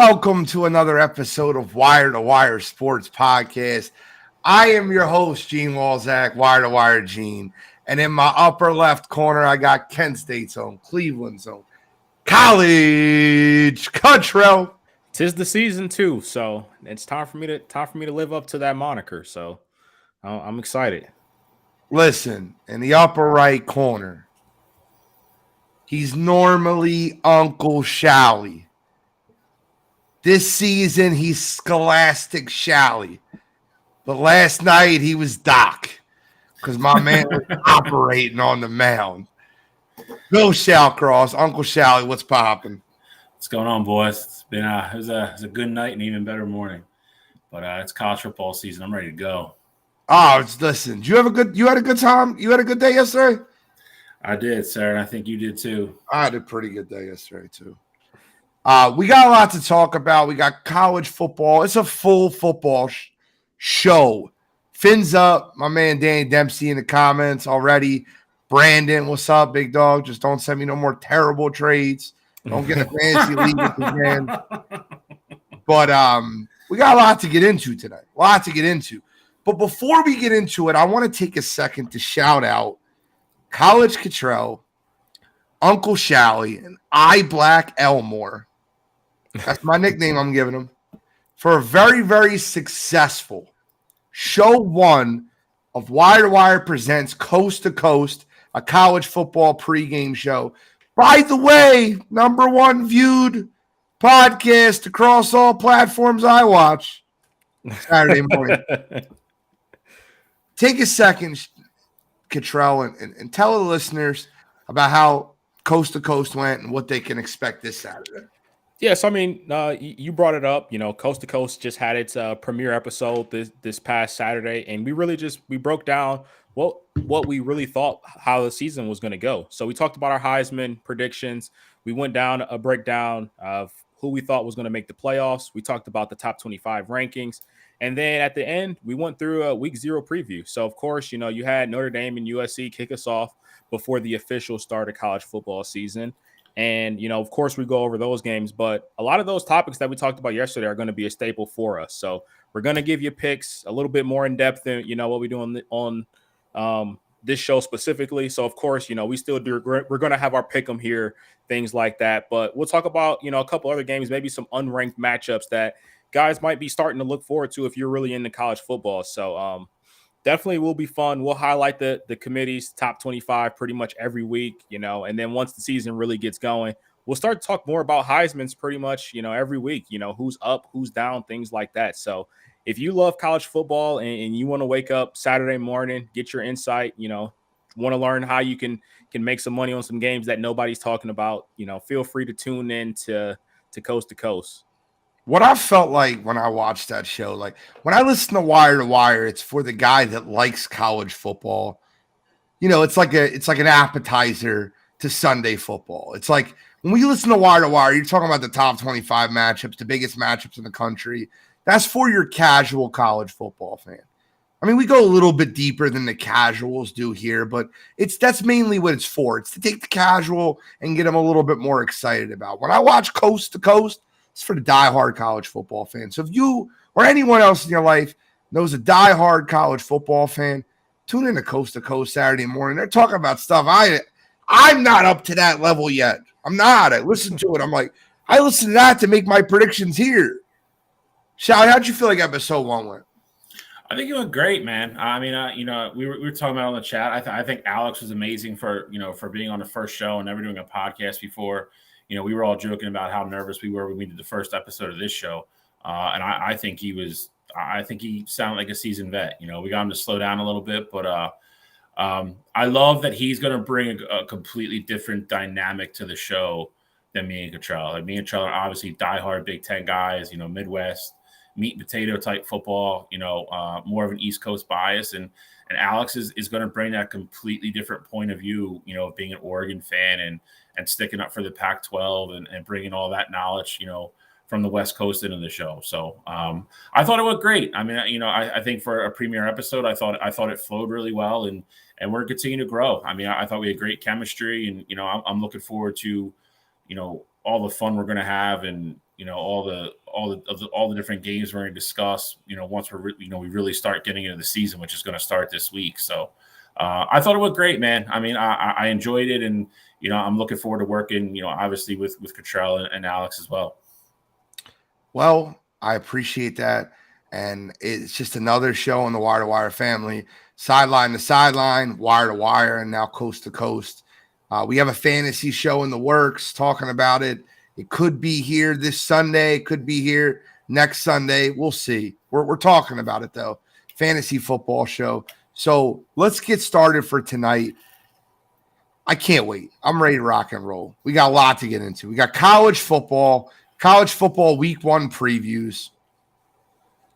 Welcome to another episode of Wire2Wire Sports Podcast. I am your host, Gene Walzak, Wire2Wire Gene. And in my upper left corner, I got Kent State's own, Cleveland's own, College Cuttrell. 'Tis the season too, so it's time for me to live up to that moniker. So I'm excited. Listen, in the upper right corner, he's normally Uncle Shally. This season, he's Scholastic Shally. But last night, he was Doc because my man was operating on the mound. Bill Shallcross, Uncle Shally, what's popping? What's going on, boys? It's been it was a good night and even better morning. But it's college football season. I'm ready to go. Listen, you had a good time? You had a good day yesterday? I did, sir, and I think you did too. I had a pretty good day yesterday, too. We got a lot to talk about. We got college football. It's a full football show. Fins up, my man Danny Dempsey in the comments already. Brandon, what's up, big dog? Just don't send me no more terrible trades. Don't get a fantasy league with this man. But we got a lot to get into tonight. But before we get into it, I want to take a second to shout out College Cottrell, Uncle Shally, and Black Elmore. That's my nickname I'm giving him. For a very, very successful show one of Wire2Wire presents Coast to Coast, a college football pregame show. By the way, number one viewed podcast across all platforms I watch Saturday morning. Take a second, Cottrell, and tell the listeners about how Coast to Coast went and what they can expect this Saturday. Yes, I mean, you brought it up. You know, Coast to Coast just had its premiere episode this past Saturday, and we broke down what we really thought how the season was going to go. So we talked about our Heisman predictions. We went down a breakdown of who we thought was going to make the playoffs. We talked about the top 25 rankings. And then at the end, we went through a week 0 preview. So, of course, you know, you had Notre Dame and USC kick us off before the official start of college football season. And, you know, of course, we go over those games. But a lot of those topics that we talked about yesterday are going to be a staple for us. So we're going to give you picks a little bit more in depth than, you know, what we do on this show specifically. So, of course, you know, we still do. We're going to have our pick 'em here, things like that. But we'll talk about, you know, a couple other games, maybe some unranked matchups that guys might be starting to look forward to if you're really into college football. So definitely will be fun. We'll highlight the committee's top 25 pretty much every week, you know, and then once the season really gets going, we'll start to talk more about Heisman's pretty much, you know, every week, you know, who's up, who's down, things like that. So if you love college football and you want to wake up Saturday morning, get your insight, you know, want to learn how you can make some money on some games that nobody's talking about, you know, feel free to tune in to Coast to Coast. What I felt like when I watched that show, like when I listen to Wire2Wire, it's for the guy that likes college football. You know, it's like an appetizer to Sunday football. It's like when we listen to Wire2Wire, you're talking about the top 25 matchups, the biggest matchups in the country. That's for your casual college football fan. I mean, we go a little bit deeper than the casuals do here, but that's mainly what it's for. It's to take the casual and get them a little bit more excited about. When I watch Coast to Coast, it's for the diehard college football fan. So if you or anyone else in your life knows a diehard college football fan, tune in to Coast Saturday morning. They're talking about stuff I'm not up to that level yet. I'm not. I listen to it. I'm like, I listen to that to make my predictions here. Shally, how'd you feel like episode 1 went? I think it went great, man. I mean, you know, we were talking about on the chat. I think Alex was amazing for being on the first show and never doing a podcast before. You know, we were all joking about how nervous we were when we did the first episode of this show. And I think he sounded like a seasoned vet. You know, we got him to slow down a little bit, but I love that he's going to bring a completely different dynamic to the show than me and Cottrell. Like me and Cottrell are obviously diehard Big Ten guys, you know, Midwest, meat and potato type football, you know, more of an East Coast bias. And Alex is going to bring that completely different point of view, you know, being an Oregon fan and sticking up for the Pac-12 and bringing all that knowledge, you know, from the West Coast into the show. So I thought it went great. I mean, you know, I think for a premiere episode, I thought it flowed really well, and we're continuing to grow. I mean, I thought we had great chemistry, and you know, I'm looking forward to, you know, all the fun we're going to have, and all the different games we're going to discuss, once we really start getting into the season, which is going to start this week. So I thought it looked great, man. I mean, I enjoyed it, and I'm looking forward to working, obviously with Cottrell and Alex as well. Well, I appreciate that. And it's just another show in the Wire2Wire family, sideline to sideline, wire to wire, and now coast to coast. We have a fantasy show in the works talking about it. It could be here this Sunday. It could be here next Sunday. We'll see. We're talking about it, though. Fantasy football show. So let's get started for tonight. I can't wait. I'm ready to rock and roll. We got a lot to get into. We got college football week 1 previews.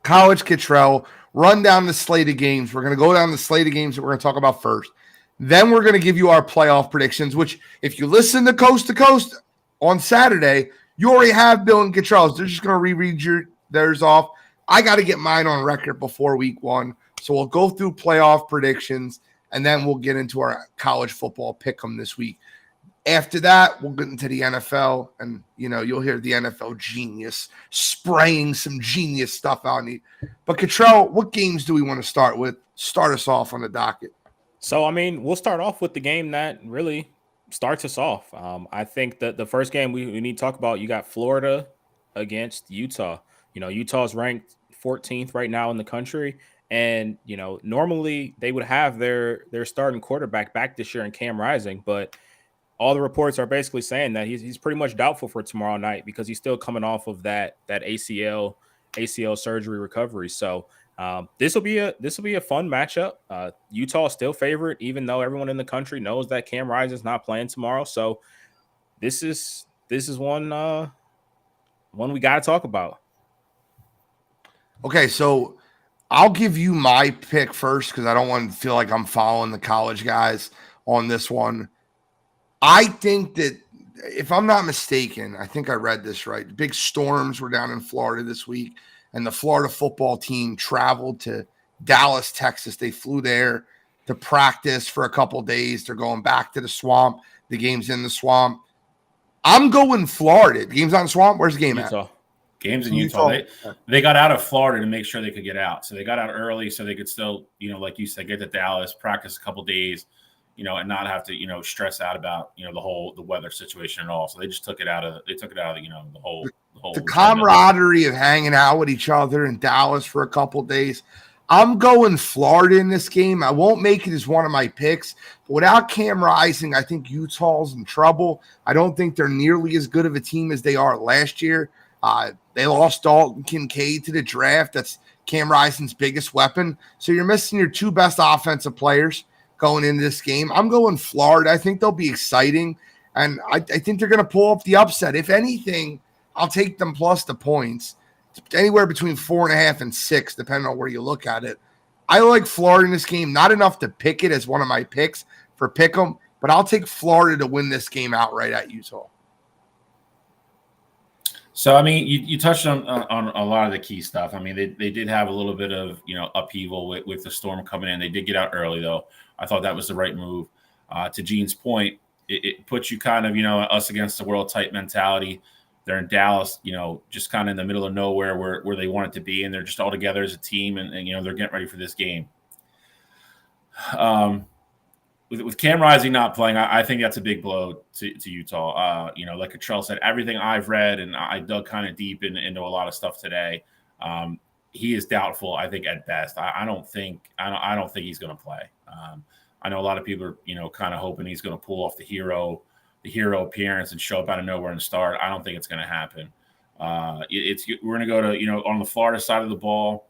College Cottrell, run down the slate of games. We're going to go down the slate of games that we're going to talk about first. Then we're going to give you our playoff predictions, which if you listen to Coast on Saturday, you already have Bill and Cottrell's. They're just going to reread theirs off. I got to get mine on record before week 1. So we'll go through playoff predictions, and then we'll get into our college football pick 'em this week. After that, we'll get into the NFL, and you'll hear the NFL genius spraying some genius stuff out. But Cottrell, what games do we want to start with? Start us off on the docket. So, I mean, we'll start off with the game that really starts us off. I think that the first game we need to talk about, you got Florida against Utah. Utah's ranked 14th right now in the country. And, normally they would have their starting quarterback back this year in Cam Rising, but all the reports are basically saying that he's pretty much doubtful for tomorrow night because he's still coming off of that ACL surgery recovery. So this will be a fun matchup. Utah is still favorite, even though everyone in the country knows that Cam Rising's not playing tomorrow. So this is one we got to talk about. Okay, so I'll give you my pick first because I don't want to feel like I'm following the college guys on this one. I think that, if I'm not mistaken, I think I read this right. Big storms were down in Florida this week, and the Florida football team traveled to Dallas, Texas. They flew there to practice for a couple days. They're going back to the swamp. The game's in the swamp. I'm going Florida. The game's on the swamp. Where's the game Utah. at? Game's in Utah. They got out of Florida to make sure they could get out. So they got out early so they could still, like you said, get to Dallas, practice a couple days, and not have to, stress out about, the weather situation at all. So they just took it out of the whole camaraderie of hanging out with each other in Dallas for a couple days. I'm going Florida in this game. I won't make it as one of my picks, but without Cam Rising, I think Utah's in trouble. I don't think they're nearly as good of a team as they are last year. They lost Dalton Kincaid to the draft. That's Cam Rising's biggest weapon. So you're missing your 2 best offensive players going into this game. I'm going Florida. I think they'll be exciting, and I think they're going to pull up the upset. If anything, I'll take them plus the points, anywhere between 4.5 and 6, depending on where you look at it. I like Florida in this game, not enough to pick it as one of my picks for Pick'em, but I'll take Florida to win this game outright at Utah. So, I mean, you touched on a lot of the key stuff. I mean, they did have a little bit of, upheaval with the storm coming in. They did get out early, though. I thought that was the right move. To Gene's point, it puts you kind of, us against the world type mentality. They're in Dallas, just kind of in the middle of nowhere where they want it to be, and they're just all together as a team, and they're getting ready for this game. With Cam Rising not playing, I think that's a big blow to Utah. Like Cottrell said, everything I've read, and I dug kind of deep into a lot of stuff today. He is doubtful, I think, at best. I don't think he's going to play. I know a lot of people are, kind of hoping he's going to pull off the hero appearance and show up out of nowhere and start. I don't think it's going to happen. We're going to go to, on the Florida side of the ball.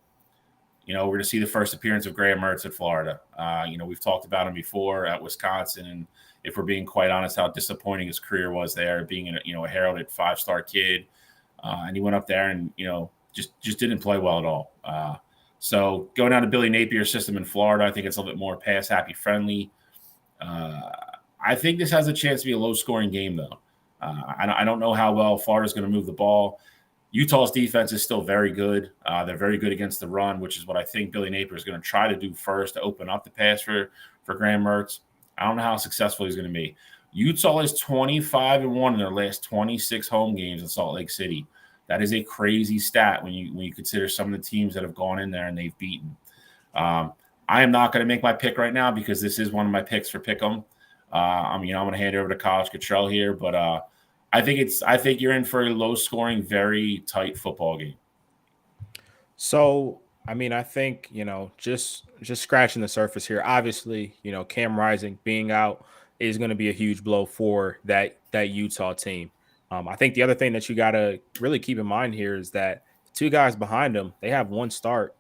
We're going to see the first appearance of Graham Mertz at Florida. We've talked about him before at Wisconsin, and if we're being quite honest, how disappointing his career was there, being a heralded 5-star kid, and he went up there and just didn't play well at all. So going down to Billy Napier's system in Florida, I think it's a little bit more pass happy friendly. I think this has a chance to be a low scoring game, though. I don't know how well Florida's going to move the ball. Utah's defense is still very good. They're very good against the run, which is what I think Billy Napier is going to try to do first to open up the pass for Graham Mertz. I don't know how successful he's going to be. Utah is 25-1 in their last 26 home games in Salt Lake City. That is a crazy stat when you consider some of the teams that have gone in there and they've beaten. I am not going to make my pick right now because this is one of my picks for Pick'em. I'm going to hand it over to College Cottrell here, but I think you're in for a low-scoring, very tight football game. So, I mean, I think, just scratching the surface here. Obviously, Cam Rising being out is going to be a huge blow for that Utah team. I think the other thing that you got to really keep in mind here is that the two guys behind them, they have one start,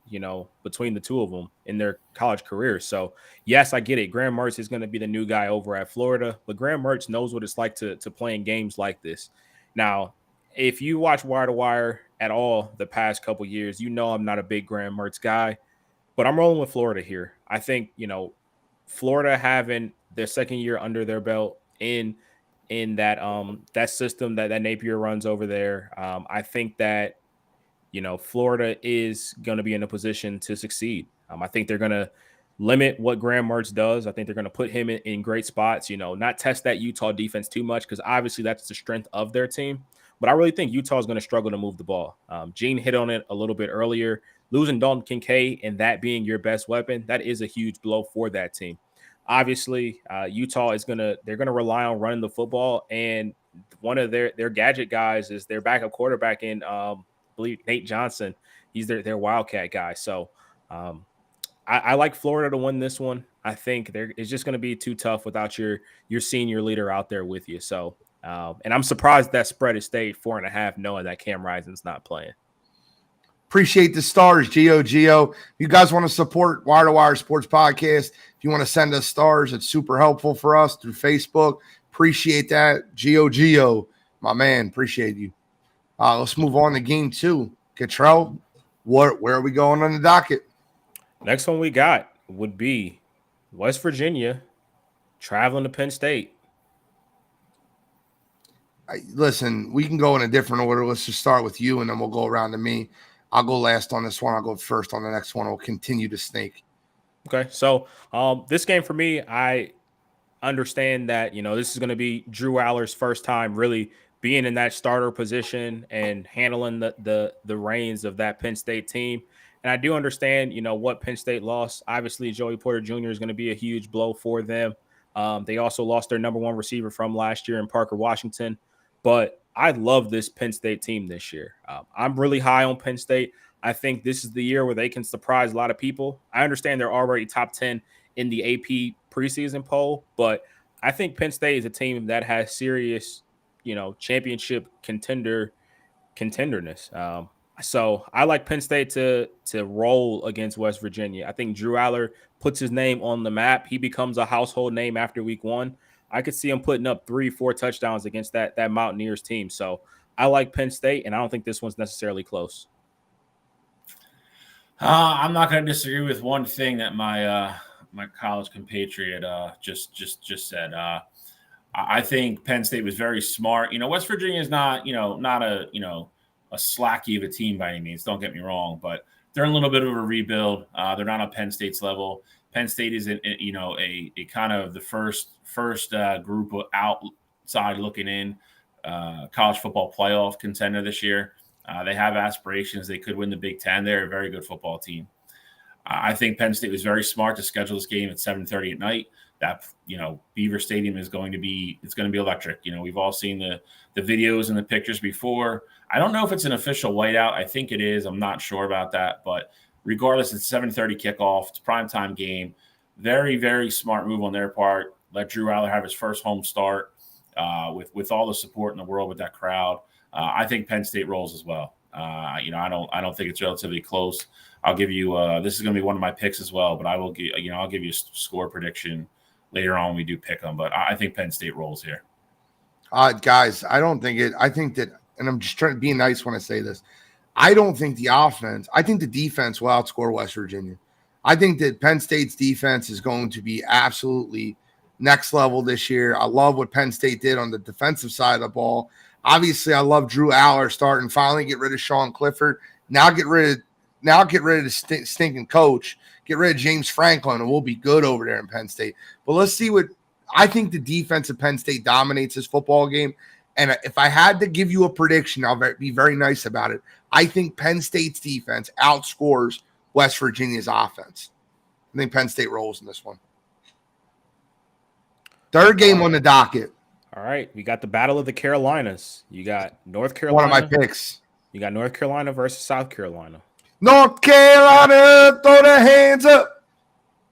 between the two of them in their college careers. So, yes, I get it. Graham Mertz is going to be the new guy over at Florida, but Graham Mertz knows what it's like to play in games like this. Now, if you watch Wire2Wire at all the past couple years, I'm not a big Graham Mertz guy, but I'm rolling with Florida here. I think, Florida having their second year under their belt in that system that Napier runs over there. I think that, Florida is going to be in a position to succeed. I think they're going to limit what Graham Mertz does. I think they're going to put him in great spots, not test that Utah defense too much because obviously that's the strength of their team. But I really think Utah is going to struggle to move the ball. Gene hit on it a little bit earlier. Losing Dalton Kincaid and that being your best weapon, that is a huge blow for that team. Obviously, Utah they're gonna rely on running the football, and one of their gadget guys is their backup quarterback in I believe Nate Johnson. He's their Wildcat guy. So I like Florida to win this one. I think it's just going to be too tough without your senior leader out there with you. So and I'm surprised that spread has stayed 4.5, knowing that Cam Rising's not playing. Appreciate the stars, Gio. You guys want to support Wire2Wire Sports Podcast? If you want to send us stars, it's super helpful for us through Facebook. Appreciate that. Gio, my man, appreciate you. Let's move on to game 2. Cottrell, where are we going on the docket? Next one we got would be West Virginia traveling to Penn State. Listen, we can go in a different order. Let's just start with you, and then we'll go around to me. I'll go last on this one. I'll go first on the next one. We'll continue to snake. Okay, so this game for me, I understand that, this is going to be Drew Aller's first time really being in that starter position and handling the reins of that Penn State team. And I do understand, what Penn State lost. Obviously, Joey Porter Jr. is going to be a huge blow for them. They also lost their number one receiver from last year in Parker Washington. But I love this Penn State team this year. I'm really high on Penn State. I think this is the year where they can surprise a lot of people. I understand they're already top 10 in the AP preseason poll, but I think Penn State is a team that has serious, championship contenderness. So I like Penn State to roll against West Virginia. I think Drew Aller puts his name on the map. He becomes a household name after week 1. I could see him putting up 3-4 touchdowns against that Mountaineers team. So I like Penn State, and I don't think this one's necessarily close. I'm not going to disagree with one thing that my college compatriot just said. I think Penn State was very smart. West Virginia is not a slacky of a team by any means. Don't get me wrong, but they're in a little bit of a rebuild. They're not on Penn State's level. Penn State is a kind of the first group of outside looking in college football playoff contender this year. They have aspirations. They could win the Big Ten. They're a very good football team. I think Penn State was very smart to schedule this game at 7:30 at night. That Beaver Stadium is going to be electric. We've all seen the videos and the pictures before. I don't know if it's an official whiteout. I think it is. I'm not sure about that, but regardless, it's 7:30 kickoff. It's a primetime game. Very, very smart move on their part. Let Drew Aller have his first home start with all the support in the world with that crowd. I think Penn State rolls as well. I don't think it's relatively close. I'll give you this is going to be one of my picks as well, but I'll give you a score prediction later on when we do pick them. But I think Penn State rolls here. Guys, I don't think it. I think that, and I'm just trying to be nice when I say this. I don't think the offense. I think the defense will outscore West Virginia. I think that Penn State's defense is going to be absolutely next level this year. I love what Penn State did on the defensive side of the ball. Obviously, I love Drew Aller starting. Finally, get rid of Sean Clifford. Now get rid of the stinking coach. Get rid of James Franklin, and we'll be good over there in Penn State. But let's see what I think. The defense of Penn State dominates this football game, And if I had to give you a prediction, I'll be very nice about it. I think Penn State's defense outscores West Virginia's offense. I think Penn State rolls in this one. Third game on the docket. All right. We got the Battle of the Carolinas. You got North Carolina. One of my picks. You got North Carolina versus South Carolina. North Carolina, throw their hands up.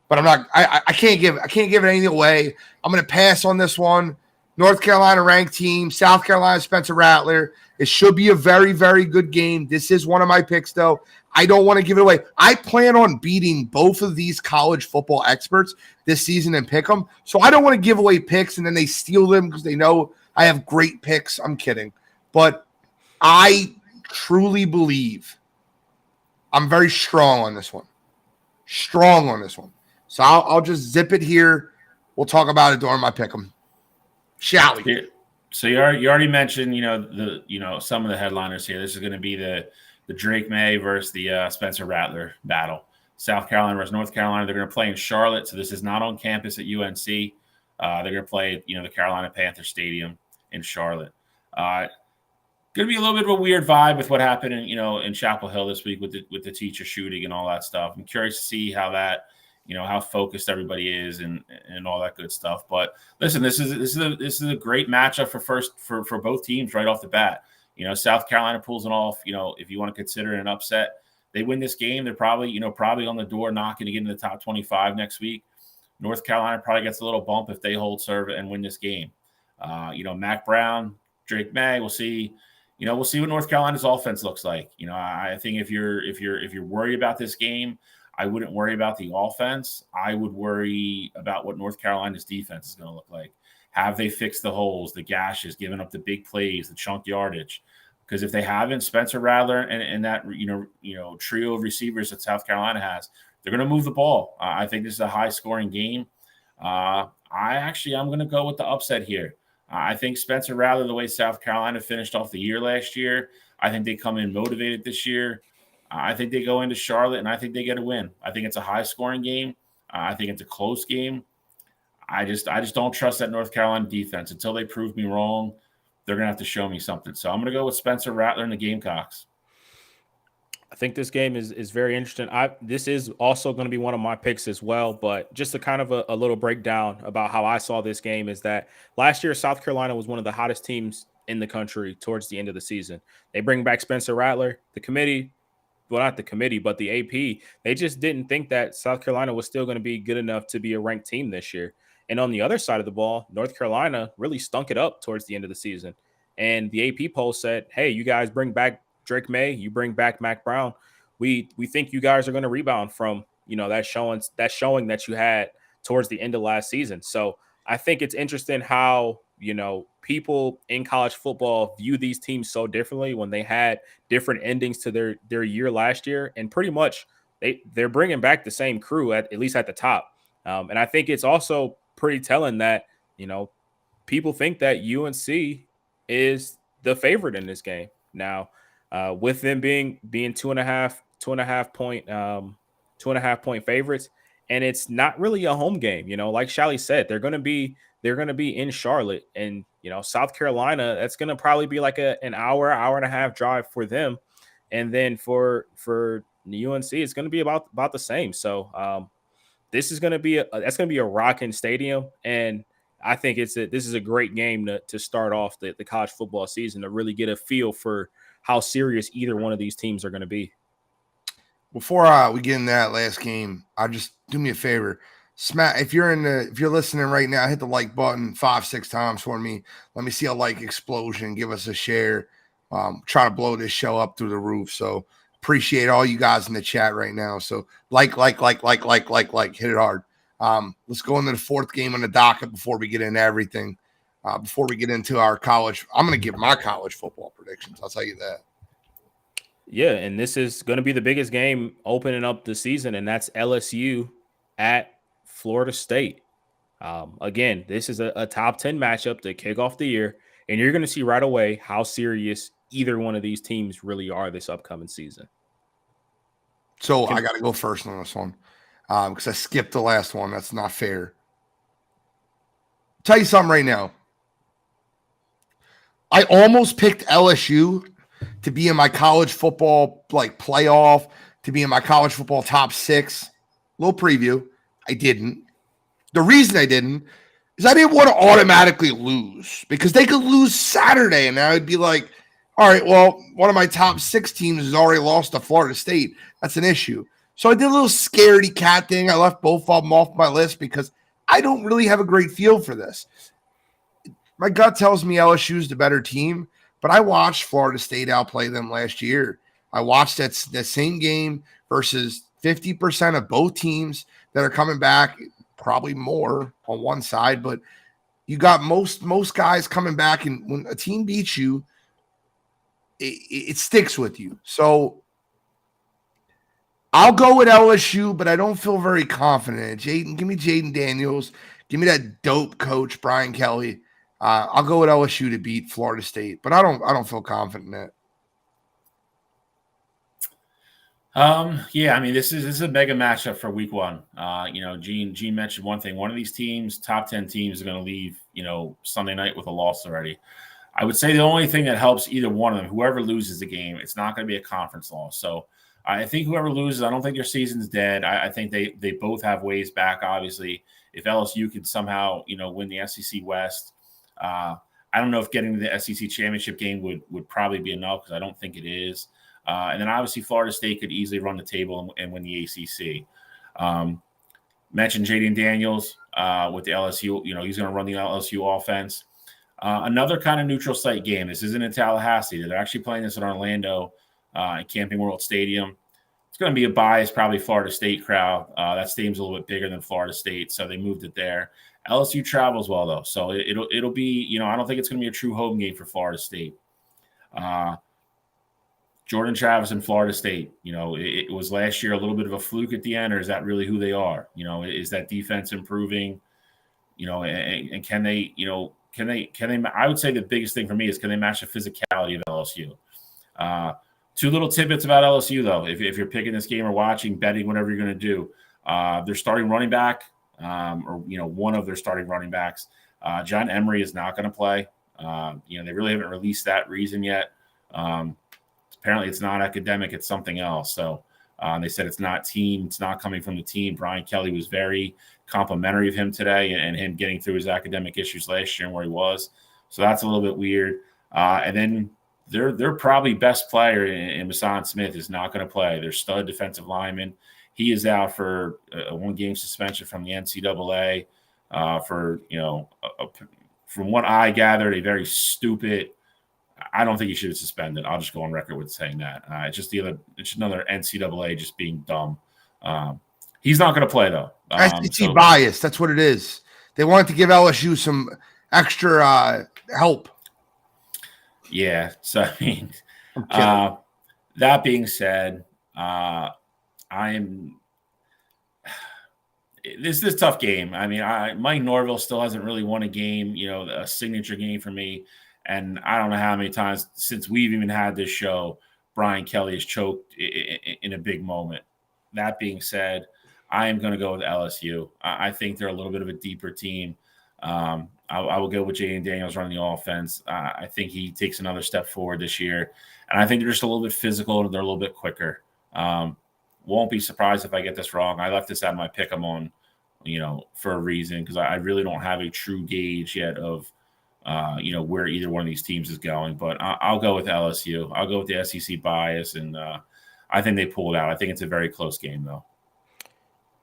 But I'm not. I can't give it anything away. I'm going to pass on this one. North Carolina ranked team. South Carolina Spencer Rattler. It should be a very, very good game. This is one of my picks, though. I don't want to give it away. I plan on beating both of these college football experts this season and pick them. So I don't want to give away picks and then they steal them because they know I have great picks. I'm kidding. But I truly believe I'm very strong on this one. Strong on this one. So I'll just zip it here. We'll talk about it during my pick 'em. Shall we? Yeah. So you already mentioned, some of the headliners here. This is going to be the Drake May versus the Spencer Rattler battle. South Carolina versus North Carolina. They're going to play in Charlotte, so this is not on campus at UNC. They're going to play, the Carolina Panther Stadium in Charlotte. Going to be a little bit of a weird vibe with what happened in Chapel Hill this week with the teacher shooting and all that stuff. I'm curious to see how that. How focused everybody is and all that good stuff. But listen, this is a great matchup for both teams right off the bat. South Carolina pulls it off. If you want to consider it an upset, they win this game. They're probably on the door knocking to get into the top 25 next week. North Carolina probably gets a little bump if they hold serve and win this game. Mac Brown, Drake May, we'll see. We'll see what North Carolina's offense looks like. I think if you're worried about this game, I wouldn't worry about the offense. I would worry about what North Carolina's defense is going to look like. Have they fixed the holes, the gashes, given up the big plays, the chunk yardage? Because if they haven't, Spencer Rattler and that trio of receivers that South Carolina has, they're going to move the ball. I think this is a high-scoring game. I'm going to go with the upset here. I think Spencer Rattler, the way South Carolina finished off the year last year, I think they come in motivated this year. I think they go into Charlotte, and I think they get a win. I think it's a high-scoring game. I think it's a close game. I just don't trust that North Carolina defense. Until they prove me wrong, they're going to have to show me something. So I'm going to go with Spencer Rattler and the Gamecocks. I think this game is very interesting. This is also going to be one of my picks as well, but just a kind of a little breakdown about how I saw this game is that last year South Carolina was one of the hottest teams in the country towards the end of the season. They bring back Spencer Rattler. The committee, well, not the committee, but the AP, they just didn't think that South Carolina was still going to be good enough to be a ranked team this year. And on the other side of the ball, North Carolina really stunk it up towards the end of the season. And the AP poll said, hey, you guys bring back Drake May, you bring back Mac Brown. We think you guys are going to rebound from, that showing that you had towards the end of last season. So I think it's interesting how, people in college football view these teams so differently when they had different endings to their year last year. And pretty much they're bringing back the same crew at least at the top. And I think it's also pretty telling that, people think that UNC is the favorite in this game. Now, with them being 2.5 point favorites, and it's not really a home game. Like Shally said, they're going to be in Charlotte, and South Carolina, that's going to probably be like an hour and a half drive for them, and then for UNC, it's going to be about the same. So this is going to be that's going to be a rocking stadium, and I think this is a great game to start off the college football season, to really get a feel for how serious either one of these teams are going to be. Before we get in that last game, just do me a favor. If you're listening right now, hit the like button 5-6 times for me. Let me see a like explosion. Give us a share. Try to blow this show up through the roof. So appreciate all you guys in the chat right now. So like, hit it hard. Let's go into the fourth game on the docket before we get into everything. Before we get into our college, I'm going to give my college football predictions. I'll tell you that. Yeah, and this is going to be the biggest game opening up the season, and that's LSU at Florida State. Again, this is a top 10 matchup to kick off the year, and you're going to see right away how serious either one of these teams really are this upcoming season. So I got to go first on this one because I skipped the last one. That's not fair. Tell you something right now. I almost picked LSU to be in my college football playoff, to be in my college football top 6. Little preview. I didn't. The reason I didn't is I didn't want to automatically lose, because they could lose Saturday and I would be like, all right, well, one of my top 6 teams has already lost to Florida State. That's an issue. So I did a little scaredy cat thing. I left both of them off my list because I don't really have a great feel for this. My gut tells me LSU is the better team, but I watched Florida State outplay them last year. I watched that same game versus 50% of both teams that are coming back, probably more on one side, but you got most guys coming back, and when a team beats you, it sticks with you. So I'll go with LSU, but I don't feel very confident. Give me Jaden Daniels. Give me that dope coach, Brian Kelly. I'll go with LSU to beat Florida State, but I don't feel confident in it. Yeah, I mean, this is a mega matchup for week 1. Gene mentioned one thing. One of these teams, top 10 teams, are going to leave, Sunday night with a loss already. I would say the only thing that helps either one of them, whoever loses the game, it's not going to be a conference loss. So I think whoever loses, I don't think their season's dead. I think they both have ways back, obviously. If LSU can somehow, win the SEC West, I don't know if getting to the SEC championship game would probably be enough, because I don't think it is. And then obviously Florida State could easily run the table and win the ACC. Mentioned Jaden Daniels with the LSU. He's going to run the LSU offense. Another kind of neutral site game. This isn't in Tallahassee. They're actually playing this in Orlando at Camping World Stadium. It's going to be a biased, probably Florida State crowd. That stadium's a little bit bigger than Florida State, so they moved it there. LSU travels well, though, so it'll be, I don't think it's going to be a true home game for Florida State. Jordan Travis and Florida State, it was last year a little bit of a fluke at the end, or is that really who they are? Is that defense improving? And can they, I would say the biggest thing for me is, can they match the physicality of LSU? 2 little tidbits about LSU, though. If you're picking this game or watching, betting, whatever you're going to do, their starting running back, or one of their starting running backs, John Emery, is not going to play. They really haven't released that reason yet. Apparently, it's not academic; it's something else. So they said it's not team; it's not coming from the team. Brian Kelly was very complimentary of him today, and him getting through his academic issues last year and where he was. So that's a little bit weird. And then their probably best player in Mason Smith is not going to play. Their stud defensive lineman. He is out for a 1-game suspension from the NCAA for, from what I gathered, a very stupid. I don't think he should have suspended. I'll just go on record with saying that. It's another NCAA just being dumb. He's not going to play, though. SEC bias. That's what it is. They wanted to give LSU some extra help. Yeah. So, I mean, that being said, this is a tough game. I mean, Mike Norville still hasn't really won a game, a signature game for me. And I don't know how many times since we've even had this show, Brian Kelly has choked in a big moment. That being said, I am going to go with LSU. I think they're a little bit of a deeper team. I will go with Jaden Daniels running the offense. I think he takes another step forward this year. And I think they're just a little bit physical and they're a little bit quicker. Won't be surprised if I get this wrong. I left this out of my pick 'em on, for a reason, because I really don't have a true gauge yet of, where either one of these teams is going. But I'll go with LSU. I'll go with the SEC bias, and I think they pulled out. I think it's a very close game, though.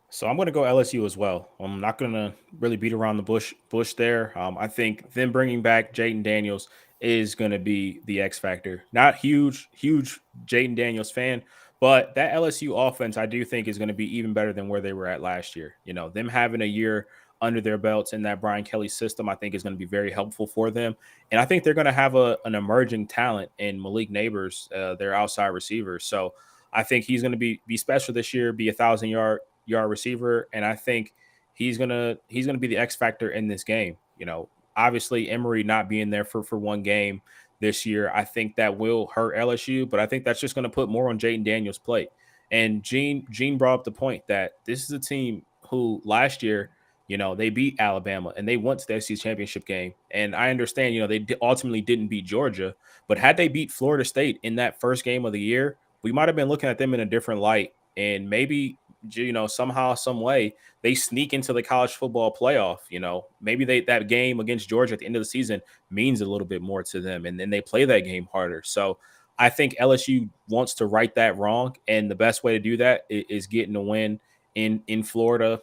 So I'm going to go LSU as well. I'm not going to really beat around the bush there. I think them bringing back Jaden Daniels is going to be the X factor. Not huge Jaden Daniels fan, but that LSU offense I do think is going to be even better than where they were at last year. Them having a year under their belts in that Brian Kelly system, I think is going to be very helpful for them. And I think they're going to have an emerging talent in Malik Neighbors, their outside receiver. So I think he's going to be special this year, be 1,000-yard receiver, and I think he's gonna be the X factor in this game. Obviously Emory not being there for one game this year, I think that will hurt LSU, but I think that's just going to put more on Jaden Daniels' plate. And Gene brought up the point that this is a team who last year They beat Alabama and they went to the SEC championship game. And I understand, they ultimately didn't beat Georgia, but had they beat Florida State in that first game of the year, we might have been looking at them in a different light. And maybe, somehow, some way they sneak into the college football playoff. Maybe that game against Georgia at the end of the season means a little bit more to them. And then they play that game harder. So I think LSU wants to right that wrong. And the best way to do that is getting a win in Florida.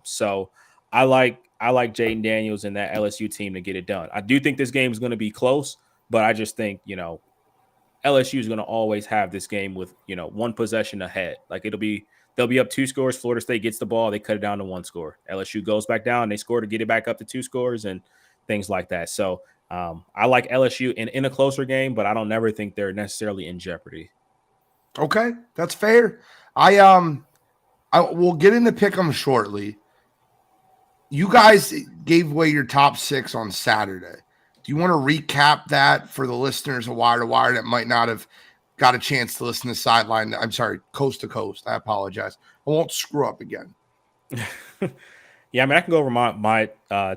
So I like Jaden Daniels and that LSU team to get it done. I do think this game is going to be close, but I just think, LSU is going to always have this game with, one possession ahead. Like they'll be up 2 scores. Florida State gets the ball. They cut it down to 1 score. LSU goes back down. They score to get it back up to 2 scores and things like that. So I like LSU in a closer game, but I don't never think they're necessarily in jeopardy. Okay. That's fair. I will get into pick 'em shortly. You guys gave away your top 6 on Saturday. Do you want to recap that for the listeners of Wire to Wire that might not have got a chance to listen to Sideline? I'm sorry, Coast to Coast. I apologize. I won't screw up again. Yeah, I mean, I can go over my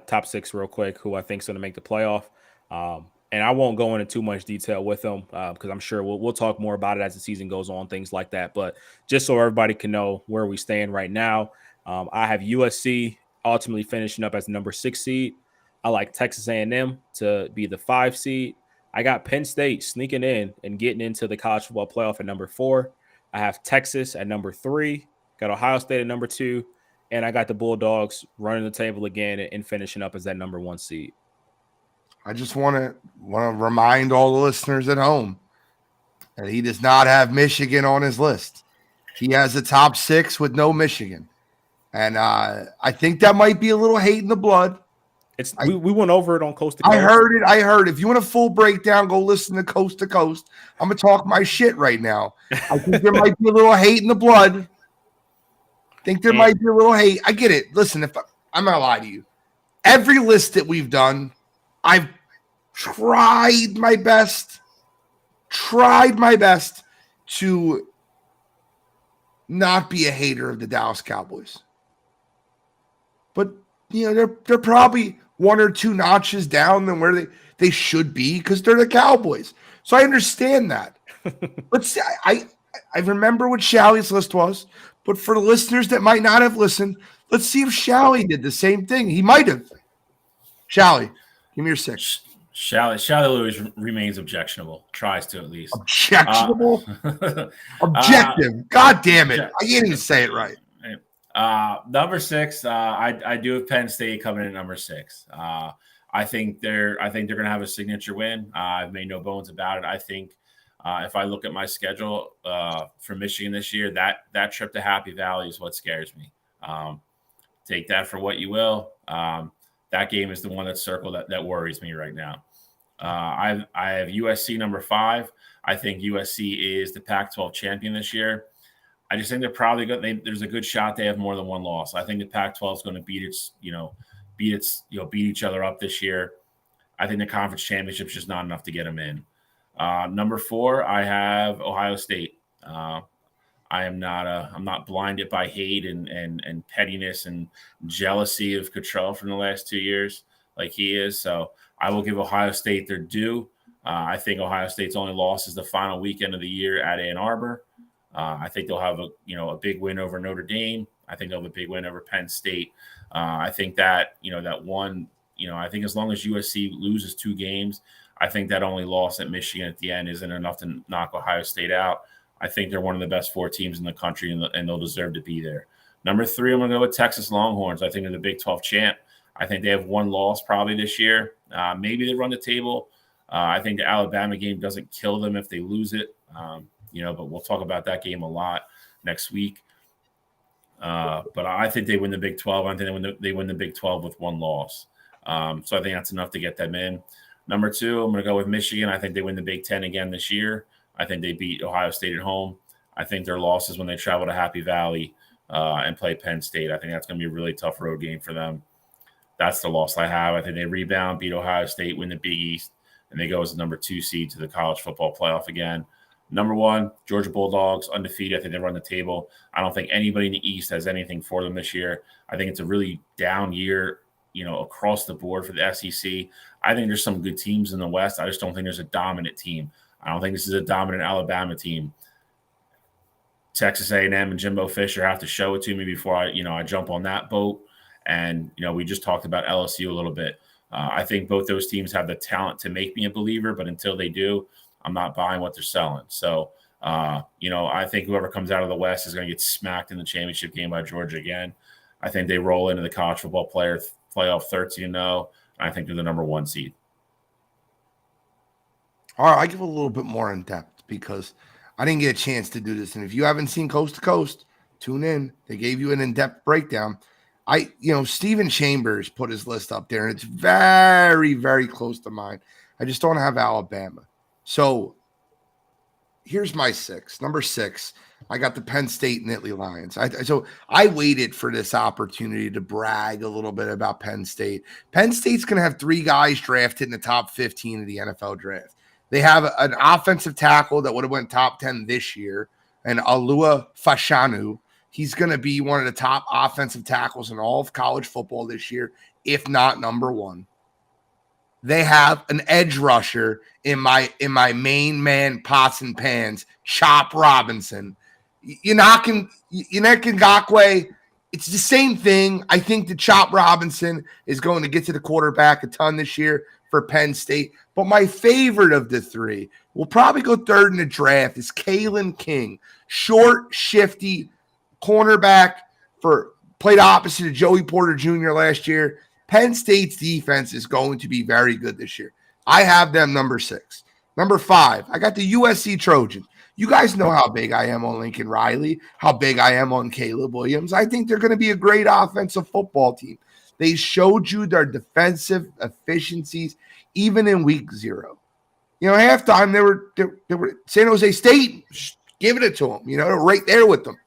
top 6 real quick, who I think is going to make the playoff. And I won't go into too much detail with them because I'm sure we'll talk more about it as the season goes on, things like that. But just so everybody can know where we stand right now, I have USC ultimately finishing up as the number 6 seed. I like Texas A&M to be the 5 seed. I got Penn State sneaking in and getting into the college football playoff at number 4. I have Texas at number 3. Got Ohio State at number 2. And I got the Bulldogs running the table again and finishing up as that number 1 seed. I just want to remind all the listeners at home that he does not have Michigan on his list. He has the top 6 with no Michigan. And I think that might be a little hate in the blood. We went over it on Coast to Coast. I heard it. If you want a full breakdown, go listen to Coast to Coast. I'm going to talk my shit right now. I think there might be a little hate in the blood. Might be a little hate. I get it. Listen, I'm not going to lie to you. Every list that we've done, I've tried my best to not be a hater of the Dallas Cowboys. But, they're probably 1 or 2 notches down than where they should be because they're the Cowboys. So I understand that. Let's see. I remember what Shalley's list was, but for the listeners that might not have listened, let's see if Shalley did the same thing. He might have. Shalley, give me your 6. Shalley always remains objectionable. Tries to, at least. Objectionable? Objective. God damn it. I can't even say it right. Number 6, I do have Penn State coming in at number 6. I think they're going to have a signature win. I've made no bones about it. I think if I look at my schedule for Michigan this year, that trip to Happy Valley is what scares me. Take that for what you will. That game is the one that's circled that worries me right now. I have USC number 5. I think USC is the Pac-12 champion this year. I just think they're probably good. There's a good shot they have more than 1 loss. I think the Pac-12 is going to beat each other up this year. I think the conference championship is just not enough to get them in. Number 4, I have Ohio State. I'm not blinded by hate and pettiness and jealousy of Cottrell from the last 2 years like he is. So I will give Ohio State their due. I think Ohio State's only loss is the final weekend of the year at Ann Arbor. I think they'll have a big win over Notre Dame. I think they'll have a big win over Penn State. I think that I think as long as USC loses 2 games, I think that only loss at Michigan at the end isn't enough to knock Ohio State out. I think they're one of the best 4 teams in the country, and they'll deserve to be there. Number 3, I'm going to go with Texas Longhorns. I think they're the Big 12 champ. I think they have 1 loss probably this year. Maybe they run the table. I think the Alabama game doesn't kill them if they lose it. But we'll talk about that game a lot next week. But I think they win the Big 12. I think they win the Big 12 with 1 loss. So I think that's enough to get them in. Number 2, I'm going to go with Michigan. I think they win the Big 10 again this year. I think they beat Ohio State at home. I think their loss is when they travel to Happy Valley and play Penn State. I think that's going to be a really tough road game for them. That's the loss I have. I think they rebound, beat Ohio State, win the Big East, and they go as the number 2 seed to the college football playoff again. Number 1, Georgia Bulldogs, undefeated. I think they run the table. I don't think anybody in the East has anything for them this year. I think it's a really down year, across the board for the SEC. I think there's some good teams in the West. I just don't think there's a dominant team. I don't think this is a dominant Alabama team. Texas A&M and Jimbo Fisher have to show it to me before I jump on that boat. And, we just talked about LSU a little bit. I think both those teams have the talent to make me a believer, but until they do, I'm not buying what they're selling. So, I think whoever comes out of the West is going to get smacked in the championship game by Georgia again. I think they roll into the college football playoff 13-0. I think they're the number 1 seed. All right, I give a little bit more in depth because I didn't get a chance to do this. And if you haven't seen Coast to Coast, tune in. They gave you an in-depth breakdown. Stephen Chambers put his list up there, and it's very, very close to mine. I just don't have Alabama. So here's my 6. Number 6, I got the Penn State Nittany Lions. So I waited for this opportunity to brag a little bit about Penn State. Penn State's going to have 3 guys drafted in the top 15 of the NFL draft. They have an offensive tackle that would have went top 10 this year, and Alua Fashanu. He's going to be one of the top offensive tackles in all of college football this year, if not number 1. They have an edge rusher in my main man pots and pans, Chop Robinson. Yannick Ngakoue, it's the same thing. I think that Chop Robinson is going to get to the quarterback a ton this year for Penn State. But my favorite of the 3 will probably go 3rd in the draft is Kalen King, short, shifty cornerback played opposite of Joey Porter Jr. last year. Penn State's defense is going to be very good this year. I have them number 6. Number 5, I got the USC Trojans. You guys know how big I am on Lincoln Riley, how big I am on Caleb Williams. I think they're going to be a great offensive football team. They showed you their defensive efficiencies even in week 0. Halftime they were San Jose State giving it to them. They're right there with them.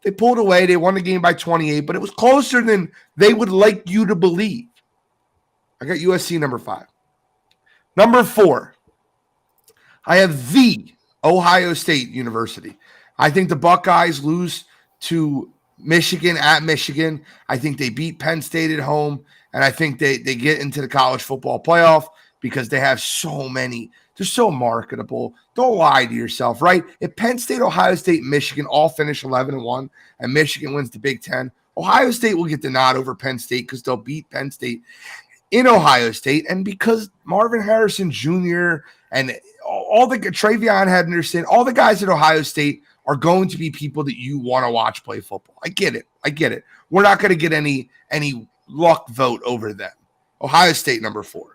They pulled away. They won the game by 28, but it was closer than they would like you to believe. I got USC number 5. Number 4, I have the Ohio State University. I think the Buckeyes lose to Michigan at Michigan. I think they beat Penn State at home, and I think they get into the college football playoff because they have so many. They're so marketable. Don't lie to yourself, right? If Penn State, Ohio State, and Michigan all finish 11-1 and Michigan wins the Big Ten, Ohio State will get the nod over Penn State because they'll beat Penn State in Ohio State. And because Marvin Harrison Jr. and all the Travion Henderson, all the guys at Ohio State are going to be people that you want to watch play football. I get it. We're not going to get any luck vote over them. Ohio State, number 4.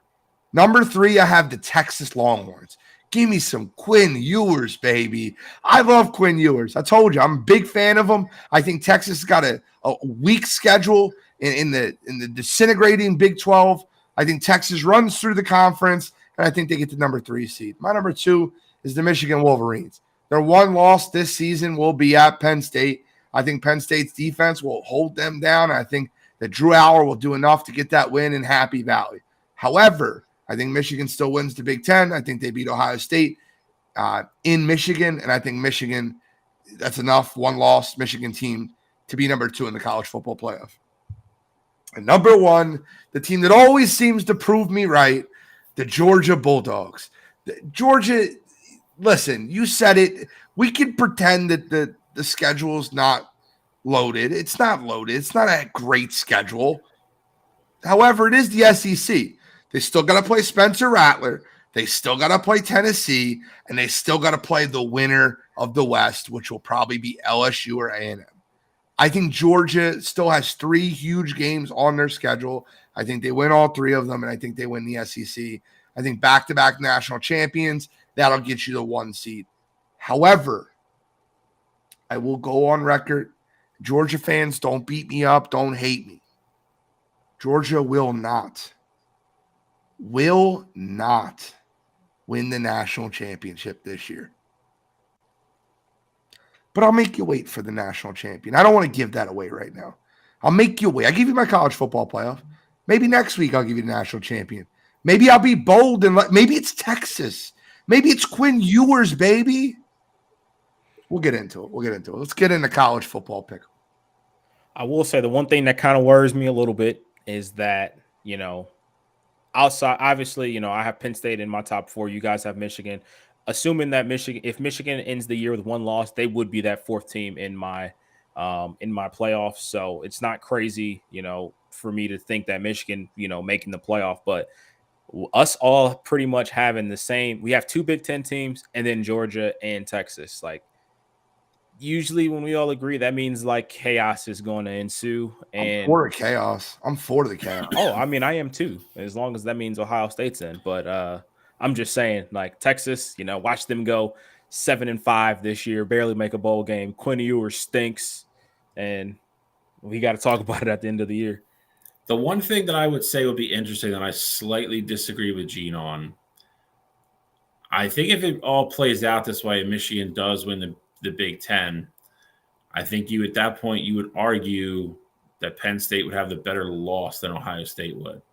Number 3, I have the Texas Longhorns. Give me some Quinn Ewers, baby. I love Quinn Ewers. I told you, I'm a big fan of him. I think Texas has got a weak schedule in the disintegrating Big 12. I think Texas runs through the conference, and I think they get the number 3 seed. My number 2 is the Michigan Wolverines. Their one loss this season will be at Penn State. I think Penn State's defense will hold them down. I think that Drew Allar will do enough to get that win in Happy Valley. However, I think Michigan still wins the Big Ten. I think they beat Ohio State in Michigan, and I think Michigan, that's enough, one loss Michigan team to be number 2 in the college football playoff. And number 1, the team that always seems to prove me right, the Georgia Bulldogs. Georgia, listen, you said it. We could pretend that the schedule is not loaded. It's not loaded. It's not a great schedule. However, it is the SEC. They still got to play Spencer Rattler. They still got to play Tennessee, and they still got to play the winner of the West, which will probably be LSU or A&M. I think Georgia still has 3 huge games on their schedule. I think they win all 3 of them, and I think they win the SEC. I think back-to-back national champions, that'll get you the 1 seed. However, I will go on record. Georgia fans, don't beat me up. Don't hate me. Georgia will not win the national championship this year. But I'll make you wait for the national champion. I don't want to give that away right now. I'll make you wait. I give you my college football playoff. Maybe next week I'll give you the national champion. Maybe I'll be bold and maybe it's Texas. Maybe it's Quinn Ewers, baby. We'll get into it. Let's get into college football pick. I will say the one thing that kind of worries me a little bit is that, outside, obviously, I have Penn State in my top 4. You guys have Michigan. Assuming that if Michigan ends the year with 1 loss, they would be that 4th team in my playoffs. So it's not crazy, for me to think that Michigan, making the playoff, but us all pretty much having the same. We have 2 Big Ten teams and then Georgia and Texas. Like, usually when we all agree, that means like chaos is going to ensue. And I'm for the chaos. Oh, I mean, I am too, as long as that means Ohio State's in. But I'm just saying, like, Texas, watch them go 7-5 this year, barely make a bowl game. Quinn Ewers stinks, and we got to talk about it at the end of the year. The one thing that I would say would be interesting that I slightly disagree with Gene on, I think if it all plays out this way and Michigan does win the Big Ten, I think at that point you would argue that Penn State would have the better loss than Ohio State would.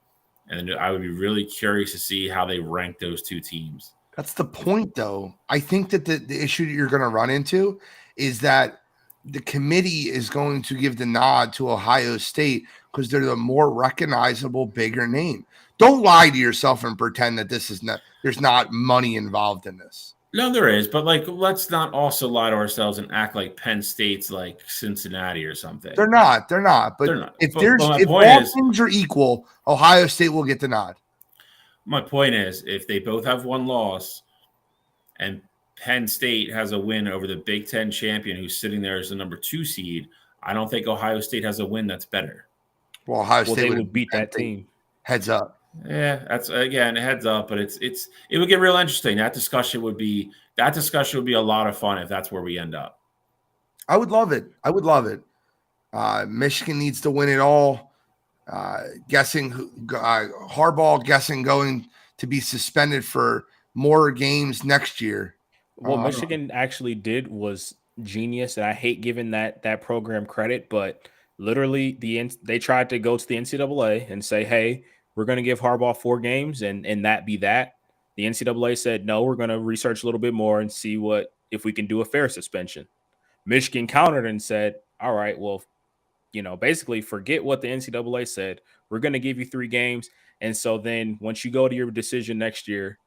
And I would be really curious to see how they rank those 2 teams. That's the point, though. I think that the issue that you're going to run into is that the committee is going to give the nod to Ohio State because they're the more recognizable, bigger name. Don't lie to yourself and pretend that there's not money involved in this. No, there is, but let's not also lie to ourselves and act like Penn State's like Cincinnati or something. They're not. But they're not. If all things are equal, Ohio State will get the nod. My point is, if they both have 1 loss and Penn State has a win over the Big Ten champion who's sitting there as the number 2 seed, I don't think Ohio State has a win that's better. Well, Ohio State would beat that team. Heads up. Yeah, that's again a heads up, but it would get real interesting. That discussion would be a lot of fun if that's where we end up. I would love it. Michigan needs to win it all. Harbaugh guessing going to be suspended for more games next year. What Michigan actually did was genius, and I hate giving that program credit, but literally they tried to go to the NCAA and say, hey, we're going to give Harbaugh 4 games and that be that. The NCAA said, no, we're going to research a little bit more and see if we can do a fair suspension. Michigan countered and said, all right, well, basically forget what the NCAA said. We're going to give you 3 games. And so then once you go to your decision next year,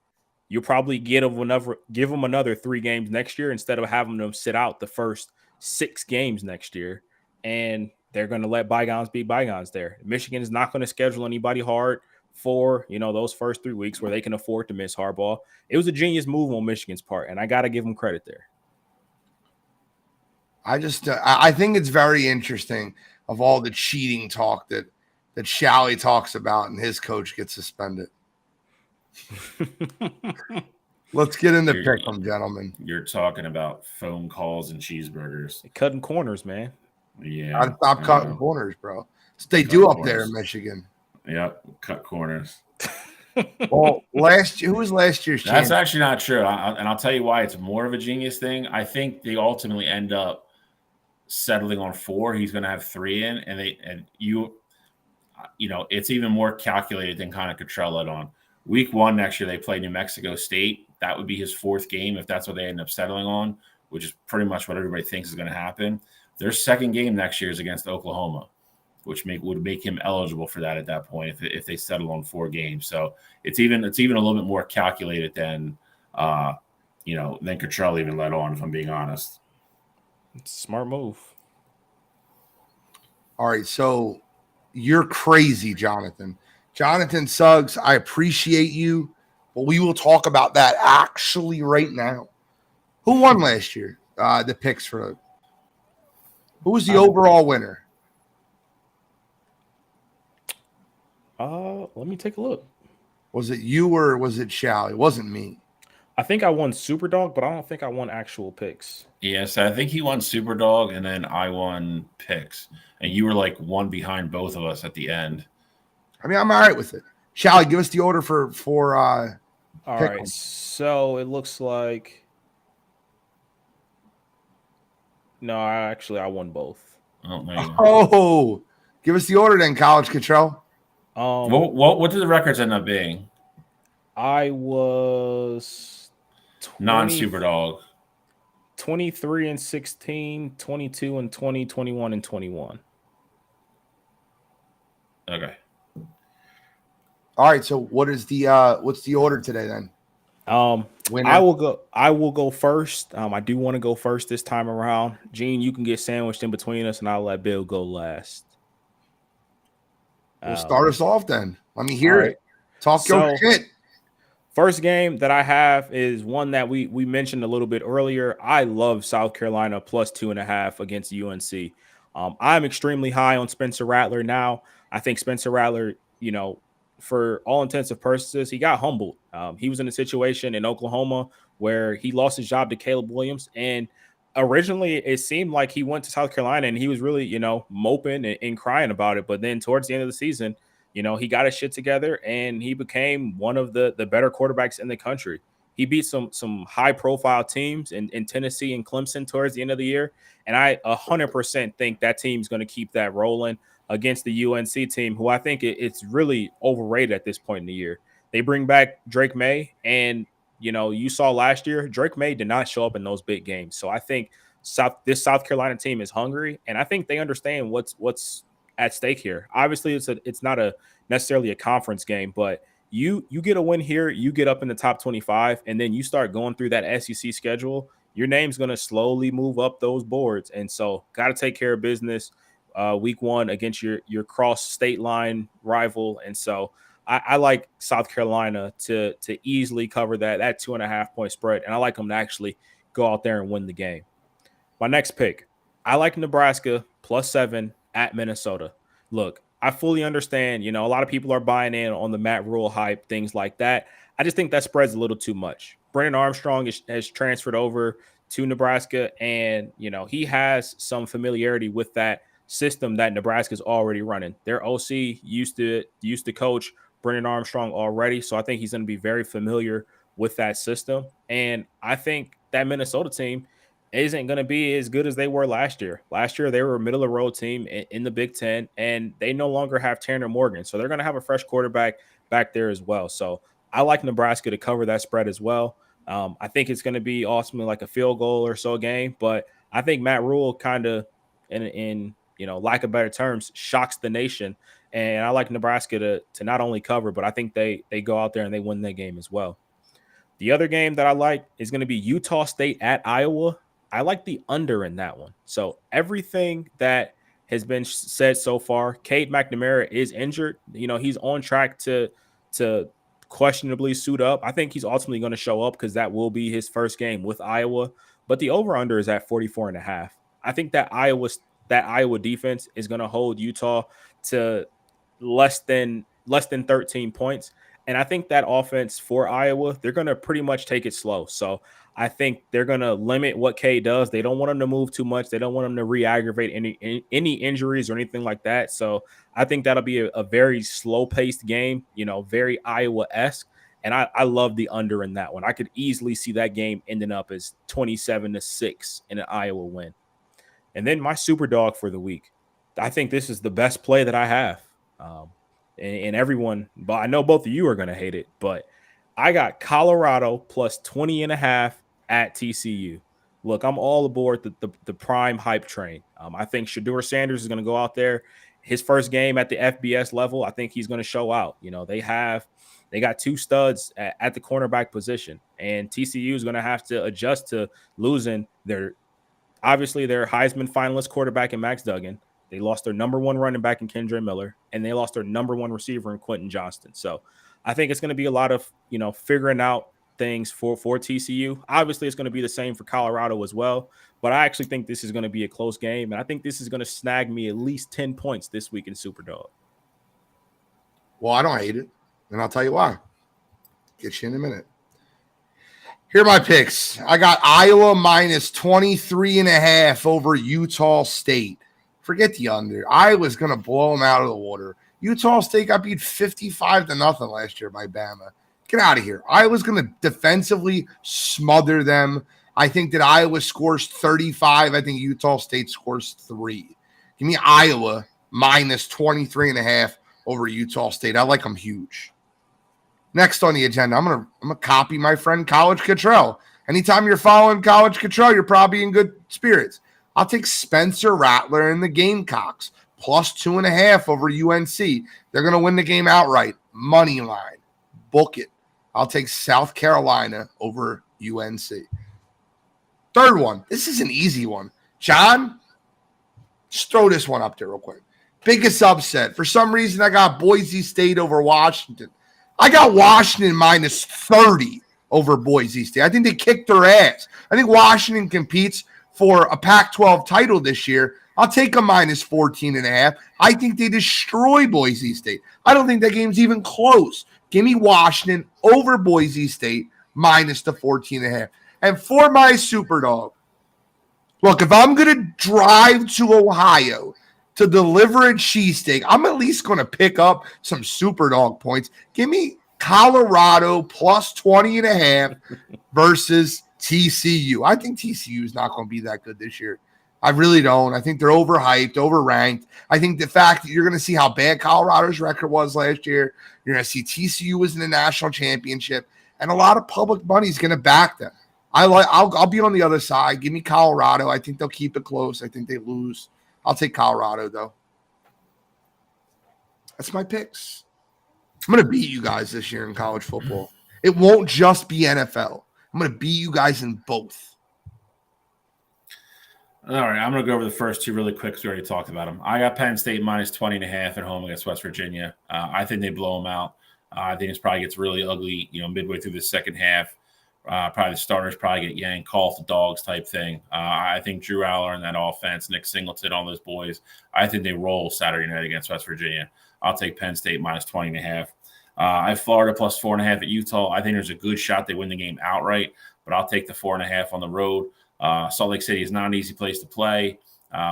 you'll probably give them another 3 games next year instead of having them sit out the first 6 games next year. And they're going to let bygones be bygones there. Michigan is not going to schedule anybody hard for, those first 3 weeks where they can afford to miss Harbaugh. It was a genius move on Michigan's part, and I got to give them credit there. I think it's very interesting of all the cheating talk that Shally talks about and his coach gets suspended. Let's get into pick 'em, gentlemen. You're talking about phone calls and cheeseburgers. Cutting corners, man. Yeah. Gotta stop cutting corners, bro. They do up there in Michigan. Yep, cut corners. Well, who was last year's champion? That's actually not true. And I'll tell you why it's more of a genius thing. I think they ultimately end up settling on 4. He's going to have 3 in, and it's even more calculated than kind of Cottrell led on. Week 1 next year, they play New Mexico State. That would be his 4th game if that's what they end up settling on, which is pretty much what everybody thinks is going to happen. Their 2nd game next year is against Oklahoma, which would make him eligible for that at that point if they settle on 4 games. So it's even a little bit more calculated than Cottrell even let on, if I'm being honest. It's a smart move. All right, so you're crazy, Jonathan. Jonathan Suggs, I appreciate you, but we will talk about that actually right now. Who won last year? The picks for who was the overall winner? Let me take a look. Was it you or was it Shally? It wasn't me. I think I won Superdog, but I don't think I won actual picks. Yes, I think he won Superdog, and then I won picks. And you were like 1 behind both of us at the end. I mean, I'm all right with it. Shally, give us the order for all right. So it looks like I won both. Oh, give us the order then, College Control. What did the records end up being? I was non-Superdog. 23-16, 22-20, 21-21. Okay. All right. So what's the order today then? Winner. I will go first. I do want to go first this time around. Gene, you can get sandwiched in between us, and I'll let Bill go last. We'll start us off then. Let me hear right. it. Talk your shit. First game that I have is one that we mentioned a little bit earlier. I love South Carolina plus 2.5 against UNC. I'm extremely high on Spencer Rattler now. I think Spencer Rattler, for all intents and purposes, he got humbled. He was in a situation in Oklahoma where he lost his job to Caleb Williams. And originally it seemed like he went to South Carolina and he was really, moping and crying about it. But then towards the end of the season, he got his shit together and he became one of the better quarterbacks in the country. He beat some high profile teams in Tennessee and Clemson towards the end of the year. And I 100% think that team's going to keep that rolling against the UNC team, who I think it's really overrated at this point in the year. They bring back Drake May, and you saw last year, Drake May did not show up in those big games. So I think this South Carolina team is hungry, and I think they understand what's at stake here. Obviously, it's not necessarily a conference game, but you get a win here, you get up in the top 25, and then you start going through that SEC schedule. Your name's going to slowly move up those boards, and so got to take care of business week one against your cross state line rival. And so I like South Carolina to easily cover that 2.5 point spread, and I like them to actually go out there and win the game. My next pick, I like Nebraska plus 7 at Minnesota. Look, I fully understand, a lot of people are buying in on the Matt Rule hype, things like that. I just think that spread's a little too much. Brennan Armstrong has transferred over to Nebraska, and, he has some familiarity with that system that Nebraska's already running. Their OC used to coach Brennan Armstrong already, so I think he's going to be very familiar with that system. And I think that Minnesota team isn't going to be as good as they were last year. Last year, they were a middle-of-the-road team in the Big Ten, and they no longer have Tanner Morgan. So they're going to have a fresh quarterback back there as well. So I like Nebraska to cover that spread as well. I think it's going to be ultimately like a field goal or so game, but I think Matt Rule kind of, in lack of better terms, shocks the nation. And I like Nebraska to not only cover, but I think they go out there and they win that game as well. The other game that I like is going to be Utah State at Iowa. I like the under in that one. So everything that has been said so far, Cade McNamara is injured. He's on track to questionably suit up. I think he's ultimately going to show up because that will be his first game with Iowa. But the over-under is at 44.5. I think that Iowa defense is going to hold Utah to less than 13 points. And I think that offense for Iowa, they're going to pretty much take it slow. So I think they're going to limit what K does. They don't want him to move too much. They don't want him to re-aggravate any injuries or anything like that. So I think that'll be a very slow-paced game, very Iowa-esque. And I love the under in that one. I could easily see that game ending up as 27-6 in an Iowa win. And then my super dog for the week. I think this is the best play that I have. And everyone, but I know both of you are going to hate it, but I got Colorado plus 20.5 at TCU. Look, I'm all aboard the prime hype train. I think Shedeur Sanders is going to go out there. His first game at the FBS level, I think he's going to show out. They got two studs at the cornerback position, and TCU is going to have to adjust to losing their Heisman finalist quarterback in Max Duggan. They lost their number one running back in Kendre Miller, and they lost their number one receiver in Quentin Johnston. So I think it's going to be a lot of, figuring out things for TCU. Obviously, it's going to be the same for Colorado as well, but I actually think this is going to be a close game, and I think this is going to snag me at least 10 points this week in Superdog. Well, I don't hate it, and I'll tell you why. Get you in a minute. Here are my picks. I got Iowa minus 23.5 over Utah State. Forget the under. Iowa's going to blow them out of the water. Utah State got beat 55-0 last year by Bama. Get out of here. Iowa's going to defensively smother them. I think that Iowa scores 35. I think Utah State scores 3. Give me Iowa minus 23.5 over Utah State. I like them huge. Next on the agenda, I'm gonna copy my friend College Cottrell Anytime you're following college control, you're probably in good spirits. I'll take Spencer Rattler and the Gamecocks plus 2.5 over UNC. They're going to win the game outright. Money line. Book it. I'll take South Carolina over UNC. Third one. This is an easy one. John, just throw this one up there real quick. Biggest upset. For some reason, I got Boise State over Washington. I got Washington minus 30 over Boise State. I think they kicked their ass. I think Washington competes for a Pac-12 title this year. I'll take a minus 14.5. I think they destroy Boise State. I don't think that game's even close. Give me Washington over Boise State minus the 14.5. And for my super dog, look, if I'm going to drive to Ohio to deliver a cheesesteak, I'm at least going to pick up some super dog points. Give me Colorado plus 20.5 versus TCU. I think TCU is not going to be that good this year. I really don't. I think they're overhyped, overranked. I think the fact that you're going to see how bad Colorado's record was last year, you're going to see TCU was in the national championship, and a lot of public money is going to back them. I'll be on the other side. Give me Colorado. I think they'll keep it close. I think they lose. I'll take Colorado, though. That's my picks. I'm going to beat you guys this year in college football. It won't just be NFL. I'm going to beat you guys in both. All right, I'm going to go over the first two really quick because we already talked about them. I got Penn State minus 20.5 at home against West Virginia. I think they blow them out. I think it probably gets really ugly, midway through the second half. Probably the starters probably get yanked, call off the dogs type thing. I think Drew Aller in that offense, Nick Singleton, all those boys, I think they roll Saturday night against West Virginia. I'll take Penn State minus 20.5. I have Florida plus 4.5 at Utah. I think there's a good shot they win the game outright, but I'll take the 4.5 on the road. Salt Lake City is not an easy place to play.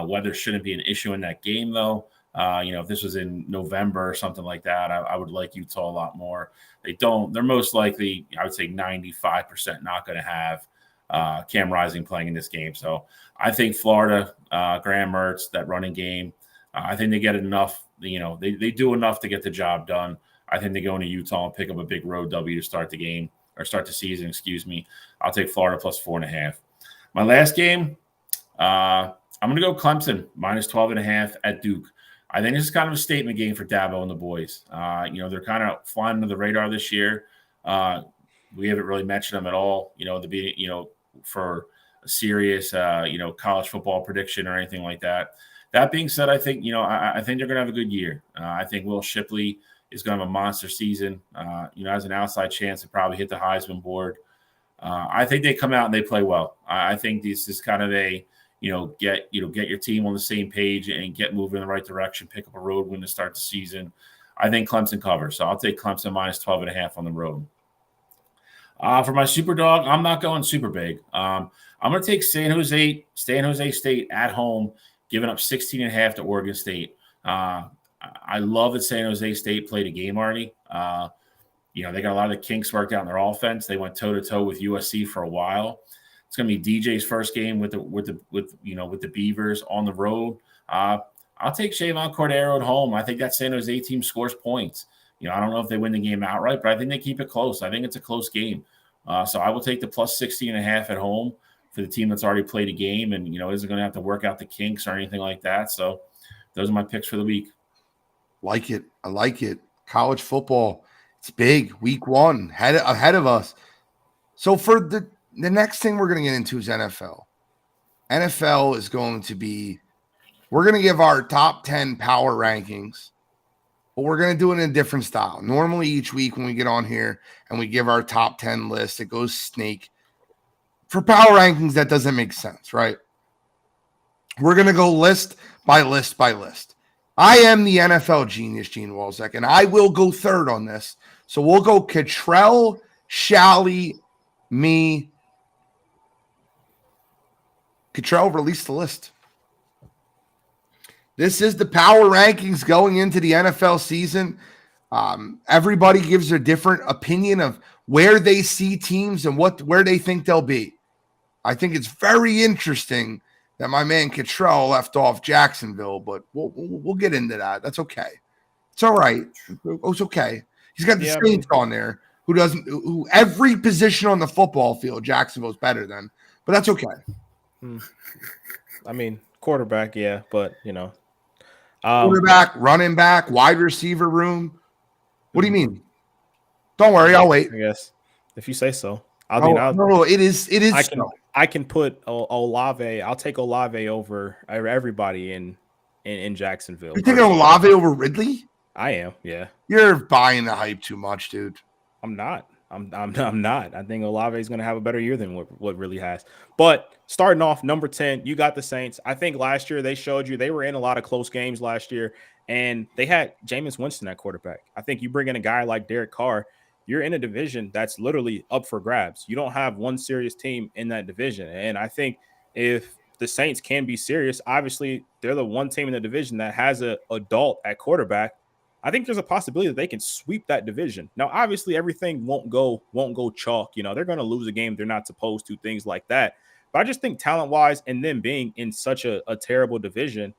Weather shouldn't be an issue in that game, though. If this was in November or something like that, I would like Utah a lot more. They're most likely, I would say 95% not going to have Cam Rising playing in this game. So I think Florida, Graham Mertz, that running game, I think they get enough, they do enough to get the job done. I think they go into Utah and pick up a big road W to start the game or start the season, I'll take Florida plus 4.5. My last game, I'm going to go Clemson minus 12.5 at Duke. I think this is kind of a statement game for Dabo and the boys. They're kind of flying under the radar this year. We haven't really mentioned them at all, for a serious, college football prediction or anything like that. That being said, I think, I think they're going to have a good year. I think Will Shipley is going to have a monster season. Has an outside chance to probably hit the Heisman board. I think they come out and they play well. I think this is kind of a, get your team on the same page and get moving in the right direction, pick up a road win to start the season. I think Clemson covers. So I'll take Clemson minus 12.5 on the road. For my super dog, I'm not going super big. I'm going to take San Jose State at home, giving up 16.5 to Oregon State. I love that San Jose State played a game already. They got a lot of the kinks worked out in their offense. They went toe-to-toe with USC for a while. It's going to be DJ's first game with the Beavers on the road. I'll take Shavon Cordero at home. I think that San Jose team scores points. I don't know if they win the game outright, but I think they keep it close. I think it's a close game. So I will take the plus 16.5 at home for the team that's already played a game and, isn't going to have to work out the kinks or anything like that. So those are my picks for the week. Like it. I like it. College football. It's big. Week 1 ahead of us. So for the next thing we're going to get into is NFL. NFL is going to be, we're going to give our top 10 power rankings, but we're going to do it in a different style. Normally each week when we get on here and we give our top 10 list, it goes snake. For power rankings, that doesn't make sense, right? We're going to go list by list by list. I am the NFL genius, Gene Walzek, and I will go third on this. So we'll go Cottrell, Shally, me. Cottrell, release the list. This is the power rankings going into the NFL season. Everybody gives a different opinion of where they see teams and where they think they'll be. I think it's very interesting that my man Cottrell left off Jacksonville, but we'll get into that. That's okay. It's all right. It's okay. He's got the Saints on there, who every position on the football field Jacksonville's better than. But that's okay. I mean, quarterback, yeah, but quarterback, running back, wide receiver room. What do you mean? Don't worry, I'll wait. I guess if you say so. No, it is. I can put Olave. I'll take Olave over everybody in Jacksonville. You're taking Olave over Ridley? I am. Yeah. You're buying the hype too much, dude. I'm not. I'm not. I think Olave is going to have a better year than what really has. But starting off, number 10, you got the Saints. I think last year they showed you they were in a lot of close games last year, and they had Jameis Winston at quarterback. I think you bring in a guy like Derek Carr, you're in a division that's literally up for grabs. You don't have one serious team in that division. And I think if the Saints can be serious, obviously they're the one team in the division that has an adult at quarterback. I think there's a possibility that they can sweep that division. Now, obviously, everything won't go chalk. They're going to lose a game they're not supposed to, things like that. But I just think talent-wise, and them being in such a terrible division,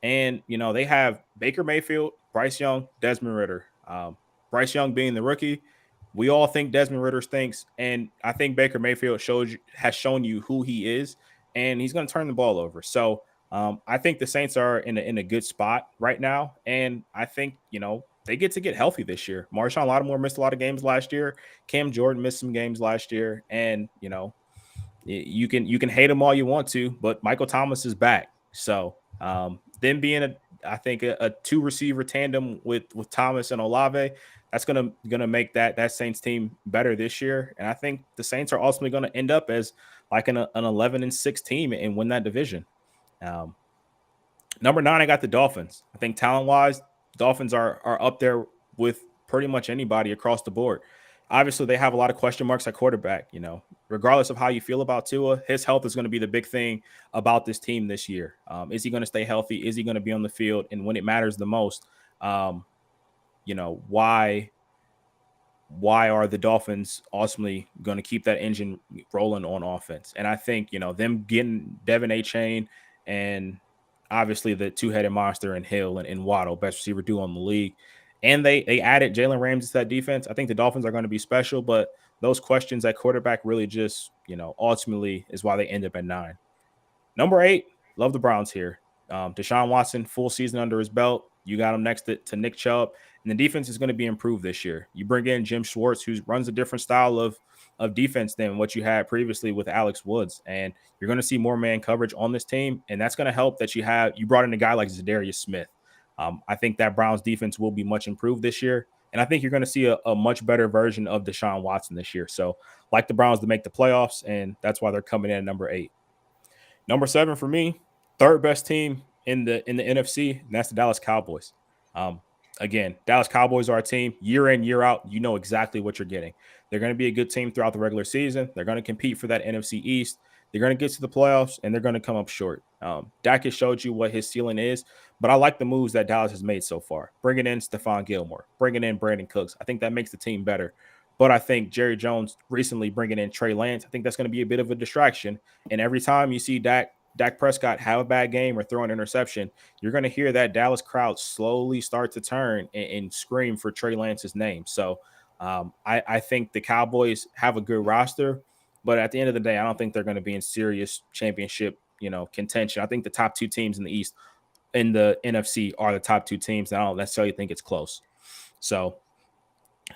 and they have Baker Mayfield, Bryce Young, Desmond Ridder. Bryce Young being the rookie, we all think Desmond Ridder stinks, and I think Baker Mayfield has shown you who he is, and he's going to turn the ball over. So I think the Saints are in a good spot right now, and I think they get healthy this year. Marshawn Lattimore missed a lot of games last year. Cam Jordan missed some games last year, and you can hate him all you want to, but Michael Thomas is back. So them being a two receiver tandem with Thomas and Olave, that's gonna make that Saints team better this year, and I think the Saints are ultimately going to end up as like an 11-6 team and win that division. Number 9, I got the Dolphins. I think talent-wise, Dolphins are up there with pretty much anybody across the board. Obviously, they have a lot of question marks at quarterback. Regardless of how you feel about Tua, his health is going to be the big thing about this team this year. Is he going to stay healthy? Is he going to be on the field? And when it matters the most, why are the Dolphins ultimately going to keep that engine rolling on offense? And I think, them getting Devin Achane and obviously the two-headed monster in Hill and Waddle, best receiver duo in the league. And they added Jalen Ramsey to that defense. I think the Dolphins are going to be special, but those questions at quarterback really just, ultimately is why they end up at 9. Number 8, love the Browns here. Deshaun Watson, full season under his belt. You got him next to Nick Chubb, and the defense is going to be improved this year. You bring in Jim Schwartz, who runs a different style of defense than what you had previously with Alex Woods, and you're going to see more man coverage on this team, and that's going to help that you brought in a guy like Zadarius Smith. I think that Browns defense will be much improved this year, and I think you're going to see a much better version of Deshaun Watson this year. So, like the Browns to make the playoffs, and that's why they're coming in at number 8. Number 7 for me, third best team in the NFC, and that's the Dallas Cowboys. Again, Dallas Cowboys are a team year in, year out. You know exactly what you're getting. They're going to be a good team throughout the regular season. They're going to compete for that NFC East. They're going to get to the playoffs, and they're going to come up short. Dak has showed you what his ceiling is, but I like the moves that Dallas has made so far. Bringing in Stephon Gilmore, bringing in Brandon Cooks. I think that makes the team better. But I think Jerry Jones recently bringing in Trey Lance, I think that's going to be a bit of a distraction. And every time you see Dak Prescott have a bad game or throw an interception, you're going to hear that Dallas crowd slowly start to turn and scream for Trey Lance's name. So I think the Cowboys have a good roster, but at the end of the day, I don't think they're going to be in serious championship, contention. I think the top 2 teams in the East, in the NFC, are the top 2 teams. And I don't necessarily think it's close. So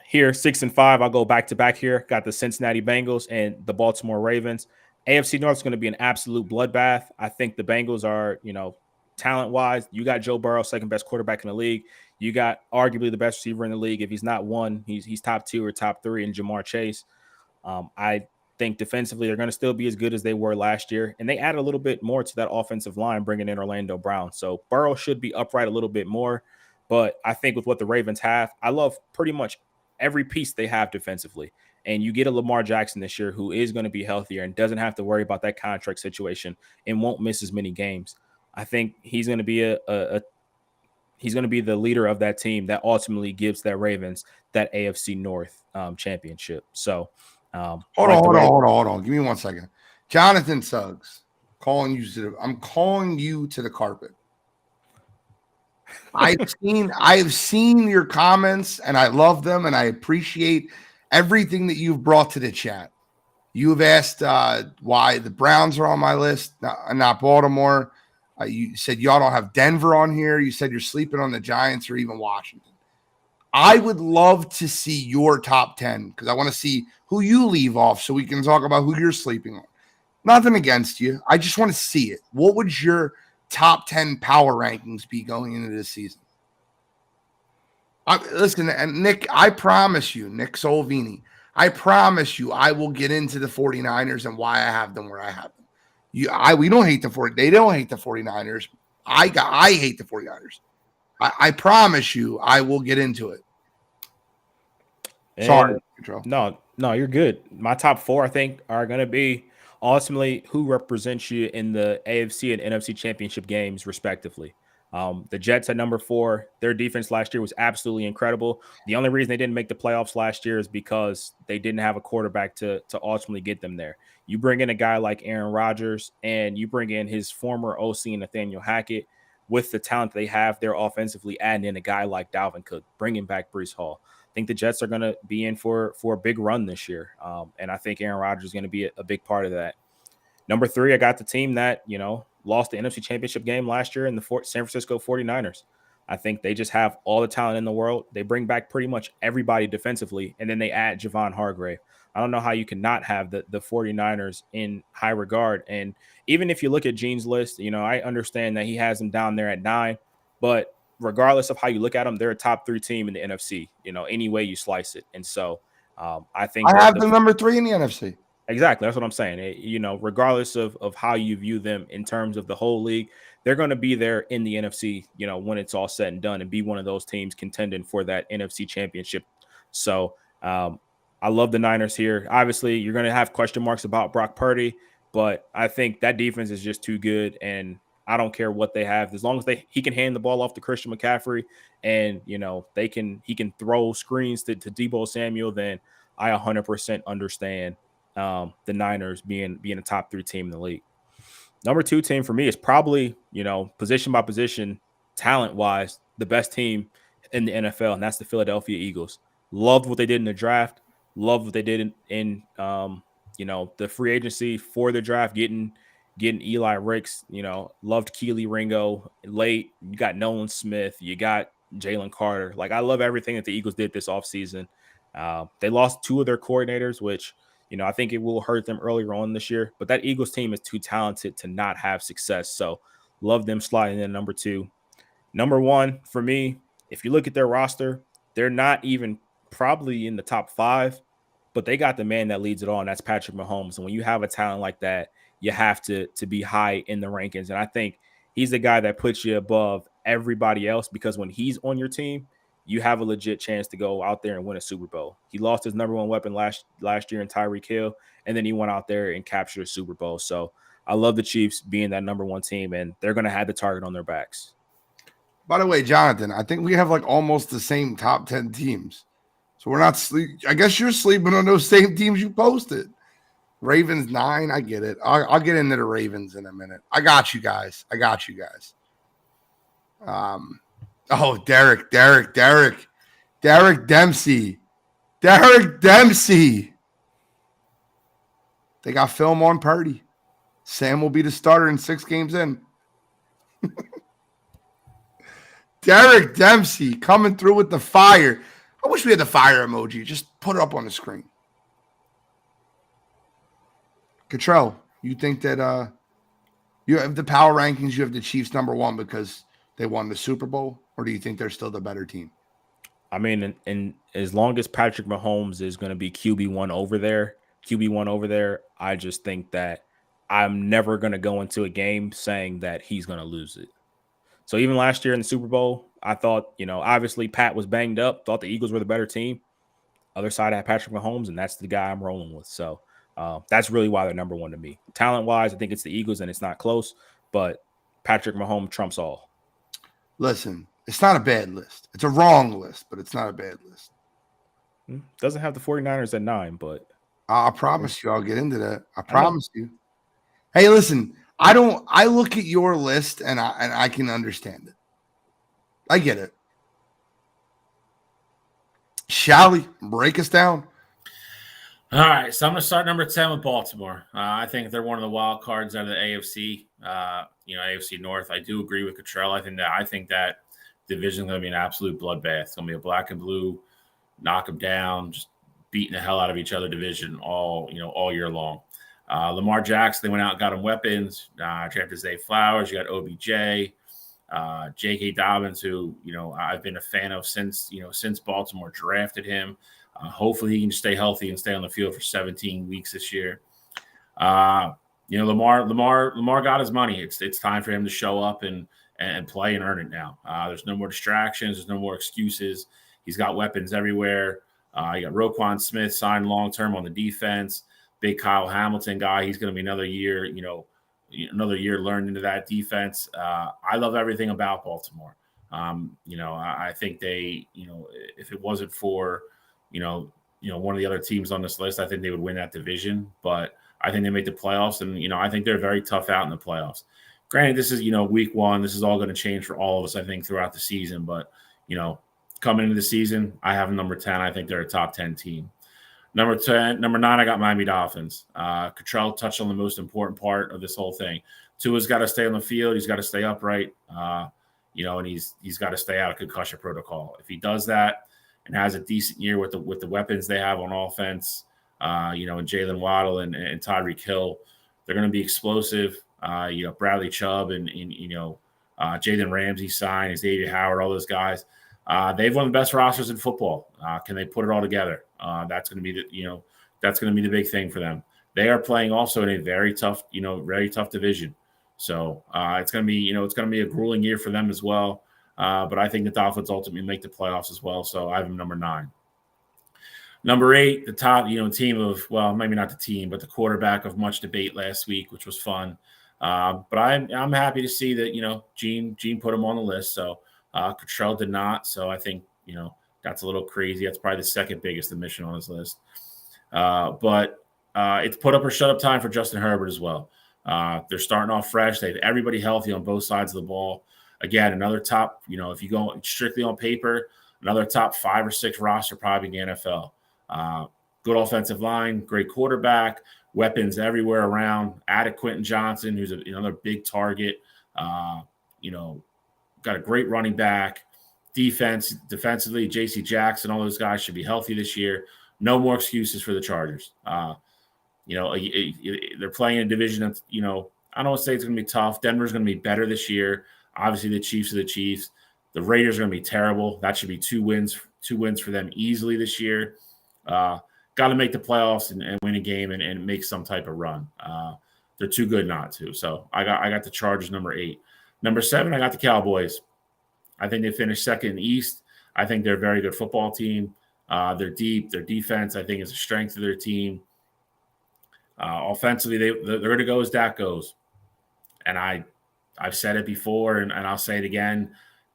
here, 6 and 5, I'll go back to back here. Got the Cincinnati Bengals and the Baltimore Ravens. AFC North is going to be an absolute bloodbath. I think the Bengals are, talent-wise, you got Joe Burrow, second best quarterback in the league. You got arguably the best receiver in the league. If he's not one, he's top 2 or top 3 in Jamar Chase. I think defensively they're going to still be as good as they were last year, and they add a little bit more to that offensive line, bringing in Orlando Brown. So Burrow should be upright a little bit more, but I think with what the Ravens have, I love pretty much every piece they have defensively. And you get a Lamar Jackson this year who is going to be healthier and doesn't have to worry about that contract situation and won't miss as many games. I think he's going to be he's going to be the leader of that team that ultimately gives that Ravens that AFC North championship. So hold on. Give me 1 second. Jonathan Suggs, I'm calling you to the carpet. I've seen your comments, and I love them, and I appreciate everything that you've brought to the chat. You have asked why the Browns are on my list, not Baltimore. You said y'all don't have Denver on here. You said you're sleeping on the Giants or even Washington. I would love to see your top 10 because I want to see who you leave off so we can talk about who you're sleeping on. Nothing against you. I just want to see it. What would your top 10 power rankings be going into this season? Listen, and Nick, I promise you, Nick Solvini, I promise you I will get into the 49ers and why I have them where I have them. We don't hate the 40. They don't hate the 49ers. I hate the 49ers. I promise you I will get into it. And Sorry, Control. No, you're good. My top 4, I think, are going to be ultimately who represents you in the AFC and NFC championship games, respectively. The Jets at number 4, their defense last year was absolutely incredible. The only reason they didn't make the playoffs last year is because they didn't have a quarterback to ultimately get them there. You bring in a guy like Aaron Rodgers and you bring in his former OC Nathaniel Hackett with the talent they have there offensively, adding in a guy like Dalvin Cook, bringing back Breece Hall. I think the Jets are going to be in for a big run this year. And I think Aaron Rodgers is going to be a big part of that. Number 3, I got the team that, lost the NFC Championship game last year in the San Francisco 49ers. I think they just have all the talent in the world. They bring back pretty much everybody defensively, and then they add Javon Hargrave. I don't know how you can not have the 49ers in high regard. And even if you look at Gene's list, I understand that he has them down there at 9, but regardless of how you look at them, they're a top 3 team in the NFC, any way you slice it. And so I think I have the number 3 in the NFC. Exactly. That's what I'm saying. Regardless of how you view them in terms of the whole league, they're going to be there in the NFC, when it's all said and done, and be one of those teams contending for that NFC championship. So I love the Niners here. Obviously, you're going to have question marks about Brock Purdy, but I think that defense is just too good, and I don't care what they have. As long as he can hand the ball off to Christian McCaffrey and, he can throw screens to Deebo Samuel, then I 100% understand the Niners being a top 3 team in the league. Number 2 team for me is probably, position by position, talent wise, the best team in the NFL, and that's the Philadelphia Eagles. Loved what they did in the draft. Loved what they did in the free agency for the draft, getting Eli Ricks. Loved Keely Ringo late. You got Nolan Smith. You got Jalen Carter. Like, I love everything that the Eagles did this offseason. They lost 2 of their coordinators, which I think it will hurt them earlier on this year, but that Eagles team is too talented to not have success. So love them sliding in number 2. Number 1 for me, if you look at their roster, they're not even probably in the top 5, but they got the man that leads it all, and that's Patrick Mahomes. And when you have a talent like that, you have to be high in the rankings. And I think he's the guy that puts you above everybody else, because when he's on your team, you have a legit chance to go out there and win a Super Bowl. He lost his number 1 weapon last year in Tyreek Hill, and then he went out there and captured a Super Bowl. So I love the Chiefs being that number 1 team, and they're going to have the target on their backs. By the way, Jonathan, I think we have like almost the same top 10 teams. So we're not I guess you're sleeping on those same teams you posted. Ravens 9, I get it. I'll get into the Ravens in a minute. I got you guys. Oh, Derek Dempsey. They got film on Purdy. Sam will be the starter in 6 games in. Derek Dempsey coming through with the fire. I wish we had the fire emoji. Just put it up on the screen. Cottrell, you think that you have the power rankings, you have the Chiefs number 1 because they won the Super Bowl, or do you think they're still the better team? I mean, and as long as Patrick Mahomes is going to be QB1 over there, I just think that I'm never going to go into a game saying that he's going to lose it. So even last year in the Super Bowl, I thought, obviously Pat was banged up, thought the Eagles were the better team. Other side, I had Patrick Mahomes, and that's the guy I'm rolling with. So that's really why they're number 1 to me. Talent-wise, I think it's the Eagles, and it's not close, but Patrick Mahomes trumps all. Listen, it's not a bad list. It's a wrong list, but it's not a bad list. Doesn't have the 49ers at 9, but I promise you I'll get into that. I promise you. Hey, listen, I look at your list and I can understand it. I get it. Shall we break us down? All right, so I'm going to start number 10 with Baltimore. I think they're one of the wild cards out of the AFC, AFC North. I do agree with Cottrell. I think that division is going to be an absolute bloodbath. It's going to be a black and blue, knock them down, just beating the hell out of each other division all year long. Lamar Jackson, they went out and got him weapons. Drafted Zay Flowers. You got OBJ, J.K. Dobbins, who I've been a fan of since Baltimore drafted him. Hopefully he can stay healthy and stay on the field for 17 weeks this year. Lamar got his money. It's time for him to show up and play and earn it now. There's no more distractions. There's no more excuses. He's got weapons everywhere. You got Roquan Smith signed long-term on the defense. Big Kyle Hamilton guy. He's going to be another year learned into that defense. I love everything about Baltimore. I think they, if it wasn't for, one of the other teams on this list, I think they would win that division. But I think they make the playoffs, and I think they're very tough out in the playoffs. Granted, this is week one. This is all going to change for all of us, I think, throughout the season. But coming into the season, I have them number 10. I think they're a top 10 team. Number 9, I got Miami Dolphins. Cottrell touched on the most important part of this whole thing. Tua's got to stay on the field. He's got to stay upright. And he's got to stay out of concussion protocol. If he does that and has a decent year with the weapons they have on offense, and Jalen Waddle and Tyreek Hill, they're going to be explosive. Bradley Chubb and Jalen Ramsey signed, Xavier Howard, all those guys. They've one of the best rosters in football. Can they put it all together? That's going to be the big thing for them. They are playing also in a very tough division. So it's going to be a grueling year for them as well. But I think the Dolphins ultimately make the playoffs as well. So I have them number 9. Number 8, the top, team of, well, maybe not the team, but the quarterback of much debate last week, which was fun. But I'm happy to see that, Gene put him on the list. So Cottrell did not. So I think, that's a little crazy. That's probably the second biggest omission on his list. But it's put up or shut up time for Justin Herbert as well. They're starting off fresh. They have everybody healthy on both sides of the ball. Again, another top, if you go strictly on paper, another top 5 or 6 roster probably in the NFL. Good offensive line, great quarterback, weapons everywhere around. Added Quentin Johnson, who's another big target. Got a great running back. Defensively, J.C. Jackson, all those guys should be healthy this year. No more excuses for the Chargers. They're playing a division that's, I don't want to say it's going to be tough. Denver's going to be better this year. Obviously, the Chiefs are the Chiefs. The Raiders are going to be terrible. That should be 2 wins for them easily this year. Got to make the playoffs and win a game and make some type of run. They're too good not to. So I got the Chargers number 8. Number 7, I got the Cowboys. I think they finished second in the East. I think they're a very good football team. They're deep. Their defense, I think, is a strength of their team. Offensively, they're going to go as Dak goes. And I've said it before, and I'll say it again.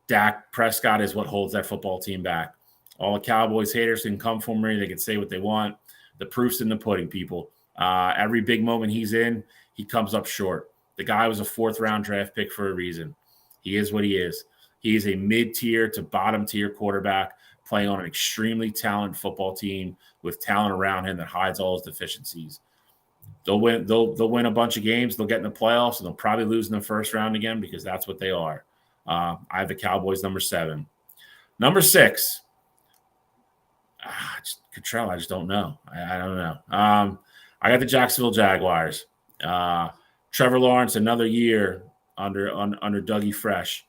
Dak Prescott is what holds that football team back. All the Cowboys haters can come for me. They can say what they want. The proof's in the pudding, people. Every big moment he's in, he comes up short. The guy was a 4th-round draft pick for a reason. He is what he is. He is a mid-tier to bottom-tier quarterback playing on an extremely talented football team with talent around him that hides all his deficiencies. They'll win a bunch of games. They'll get in the playoffs, and they'll probably lose in the first round again because that's what they are. I have the Cowboys number 7. Number 6. Cottrell, I just don't know. I don't know. I got the Jacksonville Jaguars. Trevor Lawrence, another year under Dougie Fresh.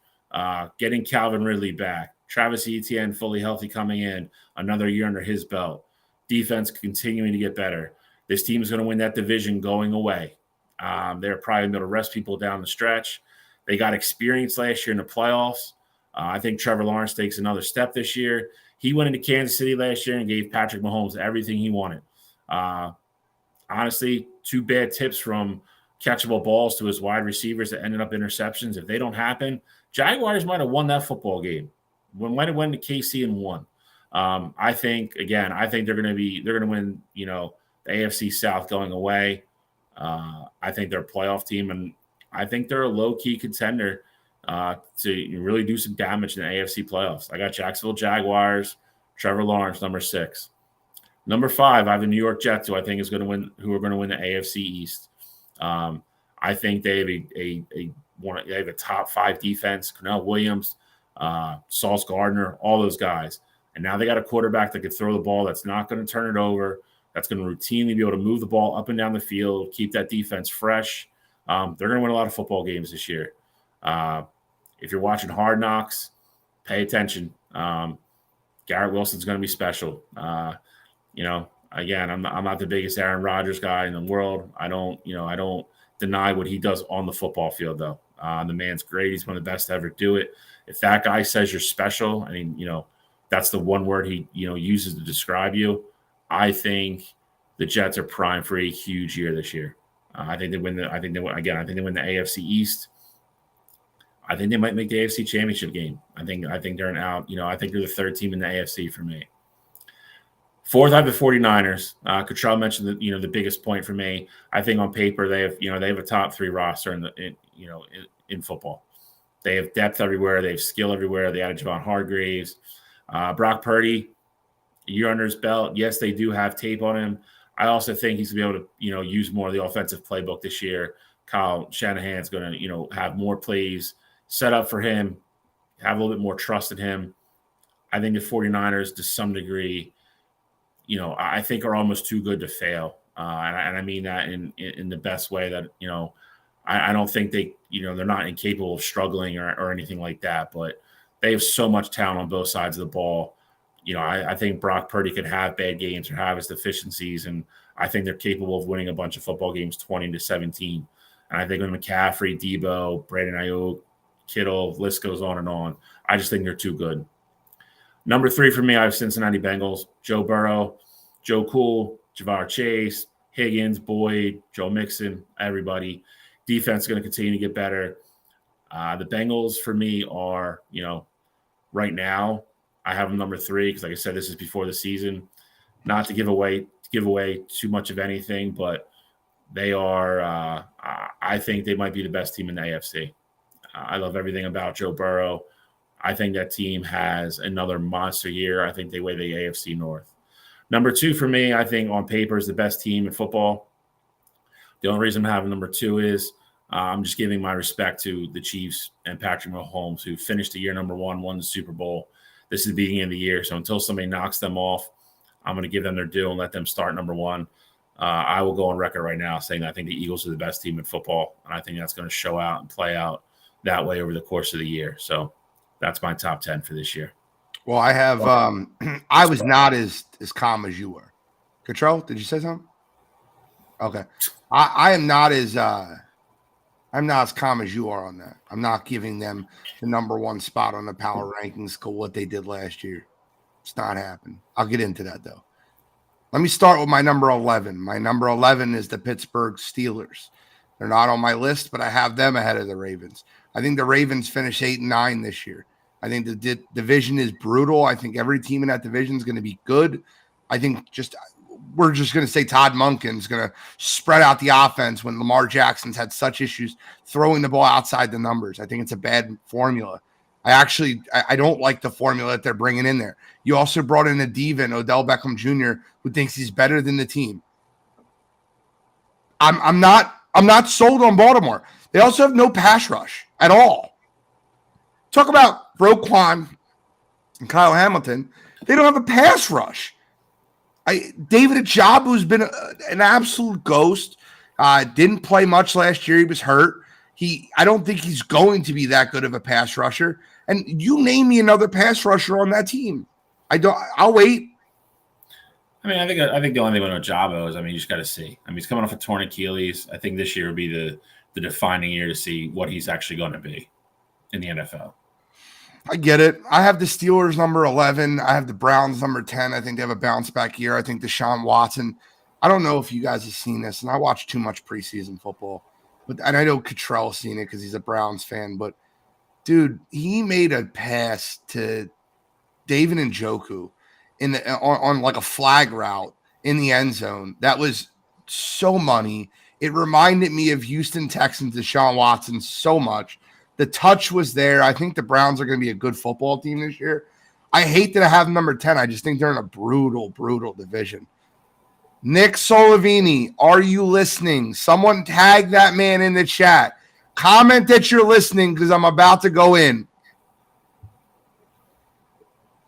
Getting Calvin Ridley back. Travis Etienne fully healthy coming in. Another year under his belt. Defense continuing to get better. This team is going to win that division going away. They're probably going to rest people down the stretch. They got experience last year in the playoffs. I think Trevor Lawrence takes another step this year. He went into Kansas City last year and gave Patrick Mahomes everything he wanted. Honestly, 2 bad tips from catchable balls to his wide receivers that ended up interceptions. If they don't happen, Jaguars might have won that football game. Might have went to KC and won. I think they're going to win, the AFC South going away. I think they're a playoff team, and I think they're a low-key contender to really do some damage in the AFC playoffs. I got Jacksonville Jaguars, Trevor Lawrence, number 6. Number 5, I have the New York Jets, who I think is going to win. Who are going to win the AFC East. I think they have a top 5 defense. Cornell Williams, Sauce Gardner, all those guys. And now they got a quarterback that could throw the ball. That's not going to turn it over. That's going to routinely be able to move the ball up and down the field, keep that defense fresh. They're going to win a lot of football games this year. If you're watching Hard Knocks, pay attention. Garrett Wilson's going to be special. Again, I'm not the biggest Aaron Rodgers guy in the world. I don't deny what he does on the football field, though. The man's great. He's one of the best to ever do it. If that guy says you're special, I mean, that's the one word he uses to describe you. I think the Jets are primed for a huge year this year. I think they win the AFC East. I think they might make the AFC Championship game. I think they're an out. I think they're the 3rd team in the AFC for me. 4th, I have the 49ers. Cottrell mentioned the biggest point for me. I think on paper they have a top 3 roster in football. They have depth everywhere. They have skill everywhere. They added Javon Hargraves, Brock Purdy, a year under his belt. Yes, they do have tape on him. I also think he's going to be able to use more of the offensive playbook this year. Kyle Shanahan's going to have more plays set up for him, have a little bit more trust in him. I think the 49ers, to some degree, I think are almost too good to fail. And I mean that in the best way that, I don't think they're not incapable of struggling or anything like that, but they have so much talent on both sides of the ball. I think Brock Purdy could have bad games or have his deficiencies, and I think they're capable of winning a bunch of football games 20-17. And I think with McCaffrey, Debo, Brandon Ayuk, Kittle, list goes on and on. I just think they're too good. Number 3 for me, I have Cincinnati Bengals. Joe Burrow, Joe Cool, Ja'Marr Chase, Higgins, Boyd, Joe Mixon, everybody. Defense is going to continue to get better. The Bengals for me are, right now, I have them number 3 because, like I said, this is before the season. Not to give away too much of anything, but they are. I think they might be the best team in the AFC. I love everything about Joe Burrow. I think that team has another monster year. I think they weigh the AFC North. Number 2 for me, I think on paper is the best team in football. The only reason I'm having number 2 is I'm just giving my respect to the Chiefs and Patrick Mahomes, who finished the year number 1, won the Super Bowl. This is the beginning of the year, so until somebody knocks them off, I'm going to give them their due and let them start number 1. I will go on record right now saying that I think the Eagles are the best team in football, and I think that's going to show out and play out that way over the course of the year. So that's my top 10 for this year. Well, I have I was not as calm as you were. Cottrell, did you say something? Okay. I am not as I'm not as calm as you are on that. I'm not giving them the number 1 spot on the power rankings for what they did last year. It's not happening. I'll get into that, though. Let me start with my number 11. My number 11 is the Pittsburgh Steelers. They're not on my list, but I have them ahead of the Ravens. I think the Ravens finish 8-9 this year. I think the division is brutal. I think every team in that division is going to be good. I think we're just going to say Todd Monken's going to spread out the offense when Lamar Jackson's had such issues throwing the ball outside the numbers. I think it's a bad formula. I don't like the formula that they're bringing in there. You also brought in a diva, Odell Beckham Jr., who thinks he's better than the team. I'm not sold on Baltimore. They also have no pass rush at all. Talk about Roquan and Kyle Hamilton. They don't have a pass rush. David Ajabu's been an absolute ghost. Didn't play much last year. He was hurt. I don't think he's going to be that good of a pass rusher. And you name me another pass rusher on that team. I'll wait. I mean, I think the only thing with Ojabo is, you just got to see. He's coming off a torn Achilles. I think this year will be the defining year to see what he's actually going to be in the NFL. I get it. I have the Steelers number 11. I have the Browns number 10. I think they have a bounce back year. I think Deshaun Watson. I don't know if you guys have seen this, and I watch too much preseason football. And I know Cottrell's seen it because he's a Browns fan. But, dude, he made a pass to David Njoku on like a flag route in the end zone. That was so money. It reminded me of Houston Texans, Deshaun Watson so much. The touch was there. I think the Browns are going to be a good football team this year. I hate that I have number 10. I just think they're in a brutal, brutal division. Nick Solovini, are you listening? Someone tag that man in the chat. Comment that you're listening because I'm about to go in.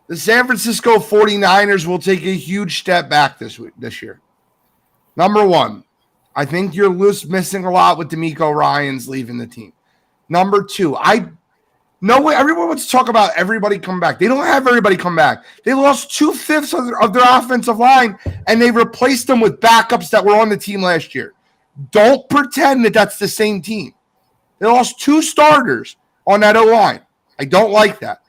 The San Francisco 49ers will take a huge step back this year. Number one, I think you're missing a lot with DeMeco Ryans leaving the team. Number two, everyone wants to talk about everybody come back. They don't have everybody come back. They lost 2/5 of their offensive line, and they replaced them with backups that were on the team last year. Don't pretend that that's the same team. They lost 2 starters on that O-line. I don't like that.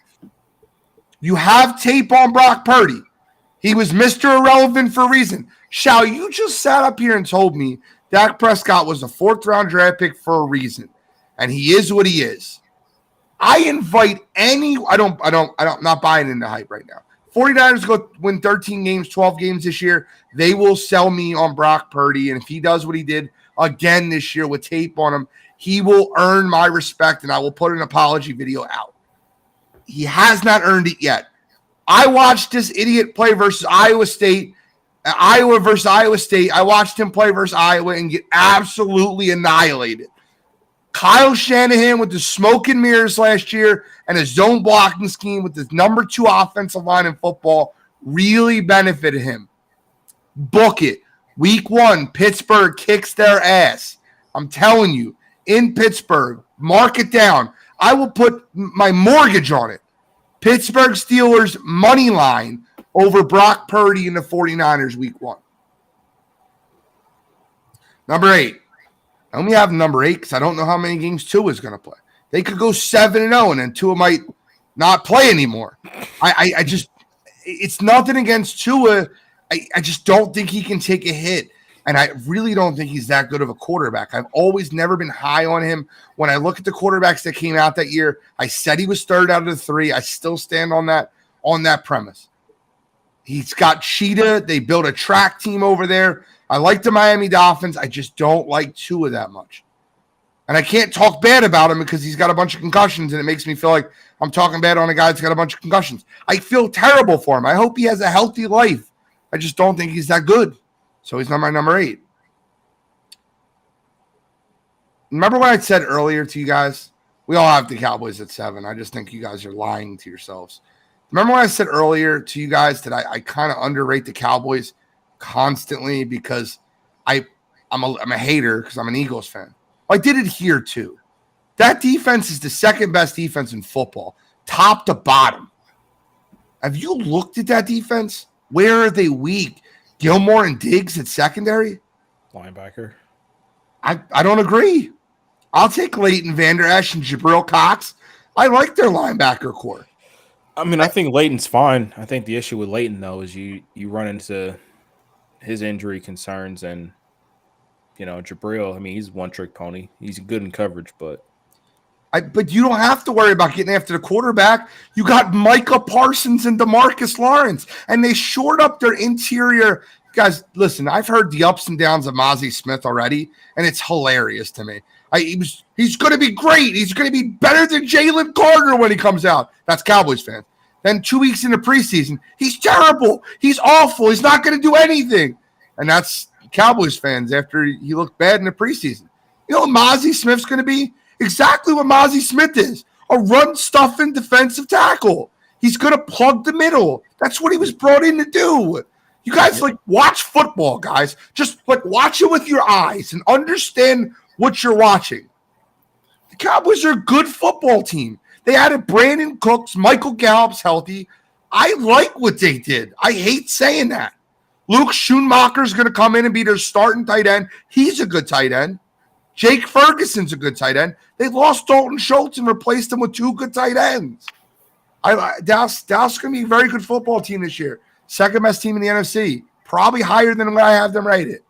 You have tape on Brock Purdy. He was Mr. Irrelevant for a reason. Shal, you just sat up here and told me Dak Prescott was a 4th-round draft pick for a reason, and he is what he is. I invite I'm not buying into hype right now. 49ers go win 13 games, 12 games this year. They will sell me on Brock Purdy, and if he does what he did again this year with tape on him, he will earn my respect, and I will put an apology video out. He has not earned it yet. I watched this idiot play versus Iowa State. Iowa versus Iowa State. I watched him play versus Iowa and get absolutely annihilated. Kyle Shanahan with the smoke and mirrors last year and his zone blocking scheme with his number 2 offensive line in football really benefited him. Book it. Week 1, Pittsburgh kicks their ass. I'm telling you, in Pittsburgh, mark it down. I will put my mortgage on it. Pittsburgh Steelers money line over Brock Purdy and the 49ers week 1. Number 8. I only have number 8 because I don't know how many games Tua is going to play. They could go 7-0 and then Tua might not play anymore. I just, it's nothing against Tua. I just don't think he can take a hit. And I really don't think he's that good of a quarterback. I've always never been high on him. When I look at the quarterbacks that came out that year, I said he was 3rd out of the 3. I still stand on that premise. He's got Cheetah. They built a track team over there. I like the Miami Dolphins. I just don't like Tua that much. And I can't talk bad about him because he's got a bunch of concussions, and it makes me feel like I'm talking bad on a guy that's got a bunch of concussions. I feel terrible for him. I hope he has a healthy life. I just don't think he's that good. So he's not my number 8. Remember what I said earlier to you guys? We all have the Cowboys at 7. I just think you guys are lying to yourselves. Remember when I said earlier to you guys that I kind of underrate the Cowboys constantly because I'm a hater because I'm an Eagles fan. I did it here too. That defense is the 2nd best defense in football, top to bottom. Have you looked at that defense? Where are they weak? Gilmore and Diggs at secondary? Linebacker. I don't agree. I'll take Leighton Vander Esch and Jabril Cox. I like their linebacker core. I mean, I think Leighton's fine. I think the issue with Leighton, though, is you run into his injury concerns and, Jabril, I mean, he's a one-trick pony. He's good in coverage, but you don't have to worry about getting after the quarterback. You got Micah Parsons and DeMarcus Lawrence, and they shored up their interior. Guys, listen, I've heard the ups and downs of Mozzie Smith already, and it's hilarious to me. He's going to be great. He's going to be better than Jalen Carter when he comes out. That's Cowboys fans. Then 2 weeks into preseason, he's terrible. He's awful. He's not going to do anything. And that's Cowboys fans after he looked bad in the preseason. You know what Mozzie Smith's going to be? Exactly what Mozzie Smith is, a run-stuffing defensive tackle. He's going to plug the middle. That's what he was brought in to do. You guys, watch football, guys. Just, watch it with your eyes and understand what you're watching. The Cowboys are a good football team. They added Brandon Cooks. Michael Gallup's healthy. I like what they did. I hate saying that. Luke Schoonmaker's going to come in and be their starting tight end. He's a good tight end. Jake Ferguson's a good tight end. They lost Dalton Schultz and replaced him with 2 good tight ends. Dallas is going to be a very good football team this year. 2nd best team in the NFC. Probably higher than what I have them rated.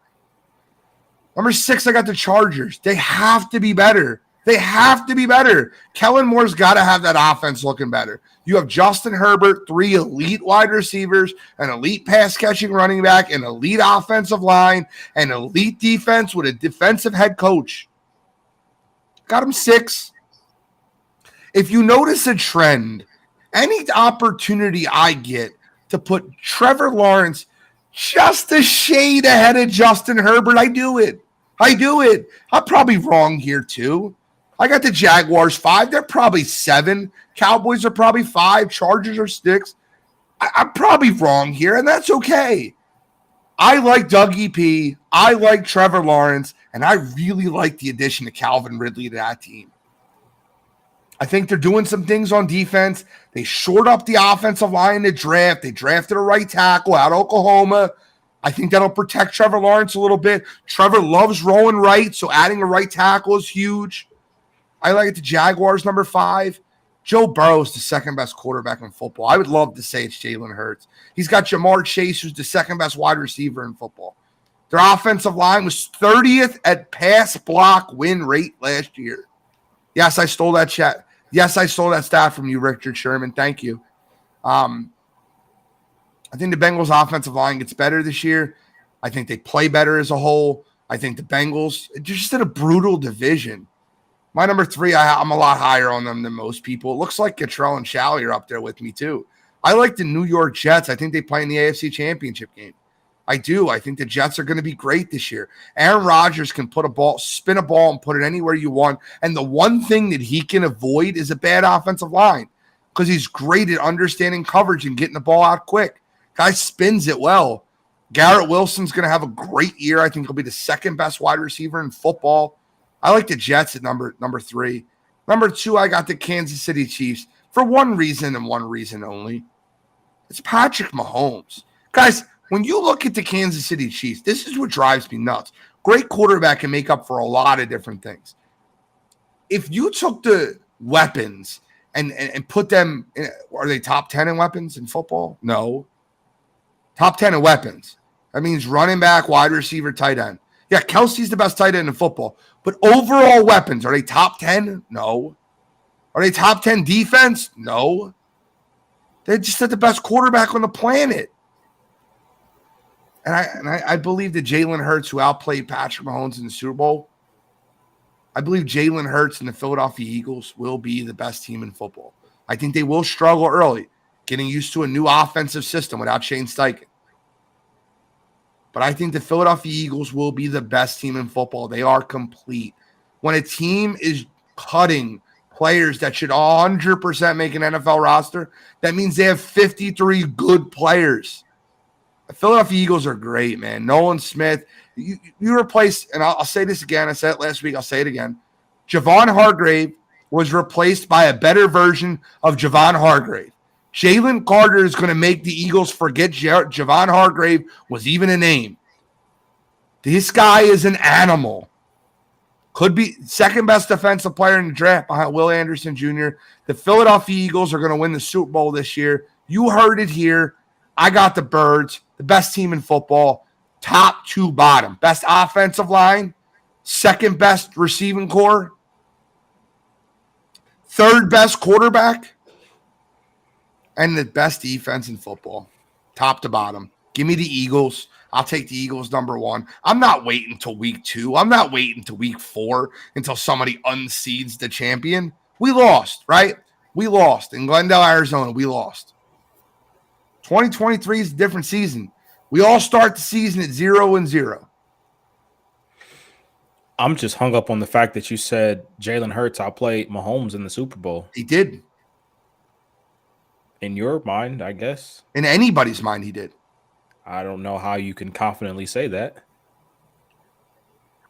Number 6, I got the Chargers. They have to be better. They have to be better. Kellen Moore's got to have that offense looking better. You have Justin Herbert, 3 elite wide receivers, an elite pass-catching running back, an elite offensive line, an elite defense with a defensive head coach. Got him 6. If you notice a trend, any opportunity I get to put Trevor Lawrence just a shade ahead of Justin Herbert, I do it. I'm probably wrong here too. I got the Jaguars 5. They're probably 7. Cowboys are probably 5. Chargers are 6. I'm probably wrong here, and that's okay. I like Dougie P. I like Trevor Lawrence, and I really like the addition of Calvin Ridley to that team. I think they're doing some things on defense. They shored up the offensive line in the draft. They drafted a right tackle out of Oklahoma. I think that'll protect Trevor Lawrence a little bit. Trevor loves rolling right, so adding a right tackle is huge. I like the Jaguars number 5. Joe Burrow's the second best quarterback in football. I would love to say it's Jalen Hurts. He's got Jamar Chase, who's the second best wide receiver in football. Their offensive line was 30th at pass block win rate last year. Yes, I stole that chat. Yes, I stole that stat from you, Richard Sherman. Thank you. I think the Bengals' offensive line gets better this year. I think they play better as a whole. I think the Bengals, just in a brutal division. My number 3, I'm a lot higher on them than most people. It looks like Cottrell and Shalley are up there with me too. I like the New York Jets. I think they play in the AFC Championship game. I do. I think the Jets are going to be great this year. Aaron Rodgers can spin a ball and put it anywhere you want. And the one thing that he can avoid is a bad offensive line because he's great at understanding coverage and getting the ball out quick. Guy spins it well. Garrett Wilson's going to have a great year. I think he'll be the second best wide receiver in football. I like the Jets at number 3. Number 2, I got the Kansas City Chiefs for one reason and one reason only. It's Patrick Mahomes. Guys, when you look at the Kansas City Chiefs, this is what drives me nuts. Great quarterback can make up for a lot of different things. If you took the weapons and put them in, are they top 10 in weapons in football? No. Top 10 in weapons. That means running back, wide receiver, tight end. Yeah, Kelsey's the best tight end in football. But overall weapons, are they top 10? No. Are they top 10 defense? No. They just had the best quarterback on the planet. And I believe that Jalen Hurts, who outplayed Patrick Mahomes in the Super Bowl, I believe Jalen Hurts and the Philadelphia Eagles will be the best team in football. I think they will struggle early, getting used to a new offensive system without Shane Steichen. But I think the Philadelphia Eagles will be the best team in football. They are complete. When a team is cutting players that should 100% make an NFL roster, that means they have 53 good players. The Philadelphia Eagles are great, man. Nolan Smith, you replace, and I'll say this again. I said it last week. I'll say it again. Javon Hargrave was replaced by a better version of Javon Hargrave. Jalen Carter is going to make the Eagles forget Javon Hargrave was even a name. This guy is an animal. Could be second best defensive player in the draft behind Will Anderson Jr. The Philadelphia Eagles are going to win the Super Bowl this year. You heard it here. I got the Birds, the best team in football, top to bottom. Best offensive line, second best receiving core, third best quarterback, and the best defense in football, top to bottom. Give me the Eagles. I'll take the Eagles number 1. I'm not waiting until week 2. I'm not waiting until week 4 until somebody unseeds the champion. We lost, right? We lost. In Glendale, Arizona, we lost. 2023 is a different season. We all start the season at 0-0. I'm just hung up on the fact that you said Jalen Hurts outplayed Mahomes in the Super Bowl. He did. In your mind, I guess. In anybody's mind, he did. I don't know how you can confidently say that.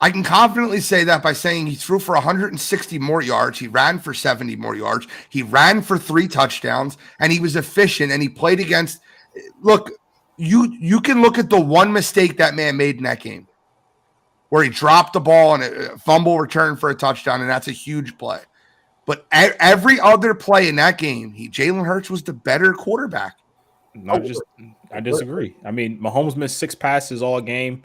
I can confidently say that by saying he threw for 160 more yards. He ran for 70 more yards. He ran for 3 touchdowns, and he was efficient, and he played against – look, you can look at the one mistake that man made in that game where he dropped the ball and a fumble return for a touchdown, and that's a huge play. But every other play in that game, Jalen Hurts was the better quarterback. I disagree. I mean, Mahomes missed 6 passes all game.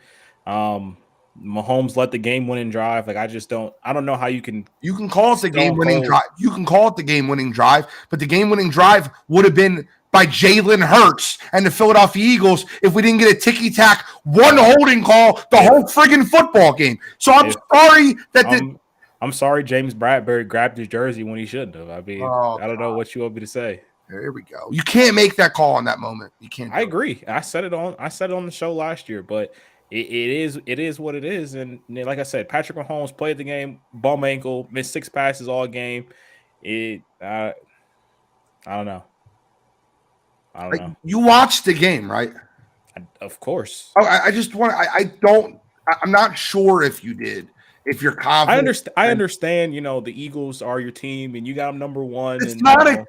Mahomes let the game-winning drive. Like, I don't know how you can. You can call it the game-winning drive. You can call it the game-winning drive, but the game-winning drive would have been by Jalen Hurts and the Philadelphia Eagles if we didn't get a ticky-tack, one holding call the whole friggin' football game. So I'm sorry that I'm sorry James Bradbury grabbed his jersey when he shouldn't have. I mean, I don't know what you want me to say. There we go. You can't make that call in that moment. You can't. I agree. I said it on the show last year, but it is what it is. And like I said, Patrick Mahomes played the game, bum ankle, missed 6 passes all game. I don't know. You watched the game, right? Of course. Oh, I just want. I'm not sure if you did. If you're confident, I understand. The Eagles are your team, and you got them number one. That's not it.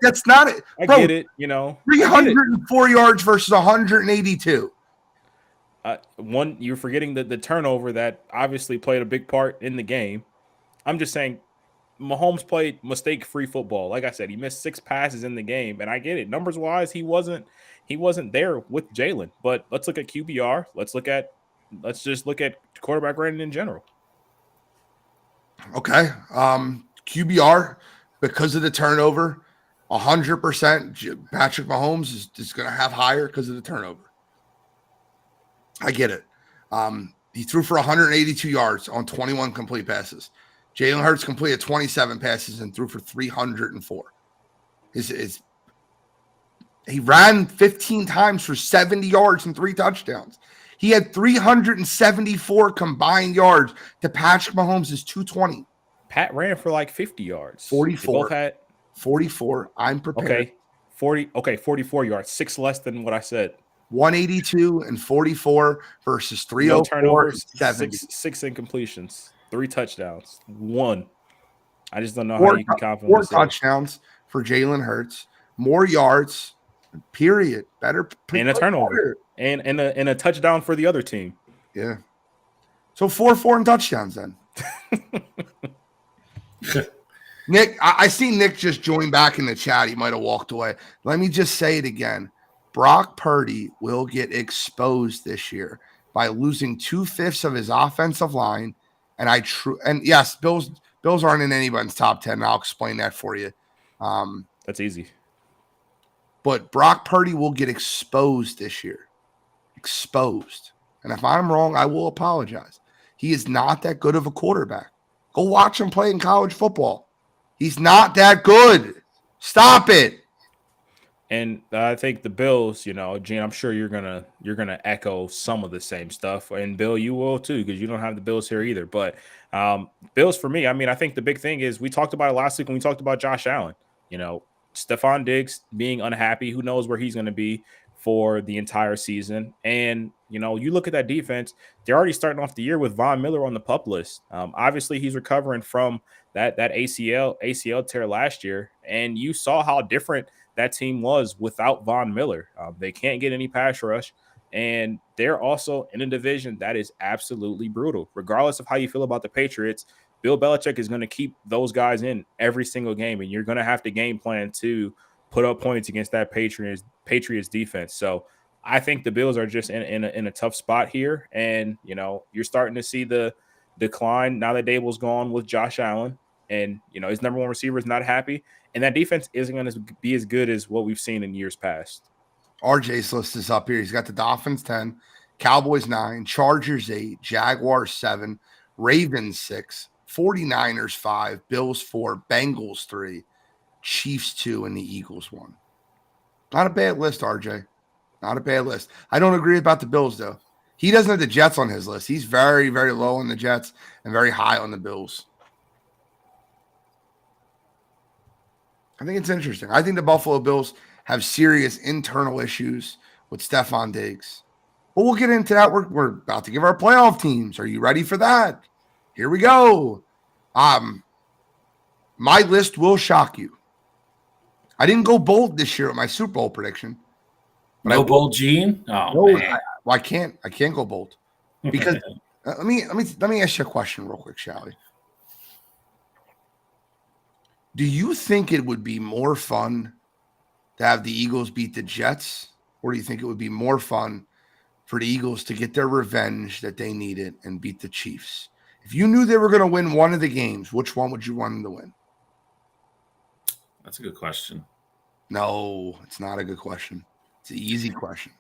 I get it. 304 yards versus 182. One, you're forgetting the turnover that obviously played a big part in the game. I'm just saying, Mahomes played mistake-free football. Like I said, he missed 6 passes in the game, and I get it. Numbers wise, he wasn't there with Jalen. But let's look at QBR. Let's just look at quarterback rating in general. Okay. QBR, because of the turnover, 100% Patrick Mahomes is going to have higher because of the turnover. I get it. He threw for 182 yards on 21 complete passes. Jalen Hurts completed 27 passes and threw for 304. He ran 15 times for 70 yards and 3 touchdowns. He had 374 combined yards to Patrick Mahomes' 220. Pat ran for like 50 yards. 44. They both had 44. I'm prepared. Okay. 44 yards. 6 less than what I said. 182 and 44 versus 304. No turnovers, 70. 6 incompletions, 3 touchdowns, 1. I just don't know how you can confidently 4 touchdowns for Jalen Hurts, more yards, period. Better and a turnover and a touchdown for the other team. Yeah. So 4 and touchdowns then. Nick, I see Nick just join back in the chat. He might have walked away. Let me just say it again. Brock Purdy will get exposed this year by losing 2/5 of his offensive line. And yes, Bills aren't in anybody's top 10. I'll explain that for you. That's easy. But Brock Purdy will get exposed this year. Exposed. And if I'm wrong, I will apologize. He is not that good of a quarterback. Go watch him play in college football. He's not that good. Stop it. And I think the Bills, Gene, I'm sure you're gonna echo some of the same stuff. And Bill, you will too, because you don't have the Bills here either. But Bills for me, I think the big thing is we talked about it last week when we talked about Josh Allen. Stephon Diggs being unhappy. Who knows where he's going to be for the entire season? And you look at that defense; they're already starting off the year with Von Miller on the PUP list. Obviously, he's recovering from that ACL tear last year, and you saw how different that team was without Von Miller. They can't get any pass rush, and they're also in a division that is absolutely brutal. Regardless of how you feel about the Patriots, Bill Belichick is going to keep those guys in every single game, and you're going to have to game plan to put up points against that Patriots defense. So I think the Bills are just in a tough spot here, and you're starting to see the decline now that Dable's gone with Josh Allen, and his number 1 receiver is not happy, and that defense isn't going to be as good as what we've seen in years past. RJ's list is up here. He's got the Dolphins 10, Cowboys 9, Chargers 8, Jaguars 7, Ravens 6, 49ers 5, Bills 4, Bengals 3, Chiefs 2, and the Eagles 1. Not a bad list, RJ. Not a bad list. I don't agree about the Bills, though. He doesn't have the Jets on his list. He's very, very low on the Jets and very high on the Bills. I think it's interesting. I think the Buffalo Bills have serious internal issues with Stephon Diggs. But we'll get into that. We're about to give our playoff teams. Are you ready for that? Here we go. My list will shock you. I didn't go bold this year with my Super Bowl prediction. No bold, Gene? Oh, no, man. I can't go bold. Because let me ask you a question real quick, shall we? Do you think it would be more fun to have the Eagles beat the Jets, or do you think it would be more fun for the Eagles to get their revenge that they needed and beat the Chiefs? If you knew they were going to win one of the games, which one would you want them to win? That's a good question. No, it's not a good question. It's an easy question.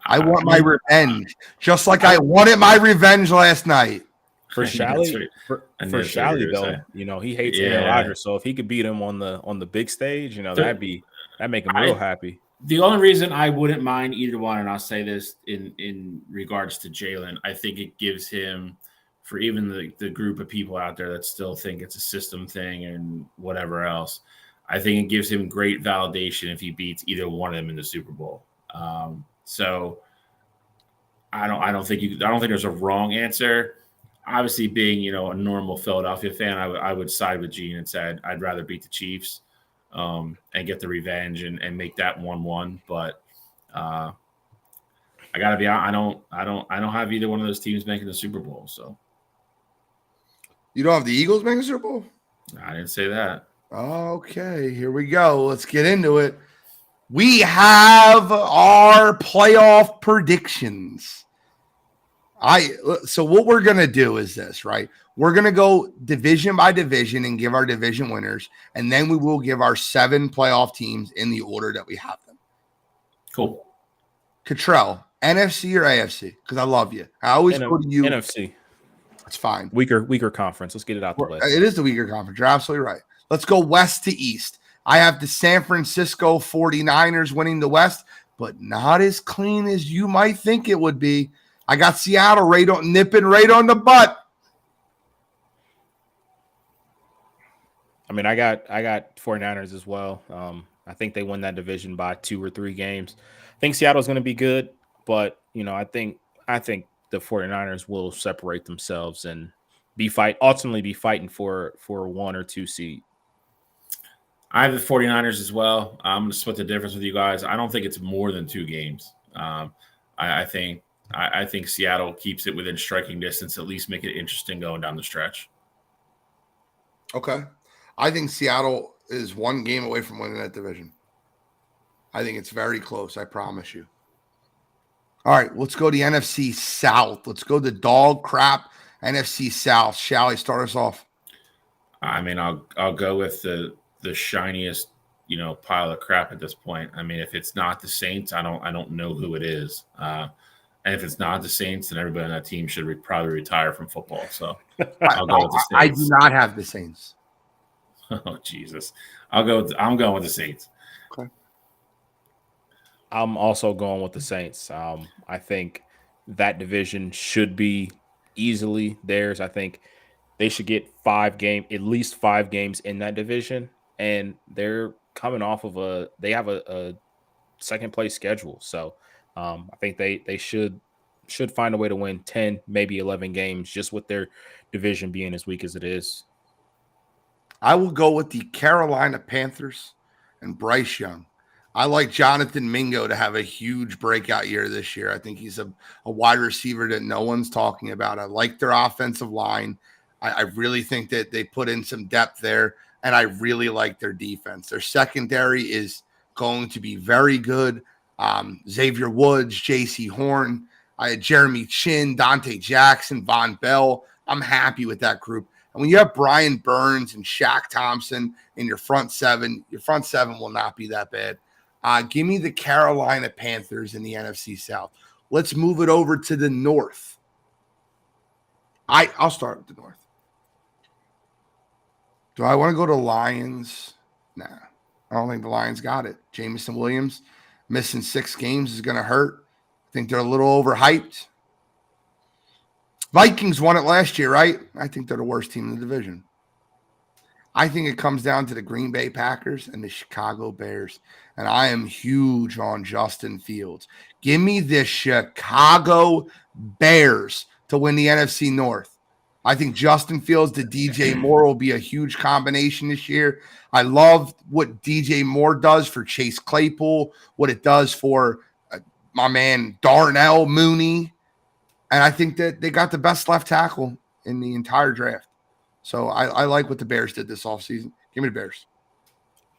I want my revenge, just like I wanted my revenge last night. For Shally, though, he hates Aaron Rodgers. So if he could beat him on the big stage, that'd be That make him real happy. The only reason I wouldn't mind either one, and I'll say this in regards to Jalen, I think it gives him, for even the group of people out there that still think it's a system thing and whatever else, I think it gives him great validation if he beats either one of them in the Super Bowl. So I don't think there's a wrong answer. Obviously, being a normal Philadelphia fan, I would side with Gene and said I'd rather beat the Chiefs and get the revenge and make that 1-1. But I gotta be honest, I don't have either one of those teams making the Super Bowl. So you don't have the Eagles making the Super Bowl? I didn't say that. Okay, here we go. Let's get into it. We have our playoff predictions. So what we're going to do is this, right? We're going to go division by division and give our division winners, and then we will give our 7 playoff teams in the order that we have them. Cool. Cottrell, NFC or AFC? Because I love you. I always go to you. NFC. It's fine. Weaker conference. Let's get it out the way. It is the weaker conference. You're absolutely right. Let's go west to east. I have the San Francisco 49ers winning the West, but not as clean as you might think it would be. I got Seattle nipping right on the butt. I mean, I got 49ers as well. I think they win that division by 2 or 3 games. I think Seattle's going to be good, but I think the 49ers will separate themselves and ultimately be fighting for a 1 or 2 seed. I have the 49ers as well. I'm going to split the difference with you guys. I don't think it's more than 2 games. I think Seattle keeps it within striking distance, at least make it interesting going down the stretch. Okay. I think Seattle is 1 game away from winning that division. I think it's very close, I promise you. All right, let's go to the NFC South. Let's go to dog crap NFC South. Shally, start us off. I mean, I'll go with the shiniest, pile of crap at this point. I mean, if it's not the Saints, I don't know who it is. And if it's not the Saints, then everybody on that team should probably retire from football. So I'll go with the Saints. I do not have the Saints. Oh, Jesus. I'm going with the Saints. Okay. I'm also going with the Saints. I think that division should be easily theirs. I think they should get at least 5 games in that division. And they're coming off of they have a second place schedule. So I think they should find a way to win 10, maybe 11 games just with their division being as weak as it is. I will go with the Carolina Panthers and Bryce Young. I like Jonathan Mingo to have a huge breakout year this year. I think he's a wide receiver that no one's talking about. I like their offensive line. I really think that they put in some depth there, and I really like their defense. Their secondary is going to be very good. Xavier Woods, J.C. Horn, I had Jeremy Chin, Dante Jackson, Von Bell. I'm happy with that group. And when you have Brian Burns and Shaq Thompson in your front 7, your front 7 will not be that bad. Give me the Carolina Panthers in the NFC South. Let's move it over to the North. I'll start with the North. Do I want to go to Lions? Nah, I don't think the Lions got it. Jameson Williams missing 6 games is going to hurt. I think they're a little overhyped. Vikings won it last year, right? I think they're the worst team in the division. I think it comes down to the Green Bay Packers and the Chicago Bears. And I am huge on Justin Fields. Give me the Chicago Bears to win the NFC North. I think Justin Fields to DJ Moore will be a huge combination this year. I love what DJ Moore does for Chase Claypool, what it does for my man Darnell Mooney. And I think that they got the best left tackle in the entire draft. So I like what the Bears did this offseason. Give me the Bears.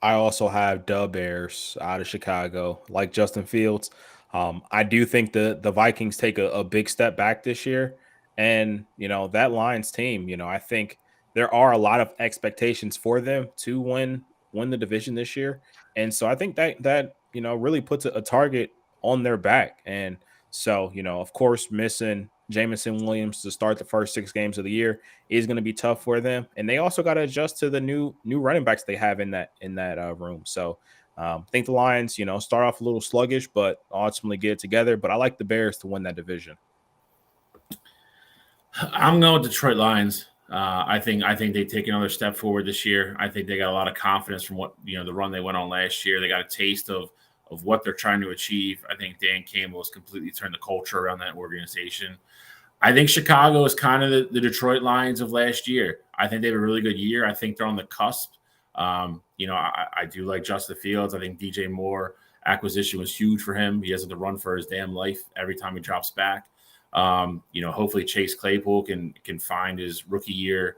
I also have the Bears out of Chicago, like Justin Fields. I do think the Vikings take a big step back this year. And, that Lions team, I think there are a lot of expectations for them to win the division this year. And so I think that really puts a target on their back. And so, of course, missing Jameson Williams to start the first 6 games of the year is going to be tough for them. And they also got to adjust to the new running backs they have in that room. So I think the Lions, start off a little sluggish, but ultimately get it together. But I like the Bears to win that division. I'm going with Detroit Lions. I think they take another step forward this year. I think they got a lot of confidence from what the run they went on last year. They got a taste of what they're trying to achieve. I think Dan Campbell has completely turned the culture around that organization. I think Chicago is kind of the Detroit Lions of last year. I think they have a really good year. I think they're on the cusp. I do like Justin Fields. I think DJ Moore acquisition was huge for him. He has to run for his damn life every time he drops back. Hopefully Chase Claypool can find his rookie year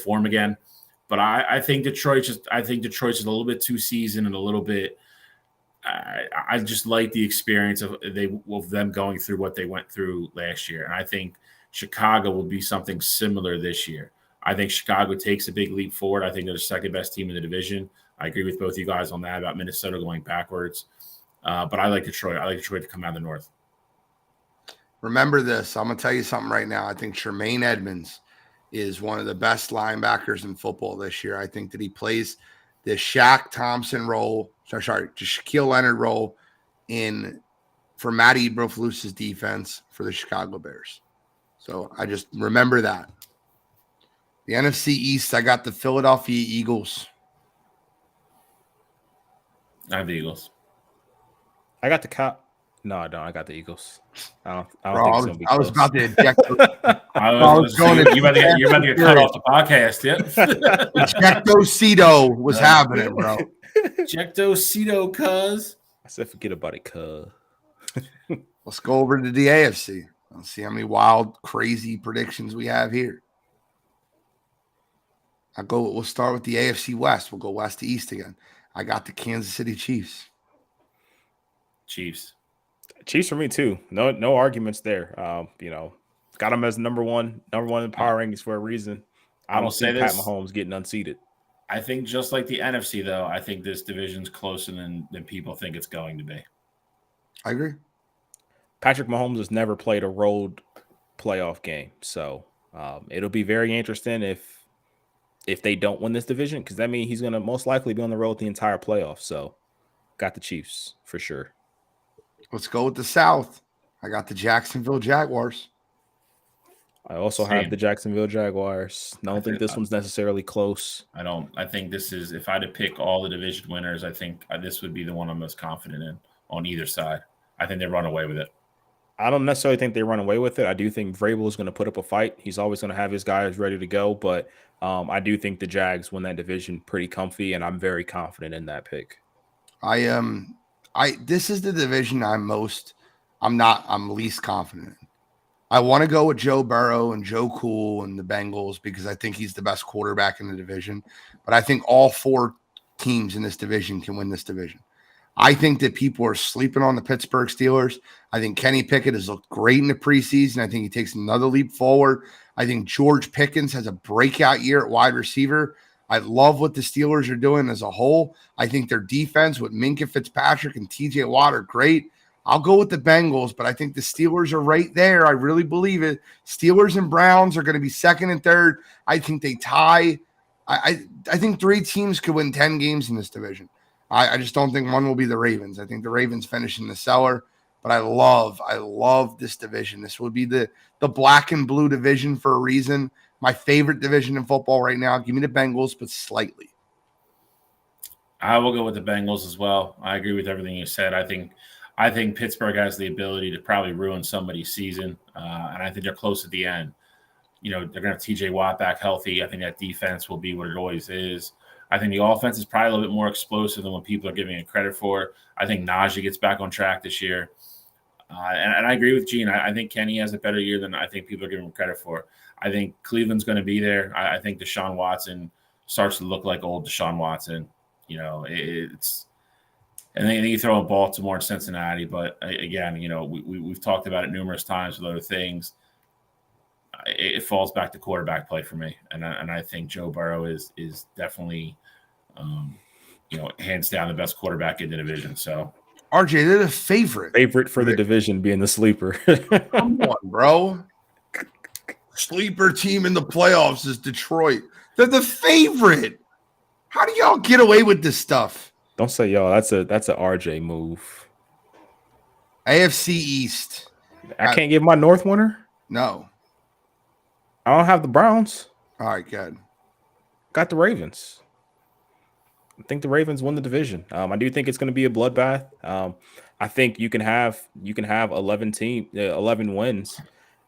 form again. But I think Detroit's just a little bit too seasoned and a little bit. I just like the experience of them going through what they went through last year, and I think Chicago will be something similar this year. I think Chicago takes a big leap forward. I think they're the second best team in the division. I agree with both you guys on that about Minnesota going backwards, but I like Detroit. I like Detroit to come out of the North. Remember this. I'm going to tell you something right now. I think Tremaine Edmonds is one of the best linebackers in football this year. I think that he plays the Shaq Thompson role, just Shaquille Leonard role for Matty Eberflus's defense for the Chicago Bears. So I just remember that. The NFC East, I got the Philadelphia Eagles. I have the Eagles. I got the No, I don't. I got the Eagles. I don't Bro, think it's gonna be close. I was about to eject. You're about to get cut off the podcast. Yep. Ejectocito was happening, bro. Ejectocito, cuz. I said forget about it, cuz. Let's go over to the AFC. Let's see how many wild, crazy predictions we have here. We'll start with the AFC West. We'll go west to east again. I got the Kansas City Chiefs. Chiefs for me too. No arguments there. Got them as number one in power rankings for a reason. I don't see Pat Mahomes getting unseated. I think just like the NFC, though, I think this division's closer than people think it's going to be. I agree. Patrick Mahomes has never played a road playoff game, so it'll be very interesting if they don't win this division, because that means he's going to most likely be on the road the entire playoff. So, got the Chiefs for sure. Let's go with the South. I got the Jacksonville Jaguars. I also have the Jacksonville Jaguars. I don't think this one's necessarily close. I think this is, if I had to pick all the division winners, I think this would be the one I'm most confident in on either side. I think they run away with it. I don't necessarily think they run away with it. I do think Vrabel is going to put up a fight. He's always going to have his guys ready to go, but I do think the Jags win that division pretty comfy, and I'm very confident in that pick. This is the division I'm least confident in. I want to go with Joe Burrow and Joe Cool and the Bengals because I think he's the best quarterback in the division. But I think all four teams in this division can win this division. I think that people are sleeping on the Pittsburgh Steelers. I think Kenny Pickett has looked great in the preseason. I think he takes another leap forward. I think George Pickens has a breakout year at wide receiver. I love what the Steelers are doing as a whole. I think their defense with Minkah Fitzpatrick and TJ Watt are great. I'll go with the Bengals, but I think the Steelers are right there. I really believe it. Steelers and Browns are going to be second and third. I think they tie. I think three teams could win 10 games in this division. I just don't think one will be the Ravens. I think the Ravens finish in the cellar, but I love this division. This would be the black and blue division for a reason. My favorite division in football right now. Give me the Bengals, but slightly. I will go with the Bengals as well. I agree with everything you said. I think Pittsburgh has the ability to probably ruin somebody's season, and I think they're close at the end. They're going to have TJ Watt back healthy. I think that defense will be what it always is. I think the offense is probably a little bit more explosive than what people are giving it credit for. I think Najee gets back on track this year. And I agree with Gene. I think Kenny has a better year than I think people are giving him credit for. I think Cleveland's going to be there. I think Deshaun Watson starts to look like old Deshaun Watson. And then you throw in Baltimore and Cincinnati. But again, we've talked about it numerous times with other things. It falls back to quarterback play for me. And I think Joe Burrow is definitely, hands down the best quarterback in the division. So RJ, they're the favorite for the division being the sleeper. Come on, bro. Sleeper team in the playoffs is Detroit. They're the favorite. How do y'all get away with this stuff? Don't say y'all. That's a RJ move. AFC East. I can't give my North winner. No. I don't have the Browns. All right, good. Got the Ravens. I think the Ravens won the division. I do think it's going to be a bloodbath. I think you can have 11 wins,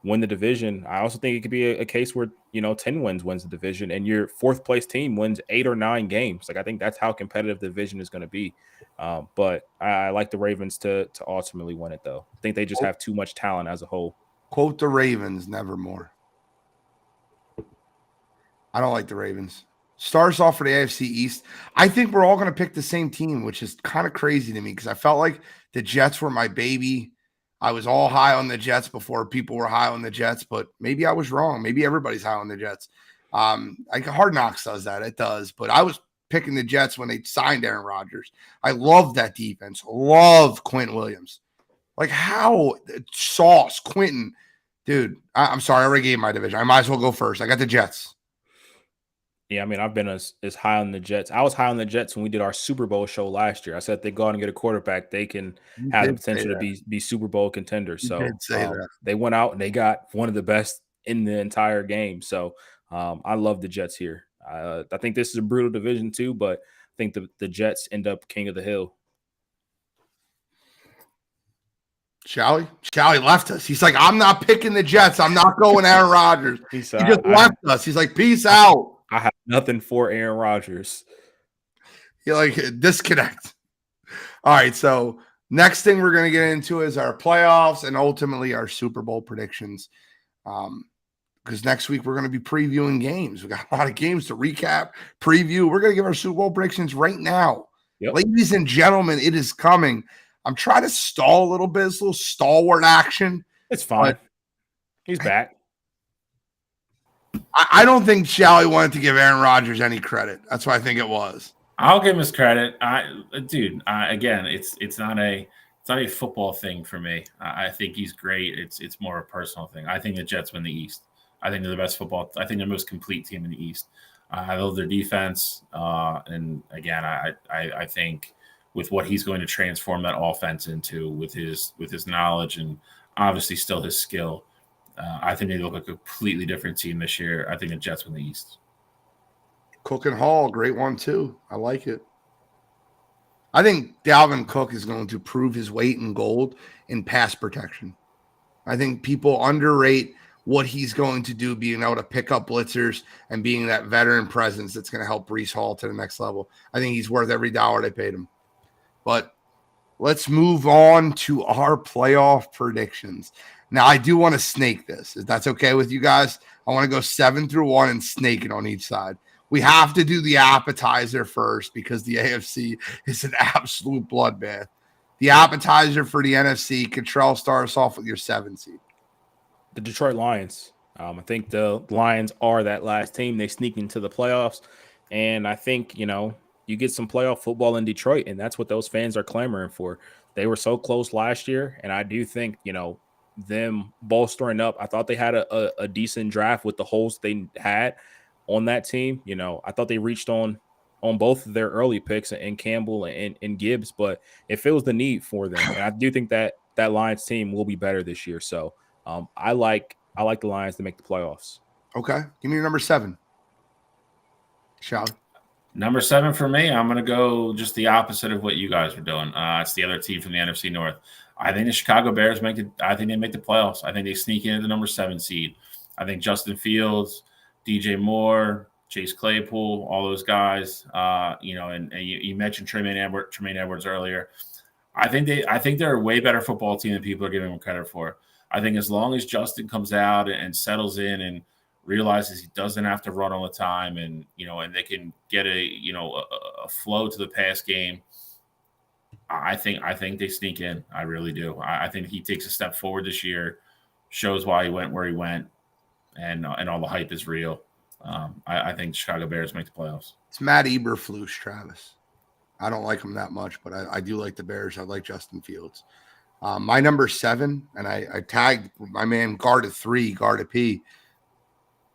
win the division. I also think it could be a case where 10 wins the division, and your fourth place team wins 8 or 9 games. Like I think that's how competitive the division is going to be. But I like the Ravens to ultimately win it, though. I think they just have too much talent as a whole. Quote the Ravens, nevermore. I don't like the Ravens. Starts off for the AFC East. I think we're all going to pick the same team, which is kind of crazy to me because I felt like the Jets were my baby. I was all high on the Jets before people were high on the Jets, but maybe I was wrong. Maybe everybody's high on the Jets. Hard Knocks does that. It does. But I was picking the Jets when they signed Aaron Rodgers. I love that defense. Love Quentin Williams. Like how Sauce, Quentin. Dude, I'm sorry. I already gave my division. I might as well go first. I got the Jets. Yeah, I mean, I've been as high on the Jets. I was high on the Jets when we did our Super Bowl show last year. I said if they go out and get a quarterback, they can have the potential to be Super Bowl contenders. So they went out and they got one of the best in the entire game. So I love the Jets here. I think this is a brutal division too, but I think the Jets end up king of the hill. Charlie left us. He's like, I'm not picking the Jets. I'm not going Aaron Rodgers. He just left us. He's like, peace out. I have nothing for Aaron Rodgers. You like disconnect. All right. So next thing we're going to get into is our playoffs and ultimately our Super Bowl predictions. Because next week we're going to be previewing games. We got a lot of games to recap, preview. We're going to give our Super Bowl predictions right now. Yep. Ladies and gentlemen, it is coming. I'm trying to stall a little bit. It's a little stalwart action. It's fine. He's back. I don't think Shally wanted to give Aaron Rodgers any credit. That's what I think it was. I'll give him his credit. Again, it's not a football thing for me. I think he's great. It's more a personal thing. I think the Jets win the East. I think they're the best football. I think they're the most complete team in the East. I love their defense. And again, I think with what he's going to transform that offense into with his knowledge and obviously still his skill, I think they look like a completely different team this year. I think the Jets win the East. Cook and Hall, great one too. I like it. I think Dalvin Cook is going to prove his weight in gold in pass protection. I think people underrate what he's going to do, being able to pick up blitzers and being that veteran presence that's going to help Breece Hall to the next level. I think he's worth every dollar they paid him. But let's move on to our playoff predictions. Now, I do want to snake this. If that's okay with you guys, I want to go 7 through 1 and snake it on each side. We have to do the appetizer first because the AFC is an absolute bloodbath. The appetizer for the NFC, Cottrell, start us off with your 7 seed. The Detroit Lions. I think the Lions are that last team. They sneak into the playoffs. And I think, you get some playoff football in Detroit, and that's what those fans are clamoring for. They were so close last year, and I do think, them bolstering up. I thought they had a decent draft with the holes they had on that team. I thought they reached on both of their early picks in Campbell and Gibbs, but it fills the need for them. And I do think that Lions team will be better this year. So I like the Lions to make the playoffs. Okay. Give me your number 7. Shall Number 7 for me, I'm going to go just the opposite of what you guys were doing. It's the other team from the NFC North. I think the Chicago Bears make the playoffs. I think they sneak in at the number 7 seed. I think Justin Fields, DJ Moore, Chase Claypool, all those guys, and you mentioned Tremaine Edwards earlier. I think they're a way better football team than people are giving them credit for. I think as long as Justin comes out and settles in and realizes he doesn't have to run all the time, and they can get a flow to the pass game, I think they sneak in. I really do. I think he takes a step forward this year, shows why he went where he went, and all the hype is real. I think Chicago Bears make the playoffs. It's Matt Eberflus, Travis. I don't like him that much, but I do like the Bears. I like Justin Fields. My number 7, and I tagged my man Garda 3, Garda P.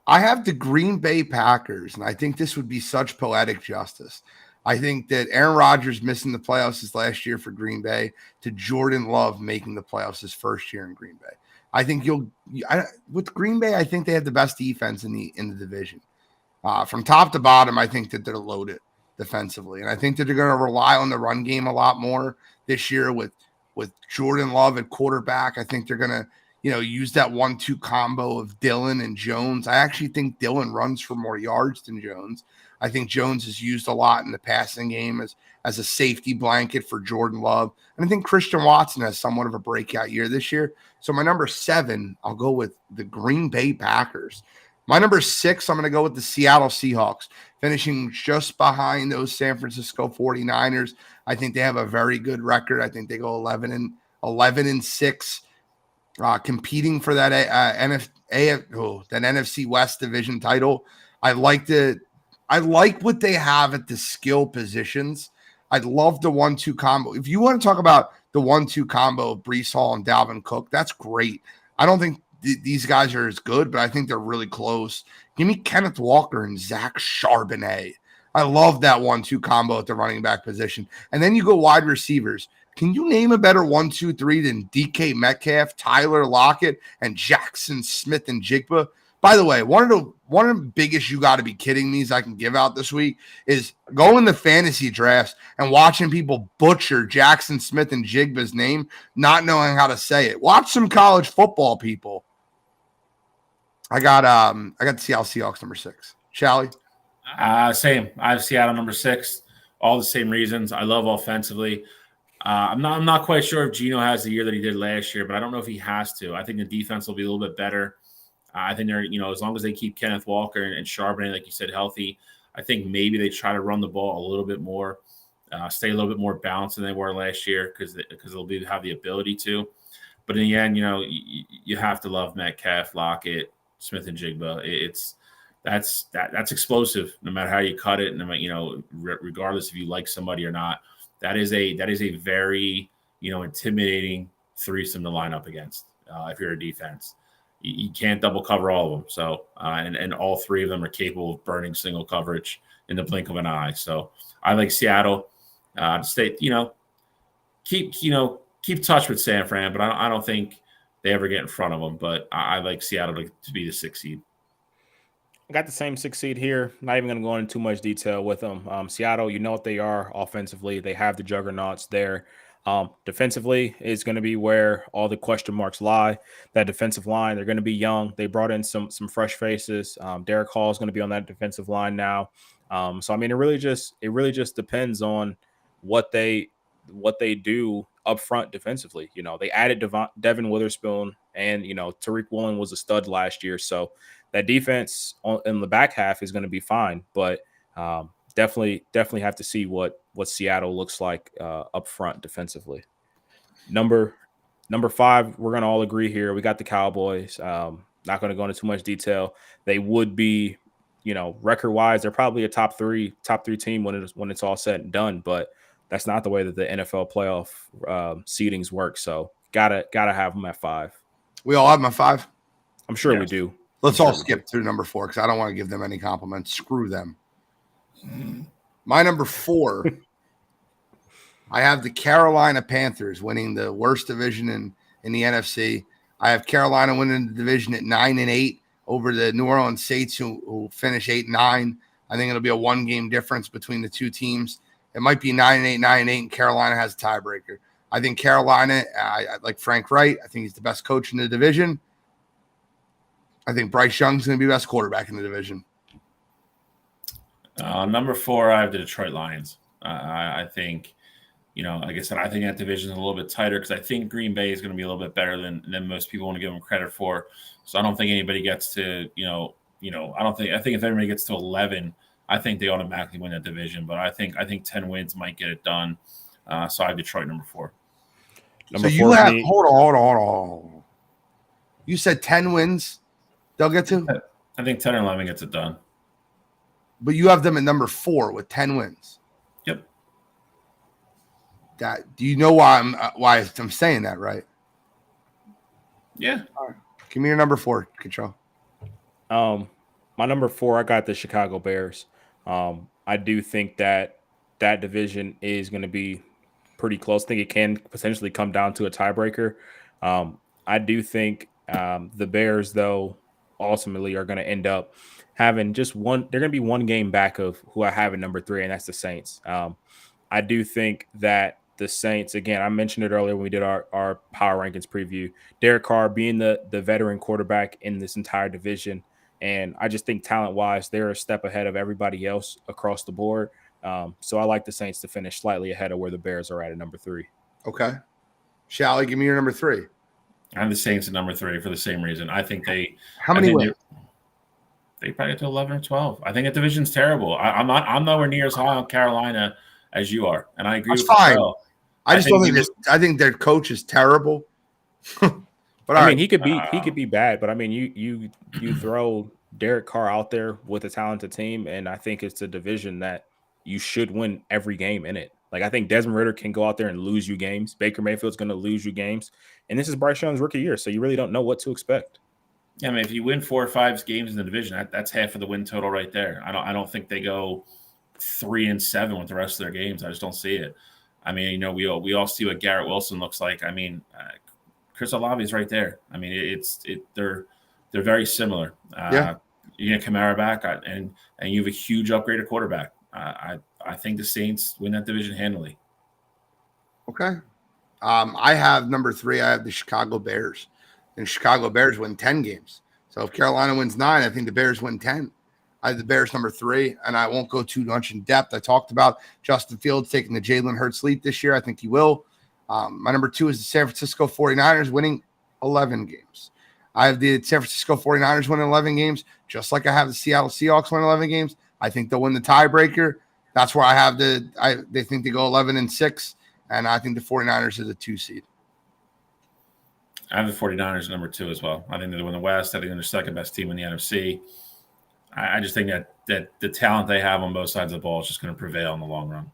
I have the Green Bay Packers, and I think this would be such poetic justice. I think that Aaron Rodgers missing the playoffs his last year for Green Bay to Jordan Love making the playoffs his first year in Green Bay. I think with Green Bay, I think they have the best defense in the division. From top to bottom, I think that they're loaded defensively, and I think that they're going to rely on the run game a lot more this year with Jordan Love at quarterback. I think they're going to use that 1-2 combo of Dillon and Jones. I actually think Dillon runs for more yards than Jones. I think Jones is used a lot in the passing game as a safety blanket for Jordan Love. And I think Christian Watson has somewhat of a breakout year this year. So my number 7, I'll go with the Green Bay Packers. My number 6, I'm going to go with the Seattle Seahawks, finishing just behind those San Francisco 49ers. I think they have a very good record. I think they go 11-6. Competing for that NFC West division title. I like what they have at the skill positions. I'd love the 1-2 combo. If you want to talk about the 1-2 combo of Breece Hall and Dalvin Cook, that's great. I don't think these guys are as good, but I think they're really close. Give me Kenneth Walker and Zach Charbonnet. I love that 1-2 combo at the running back position. And then you go wide receivers. Can you name a better 1-2-3 than DK Metcalf, Tyler Lockett, and Jackson Smith and Jigba? By the way, one of the biggest you got to be kidding me I can give out this week is going the fantasy drafts and watching people butcher Jackson Smith and Jigba's name, not knowing how to say it. Watch some college football, people. I got the Seattle Seahawks number 6. Shally? Same. I have Seattle number 6. All the same reasons. I love offensively. I'm not quite sure if Geno has the year that he did last year, but I don't know if he has to. I think the defense will be a little bit better. I think they're, as long as they keep Kenneth Walker and Charbonnet, like you said, healthy, I think maybe they try to run the ball a little bit more, stay a little bit more balanced than they were last year because they'll have the ability to. But in the end, you have to love Metcalf, Lockett, Smith and Jigba. That's explosive no matter how you cut it, and regardless if you like somebody or not. That is a very intimidating threesome to line up against if you're a defense. You can't double cover all of them. So and all 3 of them are capable of burning single coverage in the blink of an eye. So I like Seattle to stay. Keep touch with San Fran, but I don't think they ever get in front of them. But I like Seattle to be the 6th seed. I got the same 6th seed here. Not even going to go into too much detail with them. Seattle, you know what they are offensively. They have the juggernauts there. Defensively is going to be where all the question marks lie. That defensive line, they're going to be young. They brought in some fresh faces. Derek Hall is going to be on that defensive line now. So I mean, it really just depends on what they do up front defensively. They added Devin Witherspoon, and Tariq Woolen was a stud last year. So that defense in the back half is going to be fine, but definitely have to see what Seattle looks like up front defensively. Number 5, we're going to all agree here. We got the Cowboys. Not going to go into too much detail. They would be, record wise, they're probably a top three team when it's all said and done. But that's not the way that the NFL playoff seedings work. So gotta have them at 5. We all have them at 5. I'm sure we do. Let's all skip through number 4 because I don't want to give them any compliments. Screw them. My number 4, I have the Carolina Panthers winning the worst division in the NFC. I have Carolina winning the division at 9-8 over the New Orleans Saints, who finish 8-9. I think it'll be a 1-game difference between the two teams. It might be 9-8, 9-8, and Carolina has a tiebreaker. I think Carolina, I like Frank Wright. I think he's the best coach in the division. I think Bryce Young's going to be the best quarterback in the division. Number 4, I have the Detroit Lions. I think, like I said, I think that division is a little bit tighter because I think Green Bay is going to be a little bit better than most people want to give them credit for. So I don't think anybody gets to, I think if everybody gets to 11, I think they automatically win that division. But I think 10 wins might get it done. So I have Detroit number 4. So you have hold on. You said 10 wins they'll get to? I think 10 or 11 gets it done. But you have them at number 4 with 10 wins. Yep. Do you know why I'm saying that, right? Yeah. All right. Give me your number 4, Control. My number 4, I got the Chicago Bears. I do think that that division is going to be pretty close. I think it can potentially come down to a tiebreaker. I do think the Bears, though, ultimately are going to end up having just one. They're going to be one game back of who I have at number 3, and that's the Saints. I do think that the Saints, again, I mentioned it earlier when we did our power rankings preview, Derek Carr being the veteran quarterback in this entire division. And I just think talent-wise, they're a step ahead of everybody else across the board. So I like the Saints to finish slightly ahead of where the Bears are at number 3. Okay. Shally, give me your number 3. I have the Saints at number 3 for the same reason. I think they – How many wins? They probably get to 11 or 12. I think the division's terrible. I'm nowhere near as high on Carolina as you are, and I agree with fine. Phil. I just don't think this. I think their coach is terrible. But I mean, he could be bad. But I mean, you throw Derek Carr out there with a talented team, and I think it's a division that you should win every game in it. Like, I think Desmond Ridder can go out there and lose you games. Baker Mayfield's going to lose you games, and this is Bryce Young's rookie year, so you really don't know what to expect. Yeah, I mean, if you win 4 or 5 games in the division, that's half of the win total right there. I don't think they go 3-7 with the rest of their games. I just don't see it. I mean, you know, we all see what Garrett Wilson looks like. I mean, Chris Olave's right there. I mean, they're very similar. Yeah. You get Kamara back, and you have a huge upgraded quarterback. I think the Saints win that division handily. Okay. I have number 3. I have the Chicago Bears. And Chicago Bears win 10 games. So if Carolina wins 9, I think the Bears win 10. I have the Bears number 3, and I won't go too much in depth. I talked about Justin Fields taking the Jalen Hurts leap this year. I think he will. My number 2 is the San Francisco 49ers winning 11 games. I have the San Francisco 49ers winning 11 games, just like I have the Seattle Seahawks winning 11 games. I think they'll win the tiebreaker. That's where I have they think they go 11-6, and I think the 49ers are the 2 seed. I have the 49ers number 2 as well. I think they win the West. I think they're the second best team in the NFC. I just think that the talent they have on both sides of the ball is just going to prevail in the long run.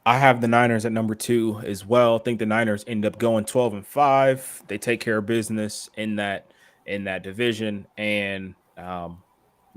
I have the Niners at number 2 as well. I think the Niners end up going 12-5. They take care of business in that division, and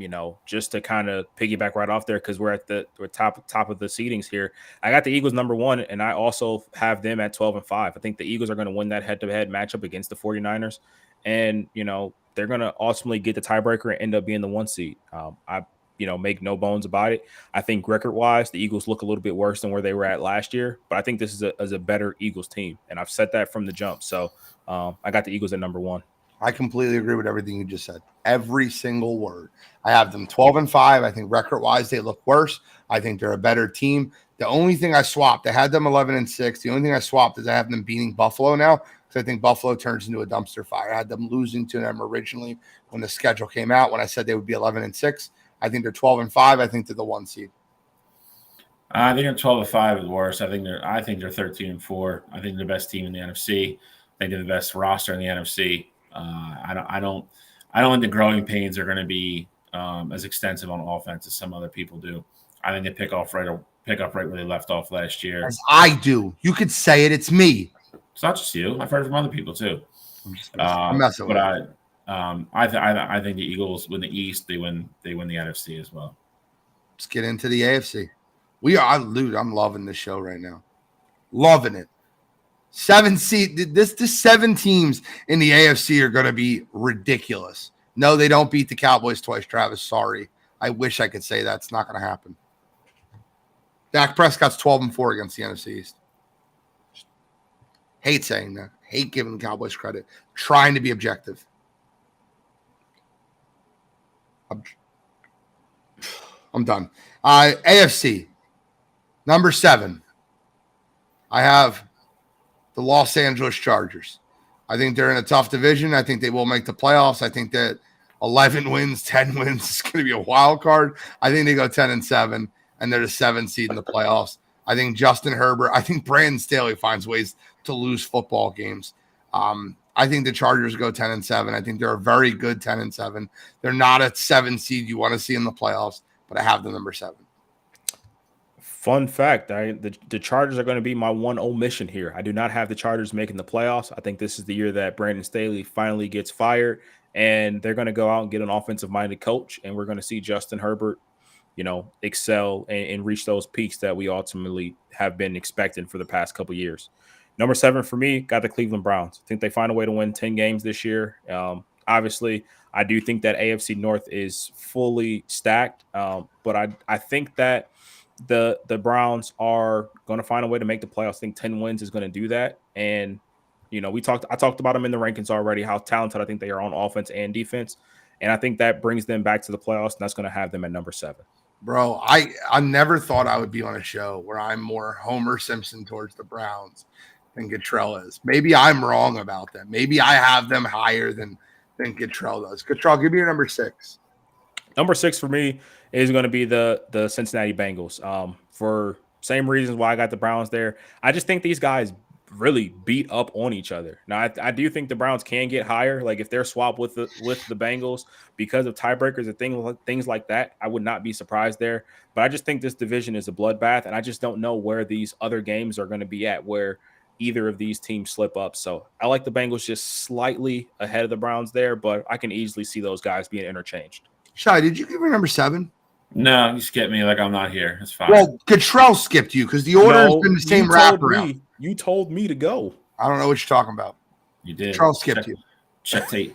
you know, just to kind of piggyback right off there, because we're at we're top of the seedings here. I got the Eagles number 1, and I also have them at 12-5. I think the Eagles are going to win that head-to-head matchup against the 49ers, and you know, they're going to ultimately get the tiebreaker and end up being the 1 seed. I make no bones about it. I think record-wise, the Eagles look a little bit worse than where they were at last year, but I think this is a better Eagles team, and I've said that from the jump. So I got the Eagles at number 1. I completely agree with everything you just said. Every single word. I have them 12-5. I think record-wise, they look worse. I think they're a better team. The only thing I swapped, I had them 11-6. The only thing I swapped is I have them beating Buffalo now, because I think Buffalo turns into a dumpster fire. I had them losing to them originally when the schedule came out, when I said they would be 11-6. I think they're 12-5. I think they're the 1 seed. I think they're 12-5 is worse. I think they're 13-4. I think they're the best team in the NFC. I think they're the best roster in the NFC. I don't think the growing pains are going to be as extensive on offense as some other people do. I think they pick up right where they left off last year. As I do. You could say it. It's me. It's not just you. I've heard from other people too. I'm messing with it. I think the Eagles win the East. They win the NFC as well. Let's get into the AFC. I'm loving this show right now. Loving it. 7 seed. This 7 teams in the AFC are going to be ridiculous. No, they don't beat the Cowboys twice, Travis. Sorry. I wish I could say that. It's not going to happen. Dak Prescott's 12-4 against the NFC East. Hate saying that. Hate giving the Cowboys credit. Trying to be objective. I'm done. AFC. Number 7. I have the Los Angeles Chargers. I think they're in a tough division. I think they will make the playoffs. I think that 11 wins, 10 wins is going to be a wild card. I think they go 10-7, and they're the 7th seed in the playoffs. I think Justin Herbert, I think Brandon Staley finds ways to lose football games. I think the Chargers go 10-7. I think they're a very good 10-7. They're not a 7 seed you want to see in the playoffs, but I have the number 7. Fun fact, the Chargers are going to be my one omission here. I do not have the Chargers making the playoffs. I think this is the year that Brandon Staley finally gets fired, and they're going to go out and get an offensive-minded coach, and we're going to see Justin Herbert, excel and reach those peaks that we ultimately have been expecting for the past couple years. Number 7 for me, got the Cleveland Browns. I think they find a way to win 10 games this year. Obviously, I do think that AFC North is fully stacked, but I think that the Browns are going to find a way to make the playoffs. I think 10 wins is going to do that. And, I talked about them in the rankings already, how talented I think they are on offense and defense. And I think that brings them back to the playoffs, and that's going to have them at number 7. Bro, I never thought I would be on a show where I'm more Homer Simpson towards the Browns than Guttrell is. Maybe I'm wrong about them. Maybe I have them higher than Guttrell does. Guttrell, give me your number 6. Number 6 for me is going to be the Cincinnati Bengals. For same reasons why I got the Browns there. I just think these guys really beat up on each other. Now, I do think the Browns can get higher. Like if they're swapped with the Bengals because of tiebreakers and things like that, I would not be surprised there. But I just think this division is a bloodbath, and I just don't know where these other games are going to be at where either of these teams slip up. So I like the Bengals just slightly ahead of the Browns there, but I can easily see those guys being interchanged. Shai, did you give her number 7? No, you skipped me like I'm not here. It's fine. Well, Guttrell skipped you because the order has been the same wraparound. You told me to go. I don't know what you're talking about. You did. Guttrell skipped you. Check tape.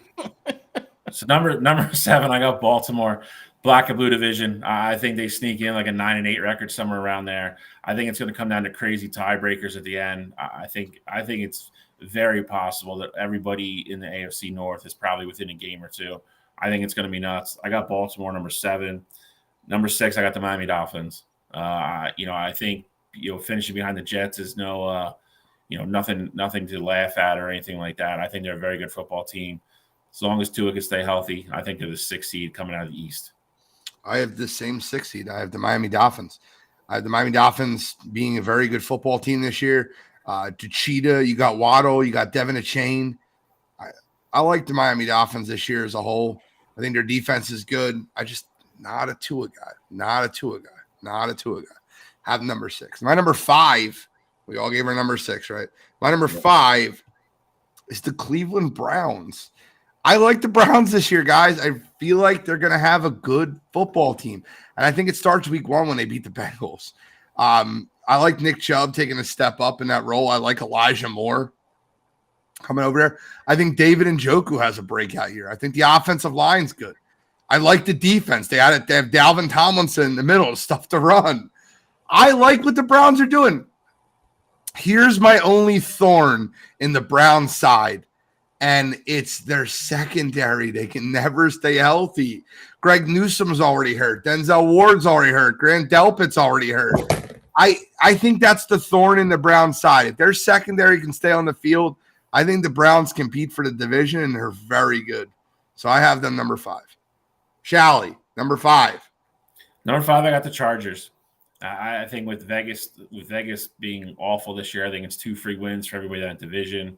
So number 7, I got Baltimore. Black and blue division. I think they sneak in like a 9-8 record somewhere around there. I think it's going to come down to crazy tiebreakers at the end. I think it's very possible that everybody in the AFC North is probably within a game or two. I think it's going to be nuts. I got Baltimore number 7. Number 6, I got the Miami Dolphins. I think finishing behind the Jets is nothing to laugh at or anything like that. I think they're a very good football team. As long as Tua can stay healthy, I think they're the 6th seed coming out of the East. I have the same 6th seed. I have the Miami Dolphins. I have the Miami Dolphins being a very good football team this year. Cheetah, you got Waddle, you got Devin Achane. I like the Miami Dolphins this year as a whole. I think their defense is good. I just not a Tua guy. Have number 6. My number 5, we all gave her number 6, right? My number 5 is the Cleveland Browns. I like the Browns this year, guys. I feel like they're going to have a good football team. And I think it starts week 1 when they beat the Bengals. I like Nick Chubb taking a step up in that role. I like Elijah Moore coming over there. I think David Njoku has a breakout year. I think the offensive line's good. I like the defense. They have Dalvin Tomlinson in the middle, stuff to run. I like what the Browns are doing. Here's my only thorn in the Browns side, and it's their secondary. They can never stay healthy. Greg Newsom's already hurt. Denzel Ward's already hurt. Grant Delpit's already hurt. I think that's the thorn in the Browns side. If their secondary can stay on the field, I think the Browns compete for the division, and they're very good. So I have them number 5. Shally, number 5. Number 5, I got the Chargers. I think with Vegas being awful this year, I think it's 2 free wins for everybody in that division.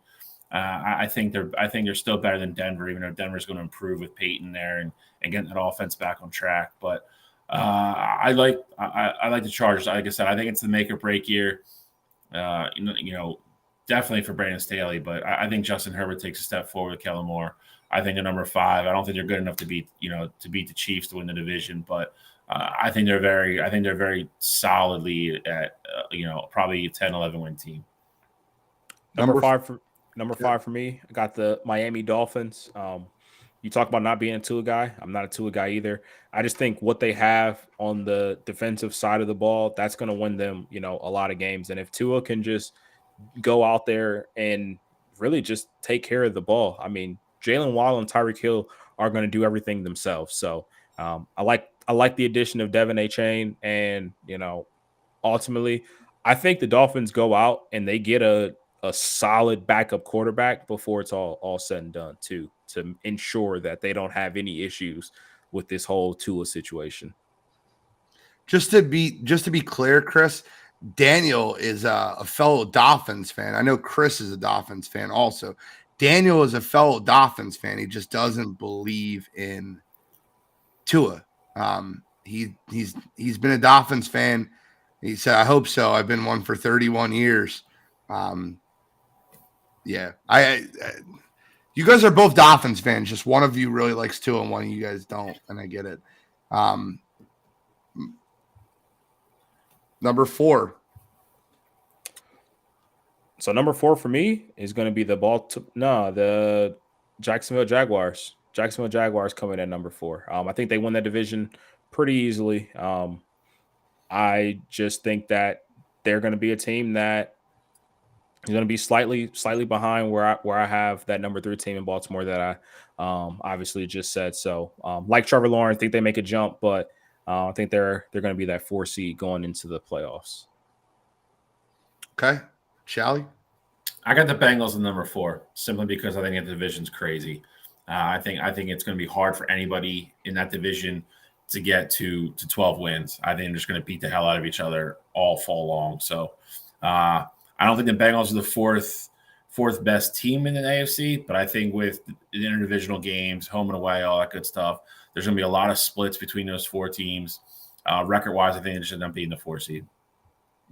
I think they're still better than Denver, even though Denver's going to improve with Peyton there and getting that offense back on track. But I like the Chargers. Like I said, I think it's the make or break year. Definitely for Brandon Staley, but I think Justin Herbert takes a step forward with Kellen Moore. I think they're number 5. I don't think they're good enough to beat the Chiefs to win the division, but I think they're very solidly at probably a 10-11 win team. Number 5 for me, I got the Miami Dolphins. You talk about not being a Tua guy. I'm not a Tua guy either. I just think what they have on the defensive side of the ball, that's going to win them, a lot of games. And if Tua can just go out there and really just take care of the ball, I mean, Jalen Waddle and Tyreek Hill are going to do everything themselves. So I like the addition of Devin Achane, and ultimately, I think the Dolphins go out and they get a solid backup quarterback before it's all said and done too, to ensure that they don't have any issues with this whole Tua situation. Just to be clear, Chris, Daniel is a fellow Dolphins fan. I know Chris is a Dolphins fan also. Daniel is a fellow Dolphins fan. He just doesn't believe in Tua. He's been a Dolphins fan. He said, "I hope so. I've been one for 31 years." Yeah, you guys are both Dolphins fans. Just one of you really likes Tua, and one of you guys don't, and I get it. Number 4. So number 4 for me is going to be the Jacksonville Jaguars. Jacksonville Jaguars coming at number 4. I think they won that division pretty easily. I just think that they're going to be a team that is going to be slightly behind where I have that number 3 team in Baltimore that I obviously just said. So like Trevor Lawrence, I think they make a jump, but I think they're going to be that 4 seed going into the playoffs. Okay. Shally? I got the Bengals in number 4 simply because I think the division's crazy. I think it's going to be hard for anybody in that division to get to 12 wins. I think they're just going to beat the hell out of each other all fall long. So I don't think the Bengals are the fourth best team in the AFC, but I think with the interdivisional games, home and away, all that good stuff, there's going to be a lot of splits between those 4 teams. Record-wise, I think they should end up being the 4 seed.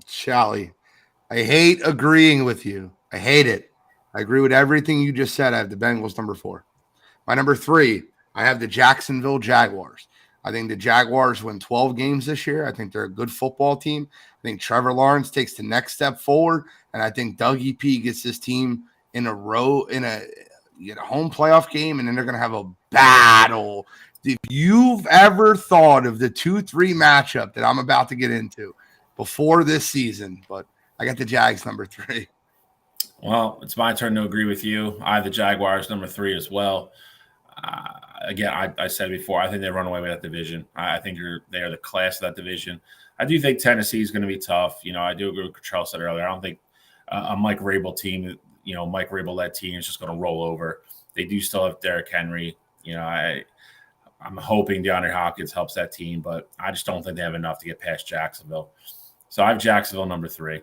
Shally, I hate agreeing with you. I hate it. I agree with everything you just said. I have the Bengals number 4. My number 3, I have the Jacksonville Jaguars. I think the Jaguars win 12 games this year. I think they're a good football team. I think Trevor Lawrence takes the next step forward, and I think Dougie P gets this team in a home playoff game, and then they're going to have a battle. If you've ever thought of the 2-3 matchup that I'm about to get into before this season, but I got the Jags number 3. Well, it's my turn to agree with you. I have the Jaguars number 3 as well. Again, I said before, I think they run away with that division. I think they are the class of that division. I do think Tennessee is going to be tough. I do agree with what Cottrell said earlier. I don't think a Mike Rabel team, Mike Rabel-led team is just going to roll over. They do still have Derrick Henry. I'm hoping DeAndre Hopkins helps that team, but I just don't think they have enough to get past Jacksonville. So I have Jacksonville number 3.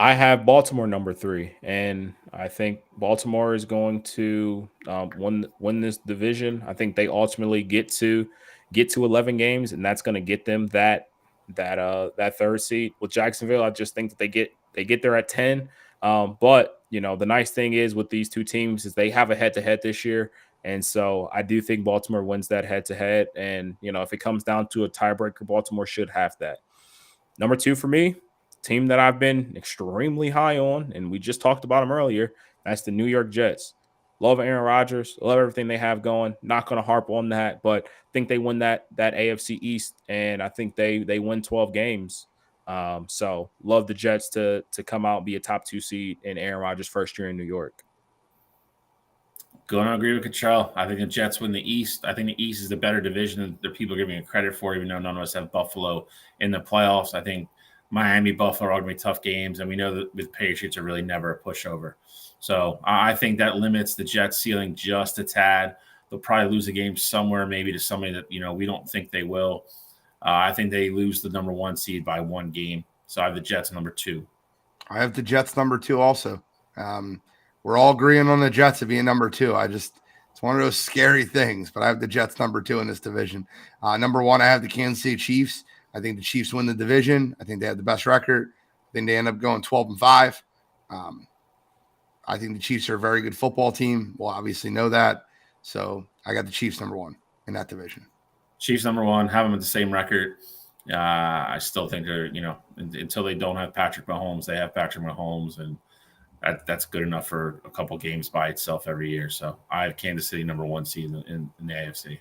I have Baltimore number 3, and I think Baltimore is going to win this division. I think they ultimately get to 11 games, and that's going to get them that 3rd seed. With Jacksonville, I just think that they get there at 10. But the nice thing is with these 2 teams is they have a head-to-head this year, and so I do think Baltimore wins that head-to-head. And if it comes down to a tiebreaker, Baltimore should have that. Number 2 for me. Team that I've been extremely high on, and we just talked about them earlier, that's the New York Jets. Love Aaron Rodgers, love everything they have going. Not going to harp on that, but I think they win that AFC East, and I think they win 12 games. So love the Jets to come out and be a top 2 seed in Aaron Rodgers' first year in New York. Going to agree with Cottrell. I think the Jets win the East. I think the East is the better division that people are giving it credit for, even though none of us have Buffalo in the playoffs. I think Miami, Buffalo are going to be tough games, and we know that with Patriots are really never a pushover. So I think that limits the Jets' ceiling just a tad. They'll probably lose a game somewhere, maybe to somebody that we don't think they will. I think they lose the number 1 seed by 1 game. So I have the Jets number 2. I have the Jets number 2 also. We're all agreeing on the Jets being number 2. It's one of those scary things, but I have the Jets number 2 in this division. Number 1, I have the Kansas City Chiefs. I think the Chiefs win the division. I think they have the best record. I think they end up going 12-5. I think the Chiefs are a very good football team. We'll obviously know that. So I got the Chiefs number 1 in that division. Chiefs number 1, have them at the same record. I still think they're, until they don't have Patrick Mahomes, they have Patrick Mahomes, and that's good enough for a couple games by itself every year. So I have Kansas City number 1 seed in the AFC.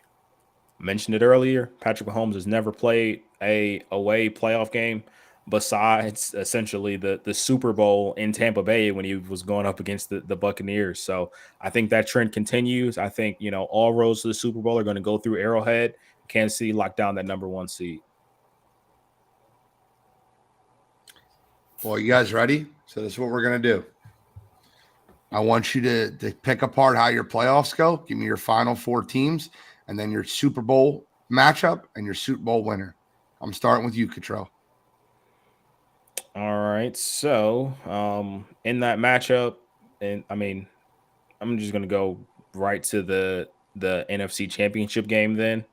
Mentioned it earlier, Patrick Mahomes has never played a away playoff game besides essentially the Super Bowl in Tampa Bay when he was going up against the Buccaneers. So I think that trend continues. I think, all roads to the Super Bowl are going to go through Arrowhead. Kansas City locked down that number 1 seed. Well, you guys ready? So this is what we're going to do. I want you to pick apart how your playoffs go. Give me your final 4 teams, and then your Super Bowl matchup and your Super Bowl winner. I'm starting with you, Cottrell. All right. So in that matchup, and I'm just going to go right to the NFC Championship game then.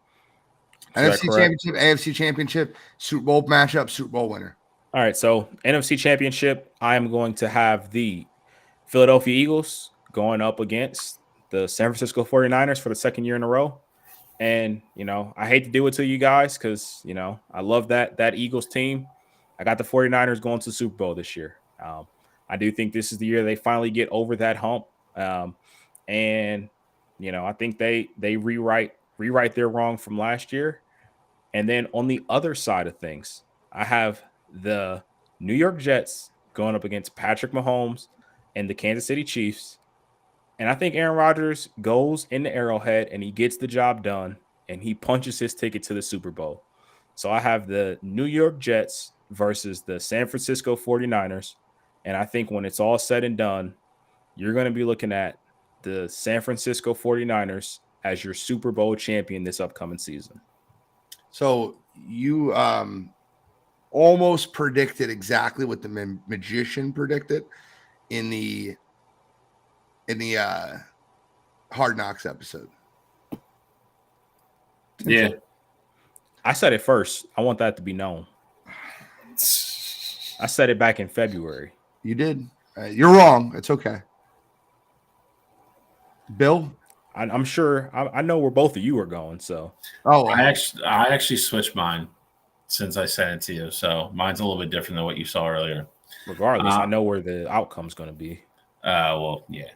NFC Championship, AFC Championship, Super Bowl matchup, Super Bowl winner. All right. So NFC Championship, I am going to have the Philadelphia Eagles going up against the San Francisco 49ers for the 2nd year in a row. And, I hate to do it to you guys because, I love that Eagles team. I got the 49ers going to the Super Bowl this year. I do think this is the year they finally get over that hump. And, I think they rewrite their wrong from last year. And then on the other side of things, I have the New York Jets going up against Patrick Mahomes and the Kansas City Chiefs. And I think Aaron Rodgers goes in the Arrowhead and he gets the job done and he punches his ticket to the Super Bowl. So I have the New York Jets versus the San Francisco 49ers. And I think when it's all said and done, you're going to be looking at the San Francisco 49ers as your Super Bowl champion this upcoming season. So you almost predicted exactly what the magician predicted in the Hard Knocks episode. Yeah. I said it first. I want that to be known. I said it back in February. You did. You're wrong. It's okay. Bill? I'm sure. I know where both of you are going. So, I actually switched mine since I sent it to you. So mine's a little bit different than what you saw earlier. Regardless, I know where the outcome's going to be. Well, yeah.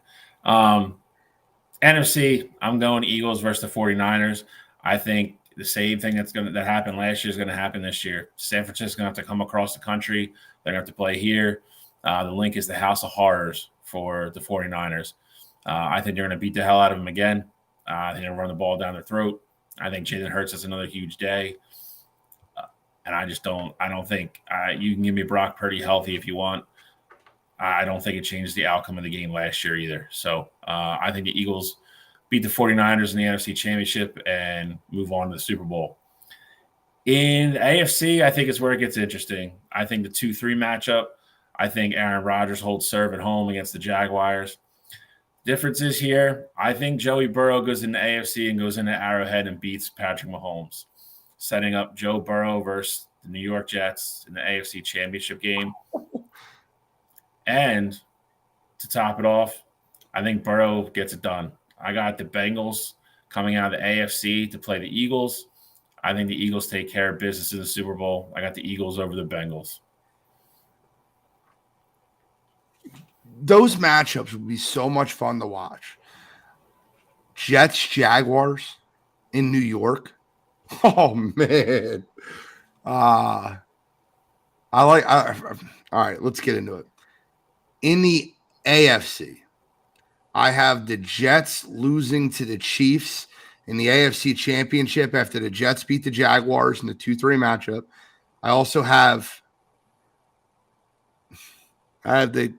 NFC, I'm going Eagles versus the 49ers. I think the same thing that happened last year is going to happen this year. San Francisco's going to have to come across the country. They're going to have to play here. The link is the House of Horrors for the 49ers. I think they're going to beat the hell out of them again. I think they're going to run the ball down their throat. I think Jalen Hurts has another huge day. And I don't think you can give me Brock Purdy healthy if you want. I don't think it changed the outcome of the game last year either. So I think the Eagles beat the 49ers in the NFC Championship and move on to the Super Bowl. In the AFC, I think is where it gets interesting. I think the 2-3 matchup, I think Aaron Rodgers holds serve at home against the Jaguars. Difference is here, I think Joey Burrow goes into AFC and goes into Arrowhead and beats Patrick Mahomes, setting up Joe Burrow versus the New York Jets in the AFC Championship game. And to top it off, I think Burrow gets it done. I got the Bengals coming out of the AFC to play the Eagles. I think the Eagles take care of business in the Super Bowl. I got the Eagles over the Bengals. Those matchups would be so much fun to watch. Jets, Jaguars in New York. Oh, man. All right, let's get into it. In the AFC, I have the Jets losing to the Chiefs in the AFC Championship after the Jets beat the Jaguars in the 2-3 matchup. I also have the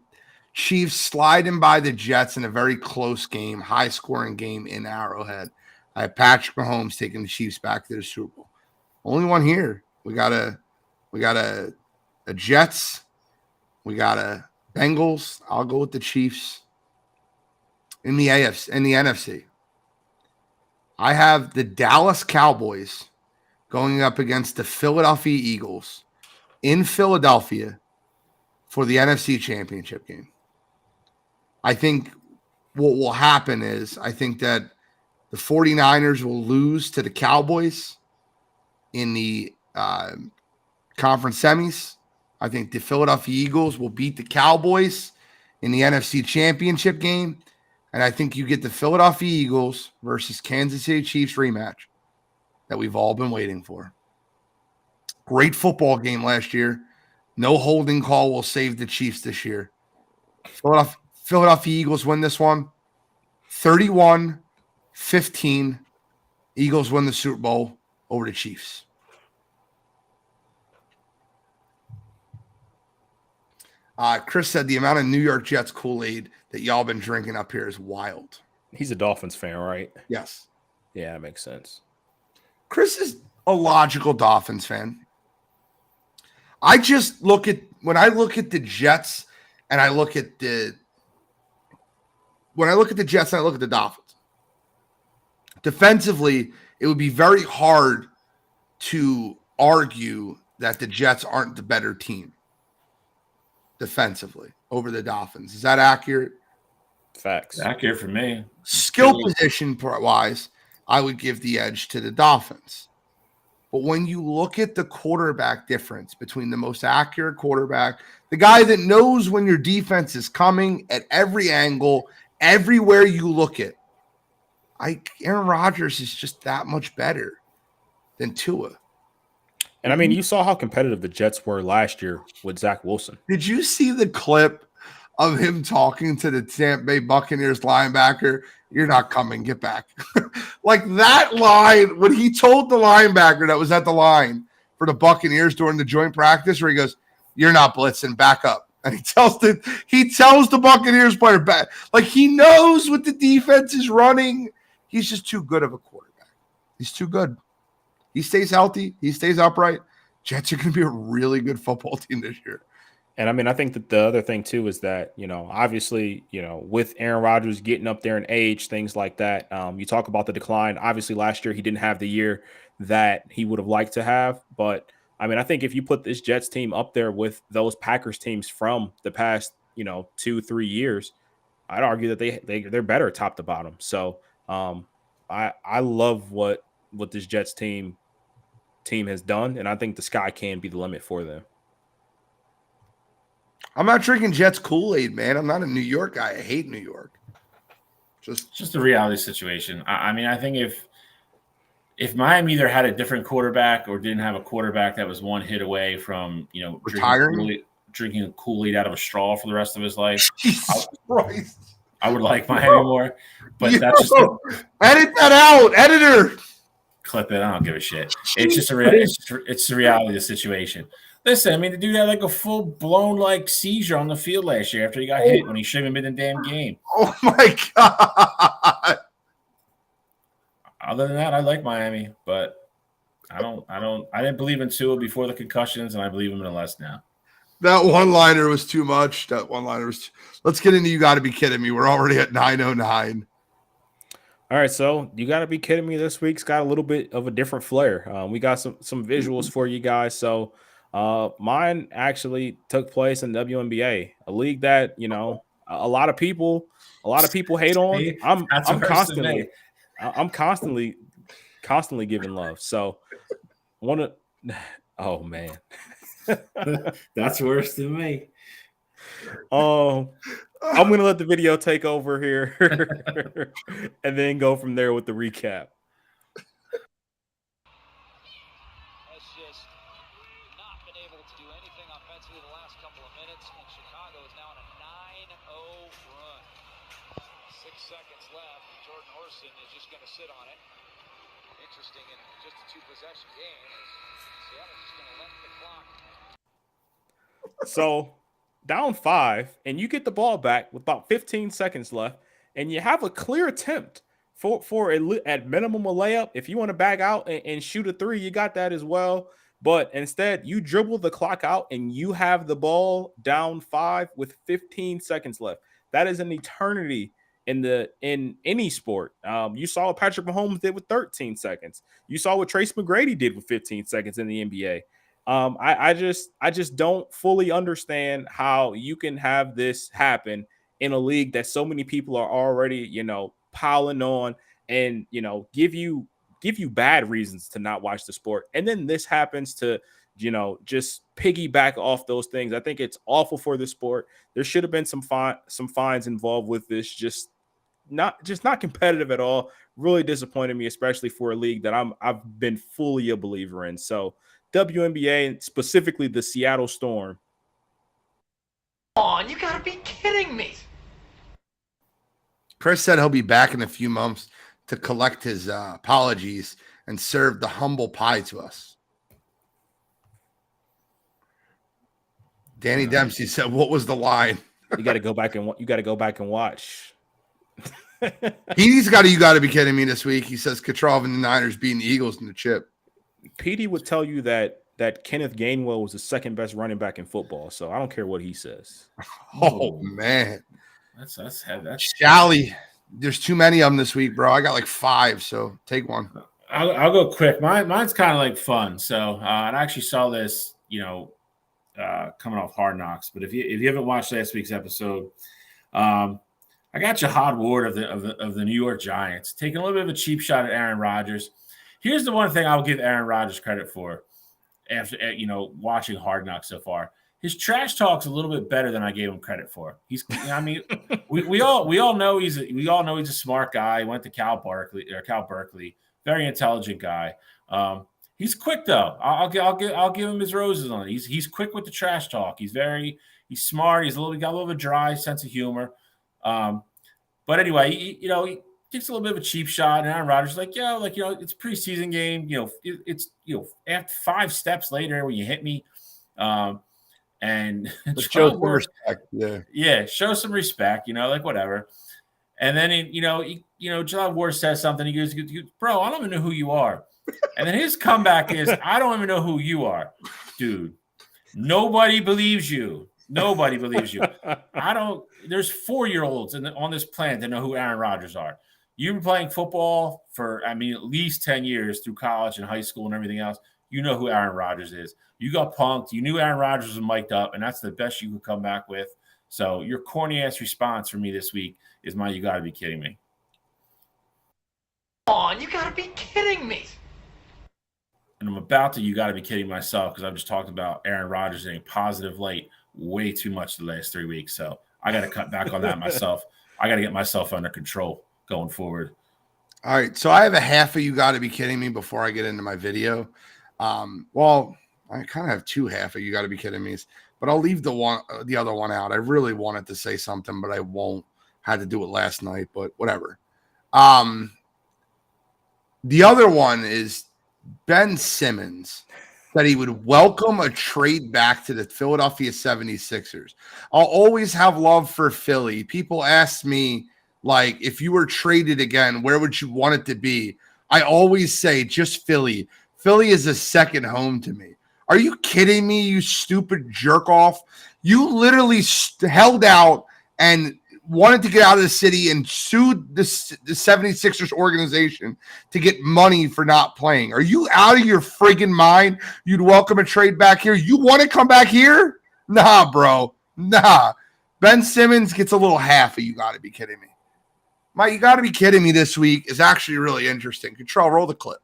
Chiefs sliding by the Jets in a very close game, high-scoring game in Arrowhead. I have Patrick Mahomes taking the Chiefs back to the Super Bowl. Only one here. We got a Jets. We got a Bengals. I'll go with the Chiefs. In the NFC, I have the Dallas Cowboys going up against the Philadelphia Eagles in Philadelphia for the NFC Championship game. I think what will happen is I think that the 49ers will lose to the Cowboys in the conference semis. I think the Philadelphia Eagles will beat the Cowboys in the NFC Championship game. And I think you get the Philadelphia Eagles versus Kansas City Chiefs rematch that we've all been waiting for. Great football game last year. No holding call will save the Chiefs this year. Philadelphia Eagles win this one. 31-15. Eagles win the Super Bowl over the Chiefs. Chris said the amount of New York Jets Kool-Aid that y'all been drinking up here is wild. He's a Dolphins fan, right? Yes. Yeah, that makes sense. Chris is a logical Dolphins fan. I just look at the Jets and I look at the Jets and I look at the Dolphins. Defensively, it would be very hard to argue that the Jets aren't the better team defensively over the Dolphins. Is that accurate? Facts. Accurate for me. Skill position wise, I would give the edge to the Dolphins. But when you look at the quarterback difference between the most accurate quarterback, the guy that knows when your defense is coming at every angle, everywhere you look at, Aaron Rodgers is just that much better than Tua. And I mean, you saw how competitive the Jets were last year with Zach Wilson. Did you see the clip of him talking to the Tampa Bay Buccaneers linebacker? You're not coming, get back. Like that line, when he told the linebacker that was at the line for the Buccaneers during the joint practice, where he goes, "You're not blitzing, back up." And he tells the Buccaneers player back. Like he knows what the defense is running. He's just too good of a quarterback. He's too good. He stays healthy. He stays upright. Jets are going to be a really good football team this year. And I mean, I think that the other thing too is that, obviously, with Aaron Rodgers getting up there in age, things like that, you talk about the decline. Obviously, last year he didn't have the year that he would have liked to have. But I mean, I think if you put this Jets team up there with those Packers teams from the past, 2-3 years, I'd argue that they're better top to bottom. So I love what this Jets team has done, and I think the sky can be the limit for them. I'm not drinking Jets Kool-Aid, man. I'm not a New York guy. I hate New York. Just a reality situation. I mean, I think if Miami either had a different quarterback or didn't have a quarterback that was one hit away from, drinking a Kool-Aid out of a straw for the rest of his life, Jesus Christ. I would like Miami more. But that's just edit that out, editor. Clip it. I don't give a shit. It's just it's the reality of the situation. Listen, I mean, the dude had like a full-blown seizure on the field last year after he got hit when he shouldn't have been in the damn game. Oh my God. Other than that, I like Miami, but I didn't believe in Tua before the concussions, and I believe him in less now. That one-liner was too much. Let's get into You Gotta Be Kidding Me. We're already at 9:09. All right, so You Gotta Be Kidding Me this week's got a little bit of a different flair. We got some visuals for you guys. So mine actually took place in WNBA, a league that a lot of people hate on. I'm constantly giving love. So oh man. That's worse than me. I'm going to let the video take over here and then go from there with the recap. Has just not been able to do anything offensively the last couple of minutes, and Chicago is now on a 9-0 run. 6 seconds left. Jordan Orson is just going to sit on it. Interesting in just a 2-possession game. Seattle's just going to let the clock. So down 5, and you get the ball back with about 15 seconds left, and you have a clear attempt for at minimum a layup. If you want to back out and shoot a 3, you got that as well. But instead, you dribble the clock out, and you have the ball down 5 with 15 seconds left. That is an eternity in any sport. You saw what Patrick Mahomes did with 13 seconds. You saw what Trace McGrady did with 15 seconds in the NBA. I just don't fully understand how you can have this happen in a league that so many people are already, piling on and, give you bad reasons to not watch the sport. And then this happens to, just piggyback off those things. I think it's awful for the sport. There should have been some fines involved with this. Just not competitive at all. Really disappointed me, especially for a league that I've been fully a believer in. So WNBA, and specifically the Seattle Storm. Come on, you gotta be kidding me. Chris said he'll be back in a few months to collect his apologies and serve the humble pie to us. Danny Dempsey said, "What was the line?" You got to go back and watch. He's got You Got to Be Kidding Me this week. He says Kucherov and the Niners beating the Eagles in the chip. Petey would tell you that Kenneth Gainwell was the second best running back in football. So I don't care what he says. Oh man, That's Shally. There's too many of them this week, bro. I got like 5, so take one. I'll go quick. Mine's kind of like fun. So I actually saw this, coming off Hard Knocks. But if you haven't watched last week's episode, I got Jihad Ward of the New York Giants taking a little bit of a cheap shot at Aaron Rodgers. Here's the one thing I'll give Aaron Rodgers credit for after watching Hard Knocks so far. His trash talk's a little bit better than I gave him credit for. We all know he's a smart guy. He went to Cal Berkeley, very intelligent guy. He's quick though. I'll give him his roses on it. He's quick with the trash talk. He's smart. He's got a little bit dry sense of humor. But anyway, he takes a little bit of a cheap shot, and Aaron Rodgers is like, it's a preseason game. It's after 5 steps later when you hit me, and show some respect. Yeah, show some respect. Whatever. And then John Ward says something. He goes, "Bro, I don't even know who you are." And then his comeback is, "I don't even know who you are, dude. Nobody believes you. Nobody believes you. There's 4-year-olds on this planet that know who Aaron Rodgers are. You've been playing football for, at least 10 years through college and high school and everything else. You know who Aaron Rodgers is. You got punked. You knew Aaron Rodgers was mic'd up, and that's the best you could come back with. So your corny-ass response for me this week is you got to be kidding me. Come on, you got to be kidding me. And I'm about to you got to be kidding myself because I've just talked about Aaron Rodgers in a positive light way too much the last 3 weeks. So I got to cut back on that myself. I got to get myself under control going forward. All right. So I have a half of you got to be kidding me before I get into my video. Well, I kind of have 2 half of you got to be kidding me, but I'll leave the other one out. I really wanted to say something, but I won't. Had to do it last night, but whatever. The other one is Ben Simmons that he would welcome a trade back to the Philadelphia 76ers. I'll always have love for Philly. People ask me, like, if you were traded again, where would you want it to be? I always say just Philly. Philly is a second home to me. Are you kidding me, you stupid jerk off? You literally held out and wanted to get out of the city and sued the 76ers organization to get money for not playing. Are you out of your friggin' mind? You'd welcome a trade back here? You want to come back here? Nah, bro. Nah. Ben Simmons gets a little half of you got to be kidding me. You got to be kidding me this week is actually really interesting. Control, roll the clip.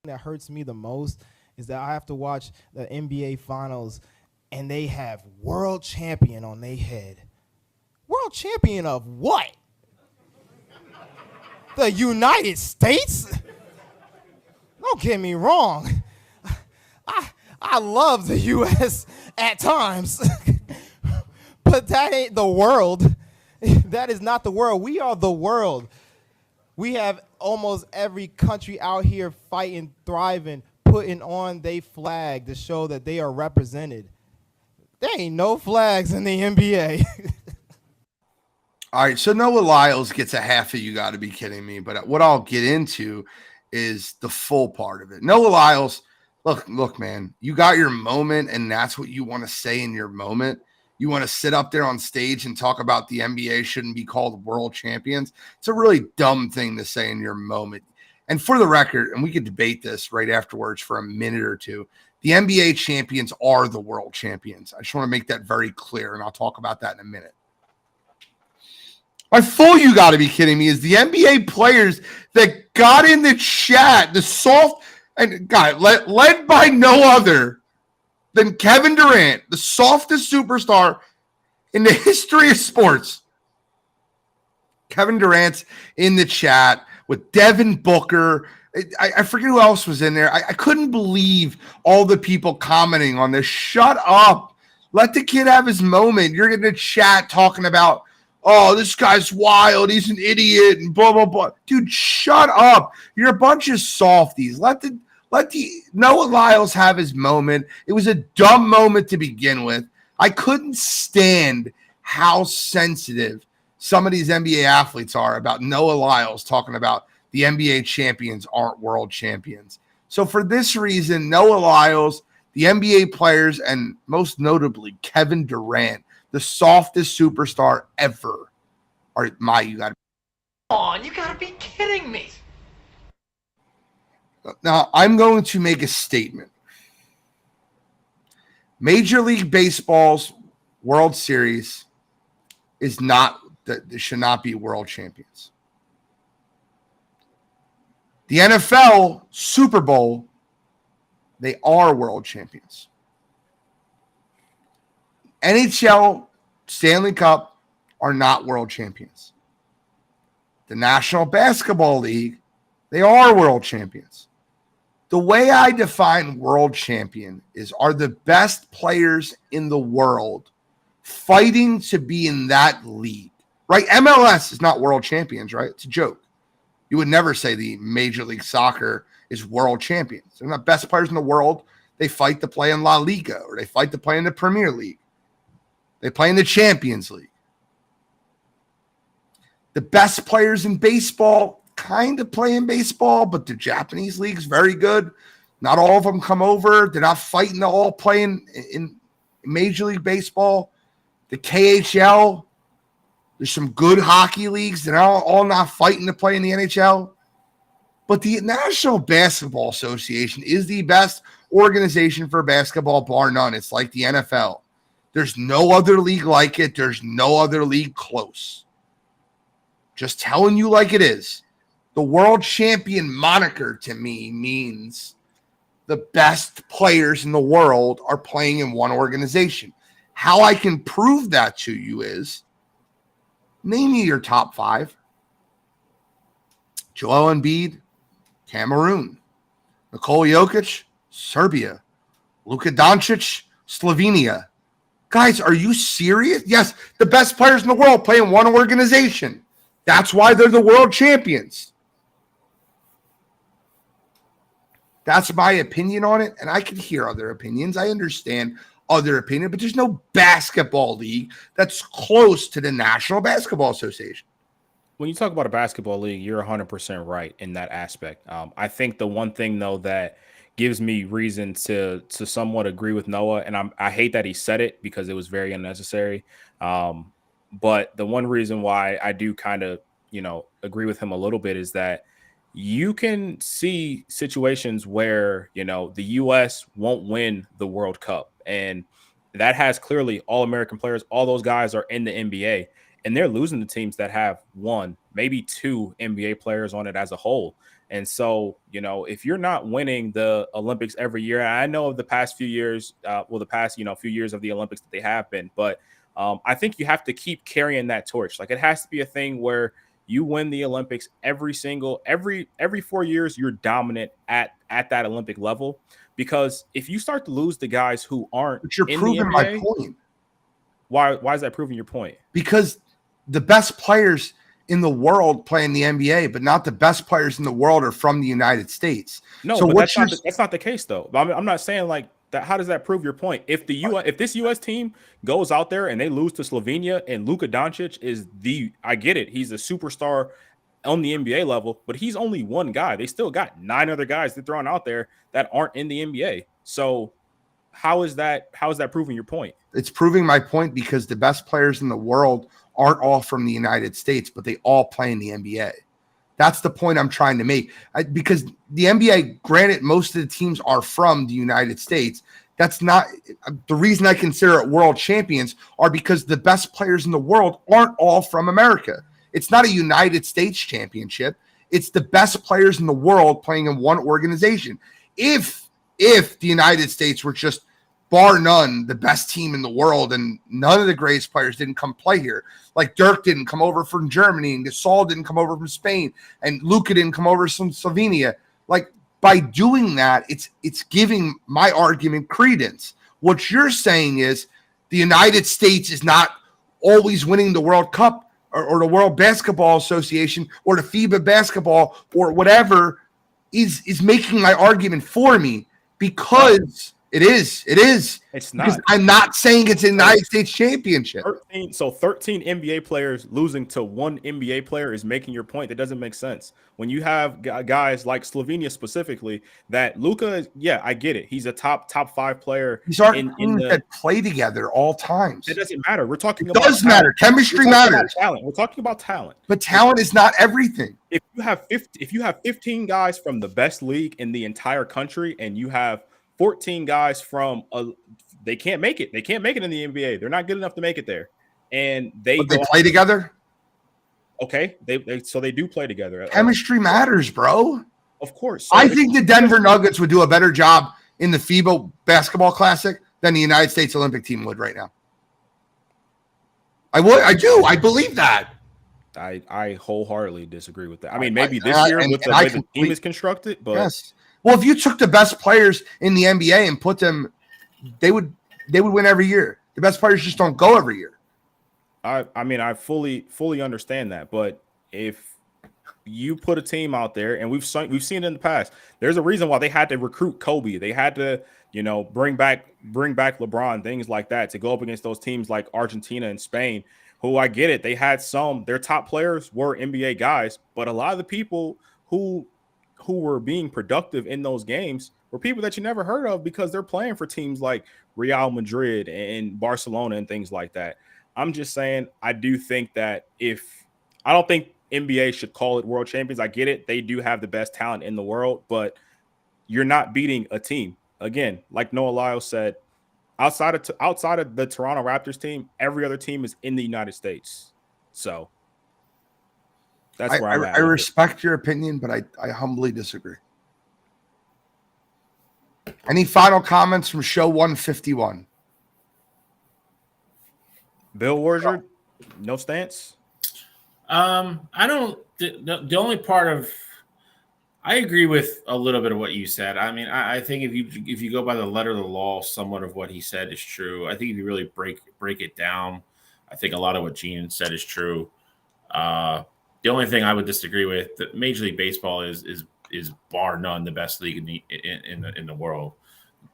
That hurts me the most is that I have to watch the NBA Finals and they have world champion on their head. World champion of what? The United States? Don't get me wrong. I love the U.S. at times, but that ain't the world. That is not the world. We are the world. We have almost every country out here fighting, thriving, putting on their flag to show that they are represented. There ain't no flags in the NBA. All right, so Noah Lyles gets a half of you got to be kidding me. But what I'll get into is the full part of it. Noah Lyles, look, man, you got your moment, and that's what you want to say in your moment. You want to sit up there on stage and talk about the NBA shouldn't be called world champions. It's a really dumb thing to say in your moment. And for the record, and we could debate this right afterwards for a minute or two, the NBA champions are the world champions. I just want to make that very clear, and I'll talk about that in a minute. My full you got to be kidding me is the NBA players that got in the chat, the soft, and God, led by no other than Kevin Durant, the softest superstar in the history of sports. Kevin Durant's in the chat with Devin Booker. I forget who else was in there. I couldn't believe all the people commenting on this. Shut up. Let the kid have his moment. You're in the chat talking about, oh, this guy's wild. He's an idiot and blah, blah, blah. Dude, shut up. You're a bunch of softies. Let the Noah Lyles have his moment. It was a dumb moment to begin with. I couldn't stand how sensitive some of these NBA athletes are about Noah Lyles talking about the NBA champions aren't world champions. So for this reason, Noah Lyles, the NBA players, and most notably Kevin Durant, the softest superstar ever, are you got to. Come on, you got to be kidding me. Now, I'm going to make a statement. Major League Baseball's World Series is not that they should not be world champions. The NFL Super Bowl, they are world champions. NHL Stanley Cup are not world champions. The National Basketball League, they are world champions. The way I define world champion is, are the best players in the world fighting to be in that league, right? MLS is not world champions, right? It's a joke. You would never say the Major League Soccer is world champions. They're not best players in the world. They fight to play in La Liga, or they fight to play in the Premier League. They play in the Champions League. The best players in baseball kind of play in baseball, but the Japanese league's very good. Not all of them come over. They're not fighting to all play in Major League Baseball. The KHL, there's some good hockey leagues. They're all not fighting to play in the NHL. But the National Basketball Association is the best organization for basketball, bar none. It's like the NFL. There's no other league like it. There's no other league close. Just telling you like it is. The world champion moniker to me means the best players in the world are playing in one organization. How I can prove that to you is, name me your top 5. Joel Embiid, Cameroon. Nikola Jokic, Serbia. Luka Doncic, Slovenia. Guys, are you serious? Yes, the best players in the world play in one organization. That's why they're the world champions. That's my opinion on it, and I can hear other opinions. I understand other opinions, but there's no basketball league that's close to the National Basketball Association. When you talk about a basketball league, you're 100% right in that aspect. I think the one thing, though, that gives me reason to somewhat agree with Noah, and I hate that he said it because it was very unnecessary. But the one reason why I do kind of, agree with him a little bit is that you can see situations where, the U.S. won't win the World Cup. And that has clearly all-American players. All those guys are in the NBA. And they're losing to teams that have 1, maybe 2 NBA players on it as a whole. And so, if you're not winning the Olympics every year, I know of the past few years, few years of the Olympics that they have been, but I think you have to keep carrying that torch. Like, it has to be a thing where you win the Olympics every 4 years, you're dominant at that Olympic level. Because if you start to lose the guys who aren't, but you're in proving the NBA, my point. Why is that proving your point? Because the best players in the world play in the NBA, but not the best players in the world are from the United States. No, so but that's not the case, though. I'm not saying like that. How does that prove your point? If this U.S. team goes out there and they lose to Slovenia and Luka Doncic is I get it, he's a superstar on the NBA level, but he's only one guy. They still got 9 other guys they're throwing out there that aren't in the NBA. So how is that proving your point? It's proving my point because the best players in the world aren't all from the United States, but they all play in the NBA. That's the point I'm trying to make. Because the NBA, granted, most of the teams are from the United States. That's not the reason I consider it world champions are because the best players in the world aren't all from America. It's not a United States championship. It's the best players in the world playing in one organization. If the United States were just bar none, the best team in the world, and none of the greatest players didn't come play here. Like Dirk didn't come over from Germany, and Gasol didn't come over from Spain, and Luka didn't come over from Slovenia. Like, by doing that, it's giving my argument credence. What you're saying is the United States is not always winning the World Cup or the World Basketball Association or the FIBA basketball or whatever is making my argument for me because – It is. It's not. Because I'm not saying it's a United States championship. 13 NBA players losing to 1 NBA player is making your point. That doesn't make sense. When you have guys like Slovenia specifically, that Luka, yeah, I get it. He's a top 5 player. These aren't teams that play together all times. It doesn't matter. We're talking about does matter. Chemistry matters. Talent. We're talking about talent. But talent is not everything. If you have 15 guys from the best league in the entire country, and you have 14 guys from they can't make it. They can't make it in the NBA. They're not good enough to make it there. and they play together. Okay, they do play together. Chemistry matters, bro. Of course. So I think the Denver Nuggets would do a better job in the FIBA Basketball Classic than the United States Olympic team would right now. I would. I do. I believe that. I wholeheartedly disagree with that. I mean, maybe this year with the way the team is constructed, but yes. Well, if you took the best players in the NBA and put them, they would win every year. The best players just don't go every year. I mean, I fully understand that, but if you put a team out there, and we've seen it in the past, there's a reason why they had to recruit Kobe. They had to, bring back LeBron, things like that, to go up against those teams like Argentina and Spain, who, I get it, they had their top players were NBA guys, but a lot of the people who were being productive in those games were people that you never heard of because they're playing for teams like Real Madrid and Barcelona and things like that. I'm just saying, I do think that I don't think NBA should call it world champions. I get it. They do have the best talent in the world, but you're not beating a team. Again, like Noah Lyles said, outside of the Toronto Raptors team, every other team is in the United States. So that's where I'm at. I respect your opinion, but I humbly disagree. Any final comments from show 151? Bill Warzer, no stance. I don't. The only part of I agree with a little bit of what you said. I mean, I think if you go by the letter of the law, somewhat of what he said is true. I think if you really break it down, I think a lot of what Gene said is true. The only thing I would disagree with, that Major League Baseball is bar none the best league in the world.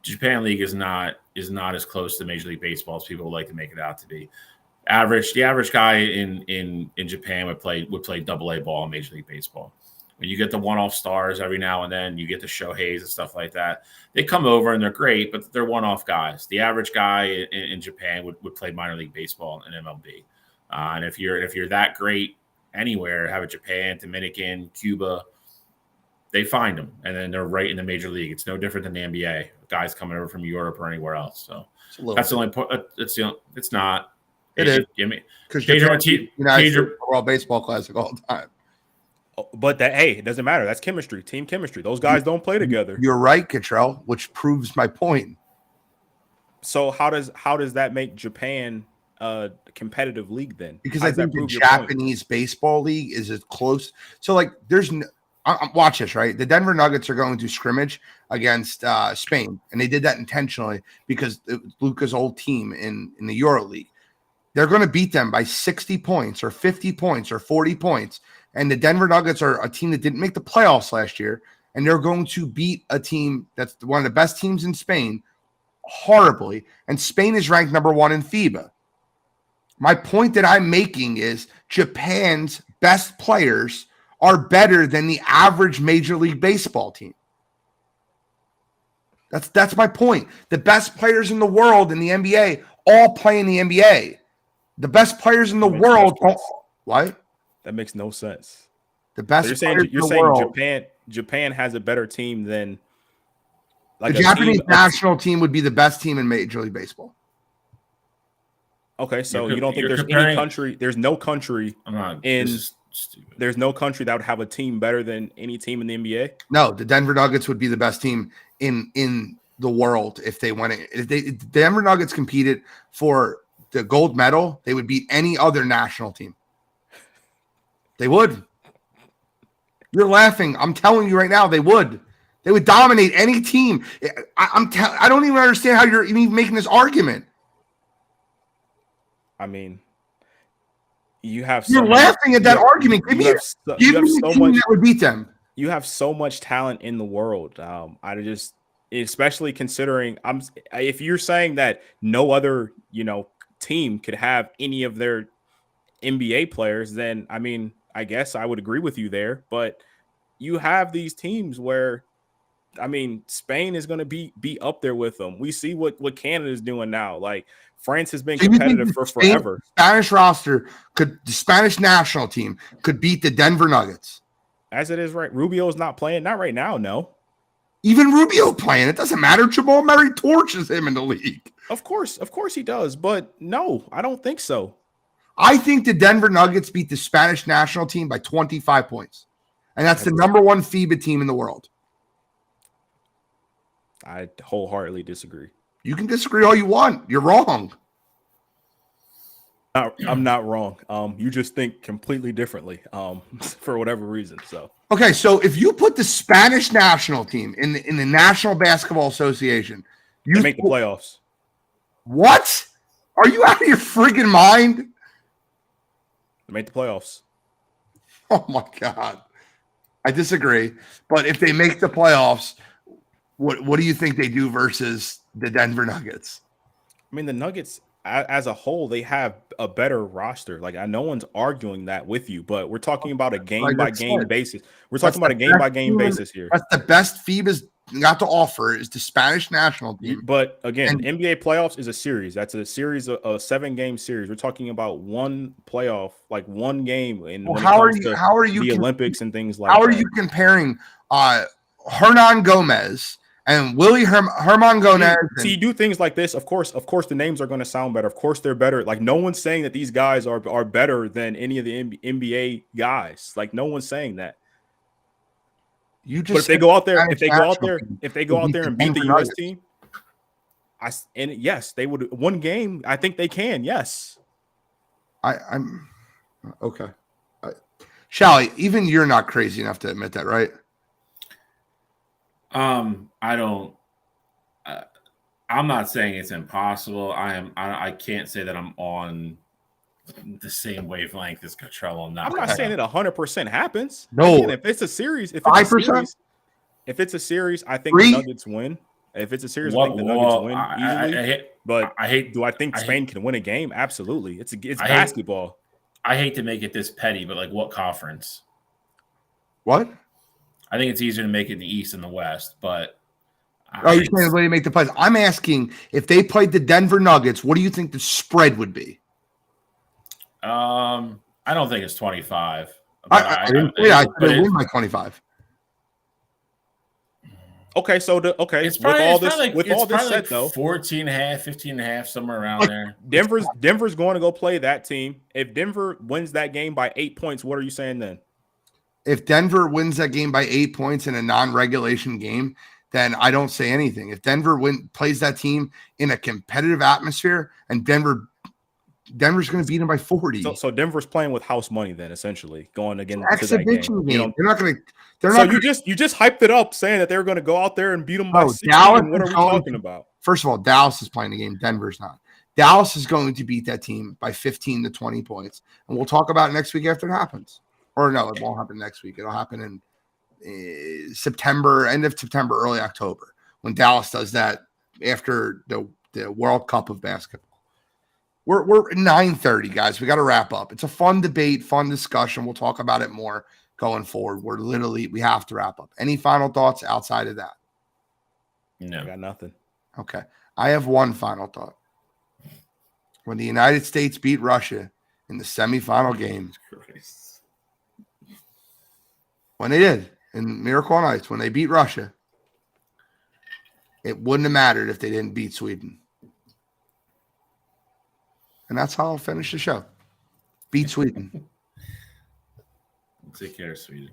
Japan League is not as close to Major League Baseball as people would like to make it out to be. The average guy in Japan would play AA ball in Major League Baseball. When you get the one-off stars every now and then, you get the Shoheis and stuff like that. They come over and they're great, but they're one-off guys. The average guy in Japan would play minor league baseball in MLB. And if you're that great anywhere, have a Japan, Dominican, Cuba, they find them, and then they're right in the major league. It's no different than the NBA. Guys coming over from Europe or anywhere else. So that's the only point. It's not. It is. Because United World Baseball Classic all the time. But it doesn't matter. That's chemistry, team chemistry. Those guys don't play together. You're right, Cottrell, which proves my point. So how does that make Japan a competitive league then? Because I think the Japanese baseball league is as close. So like, there's watch this, right? The Denver Nuggets are going to scrimmage against Spain, and they did that intentionally because it was Luka's old team in the Euro League. They're going to beat them by 60 points or 50 points or 40 points. And the Denver Nuggets are a team that didn't make the playoffs last year, and they're going to beat a team that's one of the best teams in Spain horribly, and Spain is ranked number 1 in FIBA. My point that I'm making is Japan's best players are better than the average Major League Baseball team. That's my point. The best players in the world in the NBA all play in the NBA. The best players in the world. What? That makes no sense. The best. So you're saying Japan has a better team than the Japanese national team would be the best team in Major League Baseball. Okay, so you don't think there's any country? There's no country there's no country that would have a team better than any team in the NBA? No, the Denver Nuggets would be the best team in the world if they went. If the Denver Nuggets competed for the gold medal, they would beat any other national team. They would. You're laughing. I'm telling you right now, they would. They would dominate any team. I don't even understand how you're even making this argument. I mean, you're laughing at that argument. Give me a team that would beat them. You have so much talent in the world. Especially considering if you're saying that no other, team could have any of their NBA players, then I mean, I guess I would agree with you there. But you have these teams where, I mean, Spain is going to be up there with them. We see what Canada is doing now. Like France has been competitive for forever. The Spanish national team could beat the Denver Nuggets. As it is, right? Rubio is not playing. Not right now, no. Even Rubio playing. It doesn't matter. Jamal Murray torches him in the league. Of course he does. But no, I don't think so. I think the Denver Nuggets beat the Spanish national team by 25 points. And that's the number one FIBA team in the world. I wholeheartedly disagree. You can disagree all you want. You're wrong. I'm not wrong. You just think completely differently for whatever reason. So okay, so if you put the Spanish national team in the National Basketball Association, you they make the playoffs. What? Are you out of your freaking mind? They make the playoffs. Oh my God. I disagree. But if they make the playoffs, what do you think they do versus the Denver Nuggets? I mean, the Nuggets as a whole, they have a better roster. Like, no one's arguing that with you, but we're talking about a game-by-game basis. We're talking about a game-by-game basis here. That's the best FIBA's got to offer is the Spanish national team. But again, NBA playoffs is a series. That's a series, a 7-game series. We're talking about one playoff, like one game. And how are you the Olympics and things like that? How are you comparing Hernan Gomez and Willie Herman Gomez? See, you do things like this. Of course, the names are going to sound better. Of course, they're better. Like, no one's saying that these guys are better than any of the NBA guys. Like, no one's saying that. But if they go out there, and beat the US team, yes, they would. One game, I think they can. Yes, I'm okay. Shally, even you're not crazy enough to admit that, right? I don't. I'm not saying it's impossible. I can't say that I'm on the same wavelength as Cottrell on that. I'm not saying it 100% happens. No, again, if it's a series, if it's a series, I think the Nuggets win. If it's a series, I think the Nuggets win easily. Do I think Spain can win a game? Absolutely. It's basketball. I hate to make it this petty, but like, what conference? What? I think it's easier to make it in the East and the West, but you're saying the way to make the plays. I'm asking if they played the Denver Nuggets, what do you think the spread would be? I don't think it's 25. I win by 25. Okay, so it's probably, with all this said, though, 14.5, 15.5, somewhere around there. Denver's going to go play that team. If Denver wins that game by 8 points, what are you saying then? If Denver wins that game by 8 points in a non-regulation game, then I don't say anything. If Denver plays that team in a competitive atmosphere and Denver's going to beat them by 40. So Denver's playing with house money then, essentially, going against exhibition game. They're not going to. You just hyped it up, saying that they were going to go out there and beat them by 16. What are we talking about? First of all, Dallas is playing the game. Denver's not. Dallas is going to beat that team by 15 to 20 points, and we'll talk about it next week after it happens. Or no, it won't happen next week. It'll happen in September, end of September, early October, when Dallas does that after the World Cup of basketball. We're at 9:30, guys. We got to wrap up. It's a fun debate, fun discussion. We'll talk about it more going forward. We have to wrap up. Any final thoughts outside of that? No, I got nothing. Okay. I have one final thought. When the United States beat Russia in the semifinal game, when they did in Miracle on Ice, when they beat Russia, it wouldn't have mattered if they didn't beat Sweden. And that's how I'll finish the show. Beat Sweden. Take care, Sweden.